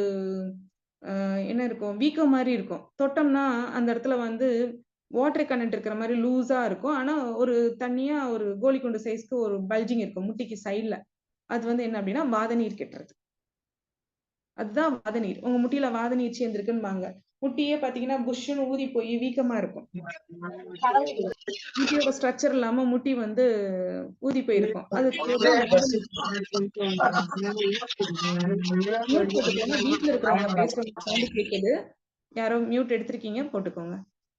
என்ன இருக்கும்? வீக்கம் மாரி இருக்கும். தொட்டோம்னா அந்த இடத்துல வந்து வாட்டர் கனெக்ட் இருக்கிற மாரி லூஸா இருக்கும். ஆனா ஒரு தண்ணியா ஒரு கோலி குண்டு சைஸ்க்கு ஒரு பல்ஜிங் இருக்கும் முட்டிக்கு சைடுல. அது வந்து என்ன அப்டின்னா, வாத நீர் கெட்டுறது. அதுதான் வாத நீர். உங்க முட்டியில வாத நீர் சேர்ந்திருக்குன்பாங்க. முட்டியே பார்த்தீங்கன்னா, புஷ்ஷுன்னு ஊறி போய் வீக்கமா இருக்கும். முட்டியோட ஸ்ட்ரக்சர் இல்லாம முட்டி வந்து ஊறி போயிருக்கும். அது மியூட் போட்டுக்கோங்க. வீட்ல இருக்கிறவங்க பேசுறது சவுண்ட் கேட்குது. யாரோ மியூட் எடுத்திருக்கீங்க போட்டுக்கோங்க.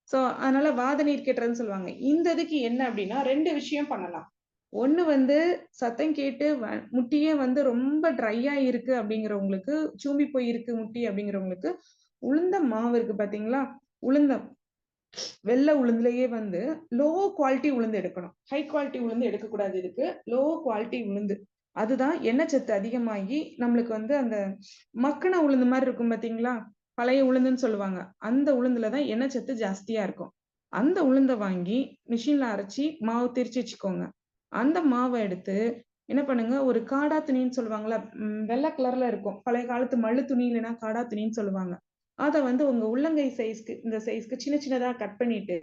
ஸோ அதனால வாத நீர் கெட்டுறதுன்னு சொல்லுவாங்க. இந்த இதுக்கு என்ன அப்டின்னா 2 விஷயம் பண்ணலாம். ஒண்ணு வந்து சத்தம் கேட்டு முட்டியே வந்து ரொம்ப ட்ரையா இருக்கு அப்படிங்கிறவங்களுக்கு, சூம்பி போய் இருக்கு முட்டி அப்படிங்கிறவங்களுக்கு, உளுந்த மாவு இருக்கு பார்த்தீங்களா? உளுந்தம் வெள்ள உளுந்துலயே வந்து லோ குவாலிட்டி உளுந்து எடுக்கணும். ஹை குவாலிட்டி உளுந்து எடுக்கக்கூடாது இதுக்கு. லோ குவாலிட்டி உளுந்து. அதுதான் எண்ணெய் சத்து அதிகமாகி நம்மளுக்கு வந்து அந்த மக்குன உளுந்து மாரி இருக்கும் பார்த்தீங்களா? பழைய உளுந்துன்னு சொல்லுவாங்க. அந்த உளுந்துல தான் எண்ணெய் சத்து ஜாஸ்தியா இருக்கும். அந்த உளுந்த வாங்கி மிஷின்ல அரைச்சு மாவு திரிச்சு வச்சுக்கோங்க. அந்த மாவ எடுத்து என்ன பண்ணுங்க, ஒரு காடா துணின்னு சொல்லுவாங்கல்ல, வெள்ள கலர்ல இருக்கும். பழைய காலத்து மல்லு துணி இல்லன்னா காடா துணின்னு சொல்லுவாங்க. அத வந்து உங்க உள்ளங்கை சைஸ்க்கு இந்த சைஸ்க்கு சின்ன சின்னதா கட் பண்ணிட்டு,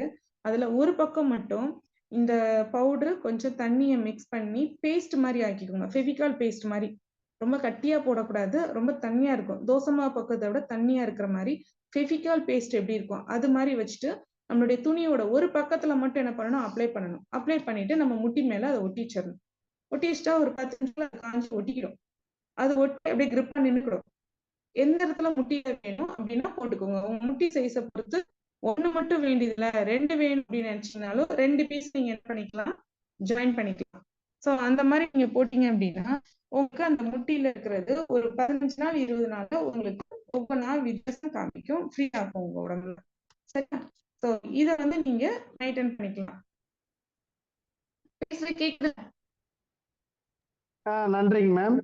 அதுல ஒரு பக்கம் மட்டும் இந்த பவுடர் கொஞ்சம் தண்ணிய மிக்ஸ் பண்ணி பேஸ்ட் மாரி ஆக்கிக்கோங்க. ஃபெவிகால் பேஸ்ட் மாரி. ரொம்ப கட்டியா போடக்கூடாது. ரொம்ப தண்ணியா இருக்கும். தோசை மாவு பக்குவத்த விட தண்ணியா இருக்கிற மாரி ஃபெவிகால் பேஸ்ட் எப்படி இருக்கும்? அது மாரி வச்சுட்டு, நம்மளுடைய துணியோட ஒரு பக்கத்துல மட்டும் என்ன பண்ணணும், அப்ளை பண்ணணும். அப்ளை பண்ணிட்டு நம்ம முட்டி மேல அத ஒட்டி வச்சிரணும். ஒட்டி வச்சுட்டா ஒரு 10 நிமிஷத்துல அது காஞ்சு ஒட்டிக்கிடும். அது ஒட்டி அப்படியே கிரிப்பா நின்னுக்கிடும். எந்த இடத்துல முட்டியில வேணும் அப்படின்னா போட்டுக்கோங்க. உங்க முட்டி சைஸ பொறுத்து 1 மட்டும் வேண்டியதில்ல, 2 வேணும் அப்படின்னு நினைச்சீங்கனாலும் 2 பீஸ் நீங்க என்ன பண்ணிக்கலாம், ஜாயின் பண்ணிக்கலாம். ஸோ அந்த மாரி நீங்க போட்டீங்க அப்படின்னா, உங்களுக்கு அந்த முட்டியில இருக்கிறது ஒரு 15 நாள், 20 நாள்ல உங்களுக்கு ஒவ்வொரு நாள் வித்தியாசம் காமிக்கும். ஃப்ரீ ஆகும் உங்க உடம்புல. சரியா? ஸோ இத வந்து நீங்க மெயின்டெயின் பண்ணிக்கலாம். பேசுறது கேக்குதா? நன்றிங்க மேம்.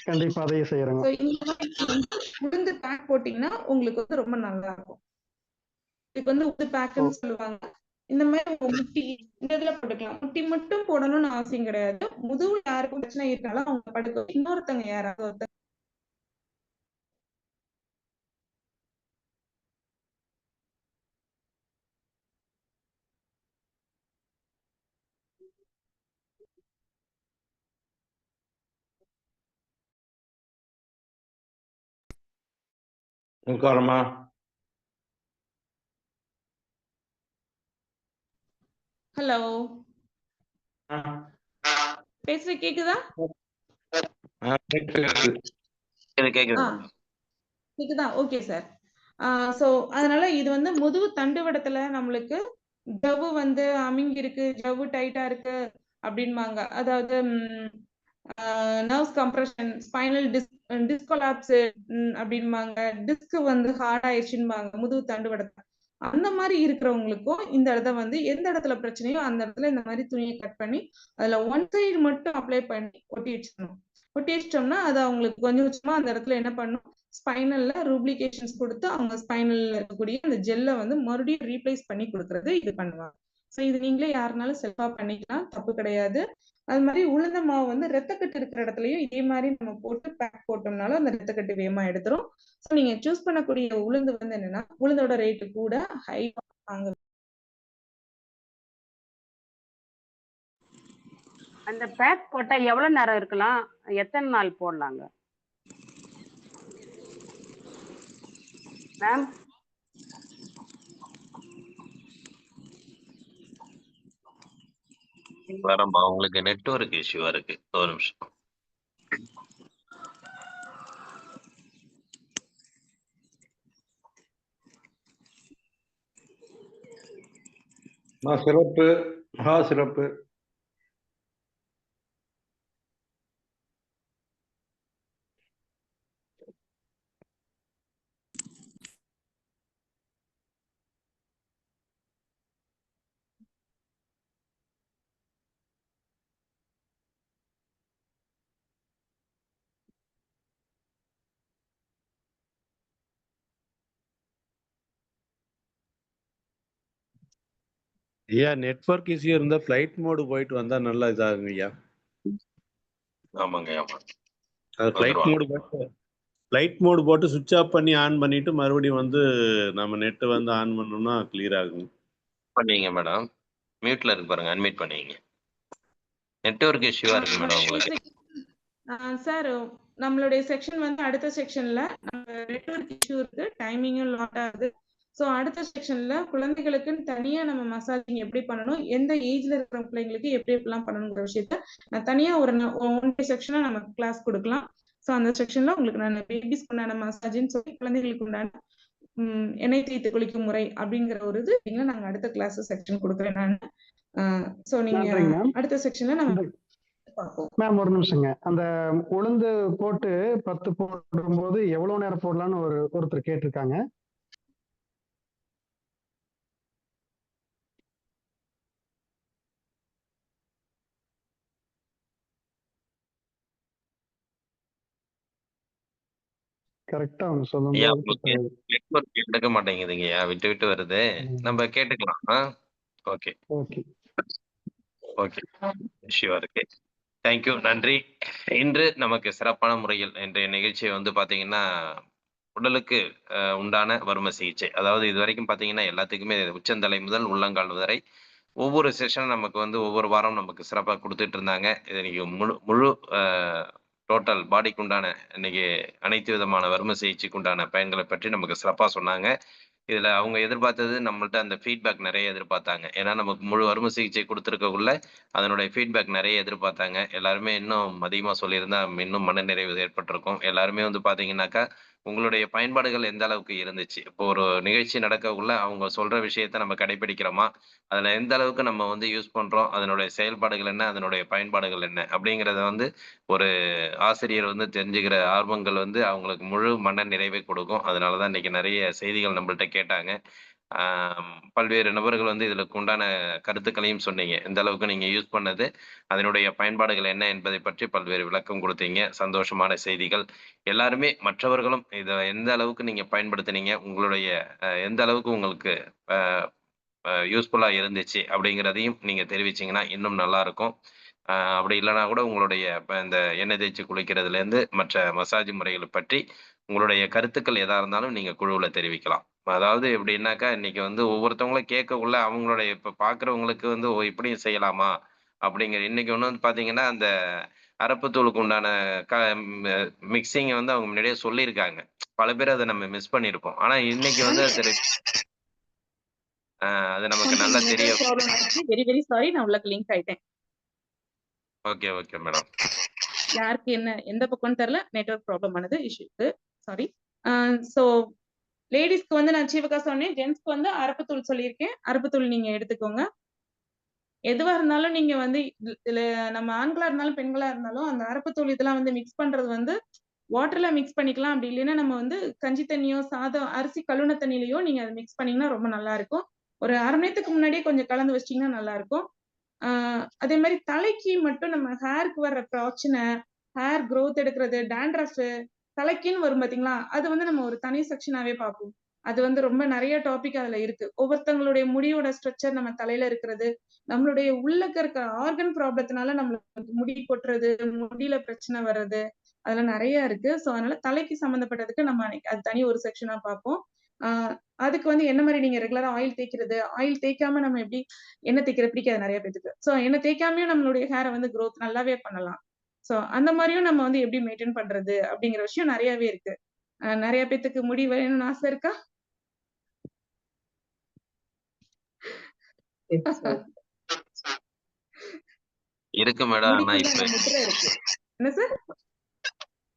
கண்டிப்பா அதையே செய்யறேங்க. ஸோ இந்த மாதிரி உளுந்து பேக் போட்டீங்கன்னா உங்களுக்கு வந்து ரொம்ப நல்லா இருக்கும். இதுக்கு வந்து உளுந்து பேக்குன்னு சொல்லுவாங்க. இந்த மாதிரி உங்க முட்டி இந்த இதுல போட்டுக்கலாம். முட்டி மட்டும் போடணும்னு அவசியம் கிடையாது. முதுகுல யாருக்கும் பிரச்சனை இருந்தாலும் அவங்க படுக்க இன்னொருத்தங்க யாராவது ஒருத்தர் உட்காரமா. ஹலோ பேசுறது கேக்குதா? கேக்குது. கேக்குதா? Okay sir. சோ அதனால இது வந்து முதுகு தண்டுவடத்துல நம்மளுக்கு ஜவ்வு வந்து அமுங்கிருக்கு, ஜவ்வு டைட்டா இருக்கு அப்படின்பாங்க. அதாவது நர்வ்ஸ் கம்ப்ரஷன், ஸ்பைனல் டிஸ்கொலாப்ஸ் அப்படின்பாங்க. டிஸ்க் வந்து ஹார்ட் ஆயிடுச்சுன்பாங்க முதுகு தண்டுவடத்துல. அந்த மாதிரி இருக்கிறவங்களுக்கும் இந்த இடத்த வந்து எந்த இடத்துல பிரச்சனையோ அந்த இடத்துல இந்த மாதிரி துணியை கட் பண்ணி அதுல ஒன் சைடு மட்டும் அப்ளை பண்ணி ஒட்டி வச்சிடணும். ஒட்டி வச்சிட்டோம்னா அது அவங்களுக்கு கொஞ்சம் கொஞ்சமா அந்த இடத்துல என்ன பண்ணும், ஸ்பைனல்ல ரூப்ளிகேஷன்ஸ் கொடுத்து அவங்க ஸ்பைனல்ல இருக்கக்கூடிய அந்த ஜெல்லை வந்து மறுபடியும் ரீப்ளேஸ் பண்ணி கொடுக்கறது இது பண்ணுவாங்க. ஸோ இது நீங்களே யாருனாலும் செல்ஃபா பண்ணிக்கலாம், தப்பு கிடையாது. அது மாதிரி உளுந்த மாவு வந்து ரத்தக்கட்டு இருக்கிற இடத்துலயும் இதே மாதிரி நம்ம போட்டு பேக் போட்டோம்னாலும் அந்த ரத்தக்கட்டு வேகமா எடுத்துரும். ஸோ நீங்க சூஸ் பண்ணக்கூடிய உளுந்து வந்து என்னன்னா உளுந்தோட ரேட்டு கூட ஹை வாங்க. அந்த பேக் போட்டா எவ்வளவு நேரம் இருக்கலாம், எத்தனை நாள் போடலாங்க மேம்? வரமா உங்களுக்கு நெட்வொர்க் இஷ்யூவா இருக்கு. ஒரு நிமிஷம். சிறப்பு, மகா சிறப்பு. ஐயா நெட்வொர்க் இஷ்யூ இருந்தா ஃபிளைட் மோடு போயிட்டு வந்தா நல்லா இதாகுங்க ஐயா. ஆமாங்க, ஆமா. அது ஃபிளைட் மோடு போட்டு சுவிட்ச் ஆஃப் பண்ணி ஆன் பண்ணிட்டு மறுபடியும் வந்து நம்ம நெட் வந்து ஆன் பண்ணோம்னா கிளியர் ஆகும். பண்ணீங்க மேடம். மியூட்ல இருக்கு பாருங்க. அன்மியூட் பண்ணீங்க. நெட்வொர்க் இஷ்யூவா இருக்கு மேடம் உங்களுக்கு. சார் நம்மளுடைய செக்ஷன் வந்து அடுத்த செக்ஷன்ல நெட்வொர்க் இஷ்யூ இருக்கு, டைமிங்கும் லாட் ஆகுது. ஸோ அடுத்த செக்ஷன்ல குழந்தைகளுக்குன்னு தனியா நம்ம மசாஜிங் எப்படி பண்ணணும், எந்த ஏஜ்ல இருக்கிற பிள்ளைங்களுக்கு எப்படி எப்படிலாம் பண்ணணுங்கிற விஷயத்த நான் தனியா ஒரு 1 day செக்ஷனா நம்ம கிளாஸ் கொடுக்கலாம். ஸோ அந்த செக்ஷன்ல உங்களுக்கு நான் பேபிஸ்க்கு உண்டான மசாஜின்னு சொல்லி குழந்தைகளுக்கு உண்டான எண்ணெய் தேய்த்து குளிக்கும் முறை அப்படிங்கிற ஒரு இது நாங்க அடுத்த கிளாஸ் செக்ஷன் கொடுக்குறேன் நான். ஸோ நீங்க அடுத்த செக்ஷன்ல நம்ம மேம் ஒரு நிமிஷங்க. அந்த உளுந்து போட்டு 10 போடும்போது எவ்வளவு நேரம் போடலாம்னு ஒருத்தர் கேட்டிருக்காங்க. கரெக்டா அவங்க சொல்லும்போது நெட்வொர்க் எடுக்க மாட்டேங்குதுங்கய்யா, விட்டு விட்டு வருது. நம்ம கேட்டுக்கலாம். Okay okay okay. இஷ்யூவா இருக்கு. தேங்க்யூ, நன்றி. இன்று நமக்கு சிறப்பான முறையில் இன்றைய நிகழ்ச்சியை வந்து பாத்தீங்கன்னா உடலுக்கு உண்டான வரும சிகிச்சை, அதாவது இது வரைக்கும் பாத்தீங்கன்னா எல்லாத்துக்குமே உச்சந்தலை முதல் உள்ளங்கால் வரை ஒவ்வொரு செஷன் நமக்கு வந்து ஒவ்வொரு வாரம் நமக்கு சிறப்பாக கொடுத்துட்டு இருந்தாங்க. இது இன்னைக்கு முழு டோட்டல் பாடிக்கு உண்டான இன்னைக்கு அனைத்து விதமான வரும சிகிச்சைக்கு உண்டான பயன்களை பற்றி நமக்கு சிறப்பாக சொன்னாங்க. இதுல அவங்க எதிர்பார்த்தது நம்மள்ட்ட அந்த ஃபீட்பேக் நிறைய எதிர்பார்த்தாங்க. ஏன்னா நமக்கு முழு வரும சிகிச்சை கொடுத்துருக்கக்குள்ள அதனுடைய ஃபீட்பேக் நிறைய எதிர்பார்த்தாங்க. எல்லாருமே இன்னும் அதிகமா சொல்லியிருந்தா இன்னும் மனநிறைவு ஏற்பட்டிருக்கும். எல்லாருமே வந்து பாத்தீங்கன்னாக்கா உங்களுடைய பயன்பாடுகள் எந்த அளவுக்கு இருந்துச்சு, இப்போ ஒரு நிகழ்ச்சி நடக்கக்குள்ள அவங்க சொல்ற விஷயத்த நம்ம கடைபிடிக்கிறோமா, அதுல எந்த அளவுக்கு நம்ம வந்து யூஸ் பண்றோம், அதனுடைய செயல்பாடுகள் என்ன, அதனுடைய பயன்பாடுகள் என்ன அப்படிங்கிறத வந்து ஒரு ஆசிரியர் வந்து தெரிஞ்சுக்கிற ஆர்வங்கள் வந்து அவங்களுக்கு முழு மன நிறைவை கொடுக்கும். அதனாலதான் இன்னைக்கு நிறைய செய்திகள் நம்மள்ட்ட கேட்டாங்க. பல்வேறு நபர்கள் வந்து இதுக்கு உண்டான கருத்துக்களையும் சொன்னீங்க. எந்த அளவுக்கு நீங்க யூஸ் பண்ணது, அதனுடைய பயன்பாடுகள் என்ன என்பதை பற்றி பல்வேறு விளக்கம் கொடுத்தீங்க. சந்தோஷமான செய்திகள். எல்லாருமே மற்றவர்களும் இதை எந்த அளவுக்கு நீங்க பயன்படுத்தினீங்க, உங்களுடைய எந்த அளவுக்கு உங்களுக்கு யூஸ்ஃபுல்லா இருந்துச்சு அப்படிங்கிறதையும் நீங்க தெரிவிச்சீங்கன்னா இன்னும் நல்லா இருக்கும். அப்படி இல்லைனா கூட உங்களுடைய இந்த எண்ணெய் தேய்ச்சி குளிக்கிறதுலேருந்து மற்ற மசாஜ் முறைகளை பற்றி உங்களுடைய கருத்துக்கள் எதா இருந்தாலும் நீங்க குழுவுல தெரிவிக்கலாம். அதாவது எப்படின்னாக்கா இன்னைக்கு வந்து ஒவ்வொருத்தவங்களும் கேட்கக்குள்ள அவங்களுடைய இப்ப பார்க்குறவங்களுக்கு வந்து ஓ இப்படியும் செய்யலாமா அப்படிங்கிற இன்னைக்கு ஒண்ணு வந்து பார்த்தீங்கன்னா, அந்த அரப்புத்தூளுக்கு உண்டான மிக்ஸிங்க வந்து அவங்க முன்னாடியே சொல்லியிருக்காங்க. பல பேர் அத நம்ம மிஸ் பண்ணியிருப்போம். ஆனா இன்னைக்கு வந்து அது நமக்கு நல்லா தெரியும். வெரி வெரி சாரி, நான் உள்ளக்கு லிங்க் ஆயிட்டேன். Okay okay madam. யாருக்கு என்ன எந்த பக்கம்னு தெரியல, நெட்வொர்க் ப்ராப்ளம் ஆனது இஷ்யூக்கு சாரி. சோ லேடிஸ்க்கு வந்து நான் சீவக்கா சொன்னேன், ஜென்ஸ்க்கு வந்து அரப்புத்தூள் சொல்லியிருக்கேன். அரப்புத்தூள் நீங்க எடுத்துக்கோங்க. எதுவா இருந்தாலும் நீங்க வந்து இதுல நம்ம ஆண்களா இருந்தாலும் பெண்களா இருந்தாலும் அந்த அரப்புத்தூள் இதெல்லாம் வந்து மிக்ஸ் பண்றது வந்து வாட்டர்ல மிக்ஸ் பண்ணிக்கலாம். அப்படி இல்லைன்னா நம்ம வந்து கஞ்சி தண்ணியோ சாதம் அரிசி கழுவுன தண்ணியிலையோ நீங்க அதை மிக்ஸ் பண்ணீங்கன்னா ரொம்ப நல்லா இருக்கும். ஒரு 1/2 மணி நேரத்துக்கு முன்னாடியே கொஞ்சம் கலந்து வச்சிட்டீங்கன்னா நல்லா இருக்கும். அதே மாதிரி தலைக்கு மட்டும் நம்ம ஹேருக்கு வர்ற பிரச்சனை, ஹேர் growth எடுக்கிறது, டேண்ட்ரஃப், தலைக்குன்னு வரும் பாத்தீங்களா, அது வந்து நம்ம ஒரு தனி செக்ஷனாவே பார்ப்போம். அது வந்து ரொம்ப நிறைய டாபிக் அதுல இருக்கு. ஒவ்வொருத்தவங்களுடைய முடியோட ஸ்ட்ரக்சர், நம்ம தலையில இருக்கிறது, நம்மளுடைய உள்ளக்க இருக்க ஆர்கன் ப்ராப்ளத்தினால நம்மளுக்கு முடி கொட்டுறது, முடியில பிரச்சனை வர்றது, அதெல்லாம் நிறைய இருக்கு. சோ அதனால தலைக்கு சம்பந்தப்பட்டதுக்கு நம்ம அது தனி ஒரு செக்ஷனா பார்ப்போம். அதுக்கு வந்து என்ன மாதிரி நீங்க ரெகுலரா ஆயில் தேய்க்கிறது, ஆயில் தேய்க்காம நம்ம எப்படி எண்ணெய் தேய்க்கிறது பிடிக்காது நிறைய பேத்துக்கு. சோ எண்ணெய் தேய்க்காமயும் நம்மளுடைய ஹேரை வந்து growth நல்லாவே பண்ணலாம். சோ அந்த மாதிரியும் நம்ம வந்து எப்படி மெயின்டைன் பண்றது அப்படிங்கிற விஷயம் நிறையவே இருக்கு. நிறைய பேத்துக்கு முடி வேணும்னு ஆசை இருக்கா? இருக்கு மேடம். ஆனா முடிக்குள்ள இப்ப அந்த முத்திரை இருக்கு. என்ன சார்?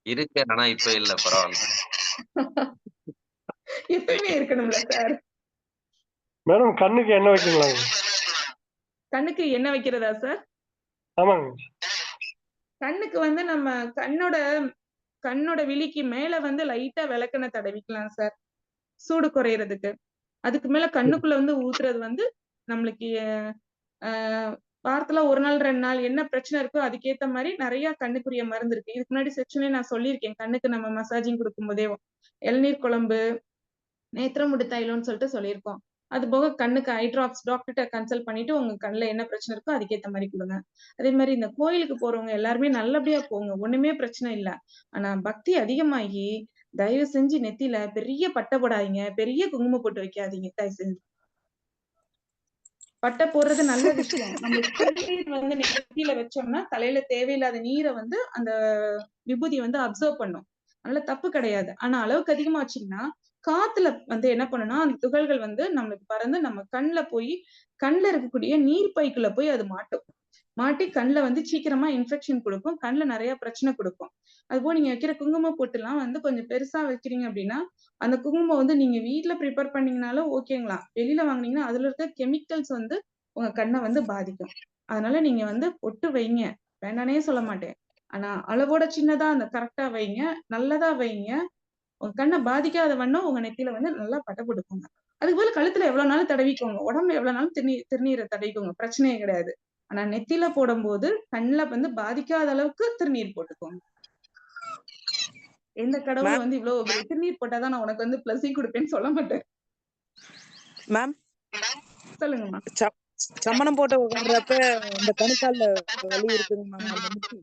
இருக்கு. ஆனா இப்ப இல்ல. பரவாயில்ல. எப்பயுமே இருக்கணும்ல சார்? மேடம் கண்ணுக்கு என்ன வைக்கலாங்க? கண்ணுக்கு எண்ணெய் வைக்கிறதா சார்? ஆமாங்க. கண்ணுக்கு வந்து நம்ம கண்ணோட விழிக்கு மேல வந்து லைட்டா விளக்கெண்ணெய் தடவிக்கலாம் சார், சூடு குறையறதுக்கு. அதுக்கு மேல கண்ணுக்குள்ள வந்து ஊத்துறது வந்து நம்மளுக்கு வாரத்துல 1 நாள் 2 நாள் என்ன பிரச்சனை இருக்கோ அதுக்கேத்த மாதிரி நிறைய கண்ணுக்குரிய மருந்து இருக்கு. இதுக்கு முன்னாடி செக்ஷனே நான் சொல்லியிருக்கேன். கண்ணுக்கு நம்ம மசாஜிங் கொடுக்கும் போதே இளநீர் குழம்பு, நேத்திரமுடி தைலம்னு சொல்லிட்டு சொல்லியிருக்கோம். அது போக கண்ணுக்கு ஐ டிராப்ஸ் டாக்டர்கிட்ட கன்சல்ட் பண்ணிட்டு உங்க கண்ணுல என்ன பிரச்சனை இருக்கோ அதுக்கேத்த மாதிரி கொடுங்க. அதே மாதிரி இந்த கோயிலுக்கு போறவங்க எல்லாருமே நல்லபடியா போங்க, ஒண்ணுமே பிரச்சனை இல்ல. ஆனா பக்தி அதிகமாகி தயவு செஞ்சு நெத்தியில பெரிய பட்டை போடாதீங்க, பெரிய குங்குமம் போட்டு வைக்காதீங்க தயவு செஞ்சு. பட்டை போடுறது நல்ல விஷயம். நம்ம திருநீர் வந்து நெத்தியில வச்சோம்னா தலையில தேவையில்லாத நீரை வந்து அந்த விபூதி வந்து அப்சர்வ் பண்ணும். அதனால தப்பு கிடையாது. ஆனா அளவுக்கு அதிகமா வச்சீங்கன்னா காத்துல வந்து என்ன பண்ணுனா அந்த துகள்கள் வந்து நம்மளுக்கு பறந்து நம்ம கண்ணுல போய் கண்ணுல இருக்கக்கூடிய நீர் பைக்குள்ள போய் அது மாட்டும். மாட்டி கண்ணுல வந்து சீக்கிரமா இன்ஃபெக்ஷன் கொடுக்கும், கண்ணுல நிறைய பிரச்சனை கொடுக்கும். அதுபோல நீங்க வைக்கிற குங்கும பொட்டுலாம் வந்து கொஞ்சம் பெருசா வைக்கிறீங்க அப்படின்னா அந்த குங்குமம் வந்து நீங்க வீட்ல ப்ரிப்பேர் பண்ணீங்கனாலும் ஓகேங்களா, வெளியில வாங்குனீங்கன்னா அதுல இருக்க கெமிக்கல்ஸ் வந்து உங்க கண்ணை வந்து பாதிக்கும். அதனால நீங்க வந்து பொட்டு வைங்க, வேண்டானே சொல்ல மாட்டேன். ஆனா அளவோட சின்னதா அந்த கரெக்டா வைங்க, நல்லதா வைங்க. உங்க கண்ணை பாதிக்காத வண்ணம் உங்க நெத்தியில வந்து நல்லா பட்டை போட்டுக்கோங்க. அதுக்கு போல கழுத்துல எவ்வளவு நாளும் தடவிக்கோங்க, உடம்புல எவ்வளவு நாளும் திருநீரை தடவிக்கோங்க, பிரச்சனையே கிடையாது. ஆனா நெத்தியில போடும்போது கண்ணுல வந்து பாதிக்காத அளவுக்கு திருநீர் போட்டுக்கோங்க. எந்த கடவுள் வந்து இவ்வளவு திருநீர் போட்டாதான் நான் உனக்கு வந்து பிளஸிங் கொடுப்பேன்னு சொல்ல மாட்டேன். மேம் சொல்லுங்கம்மா. சம்மணம் போட்டு வர்றப்ப இந்த கணுக்கால்ல வலி இருக்குங்க மேம், அந்த முட்டி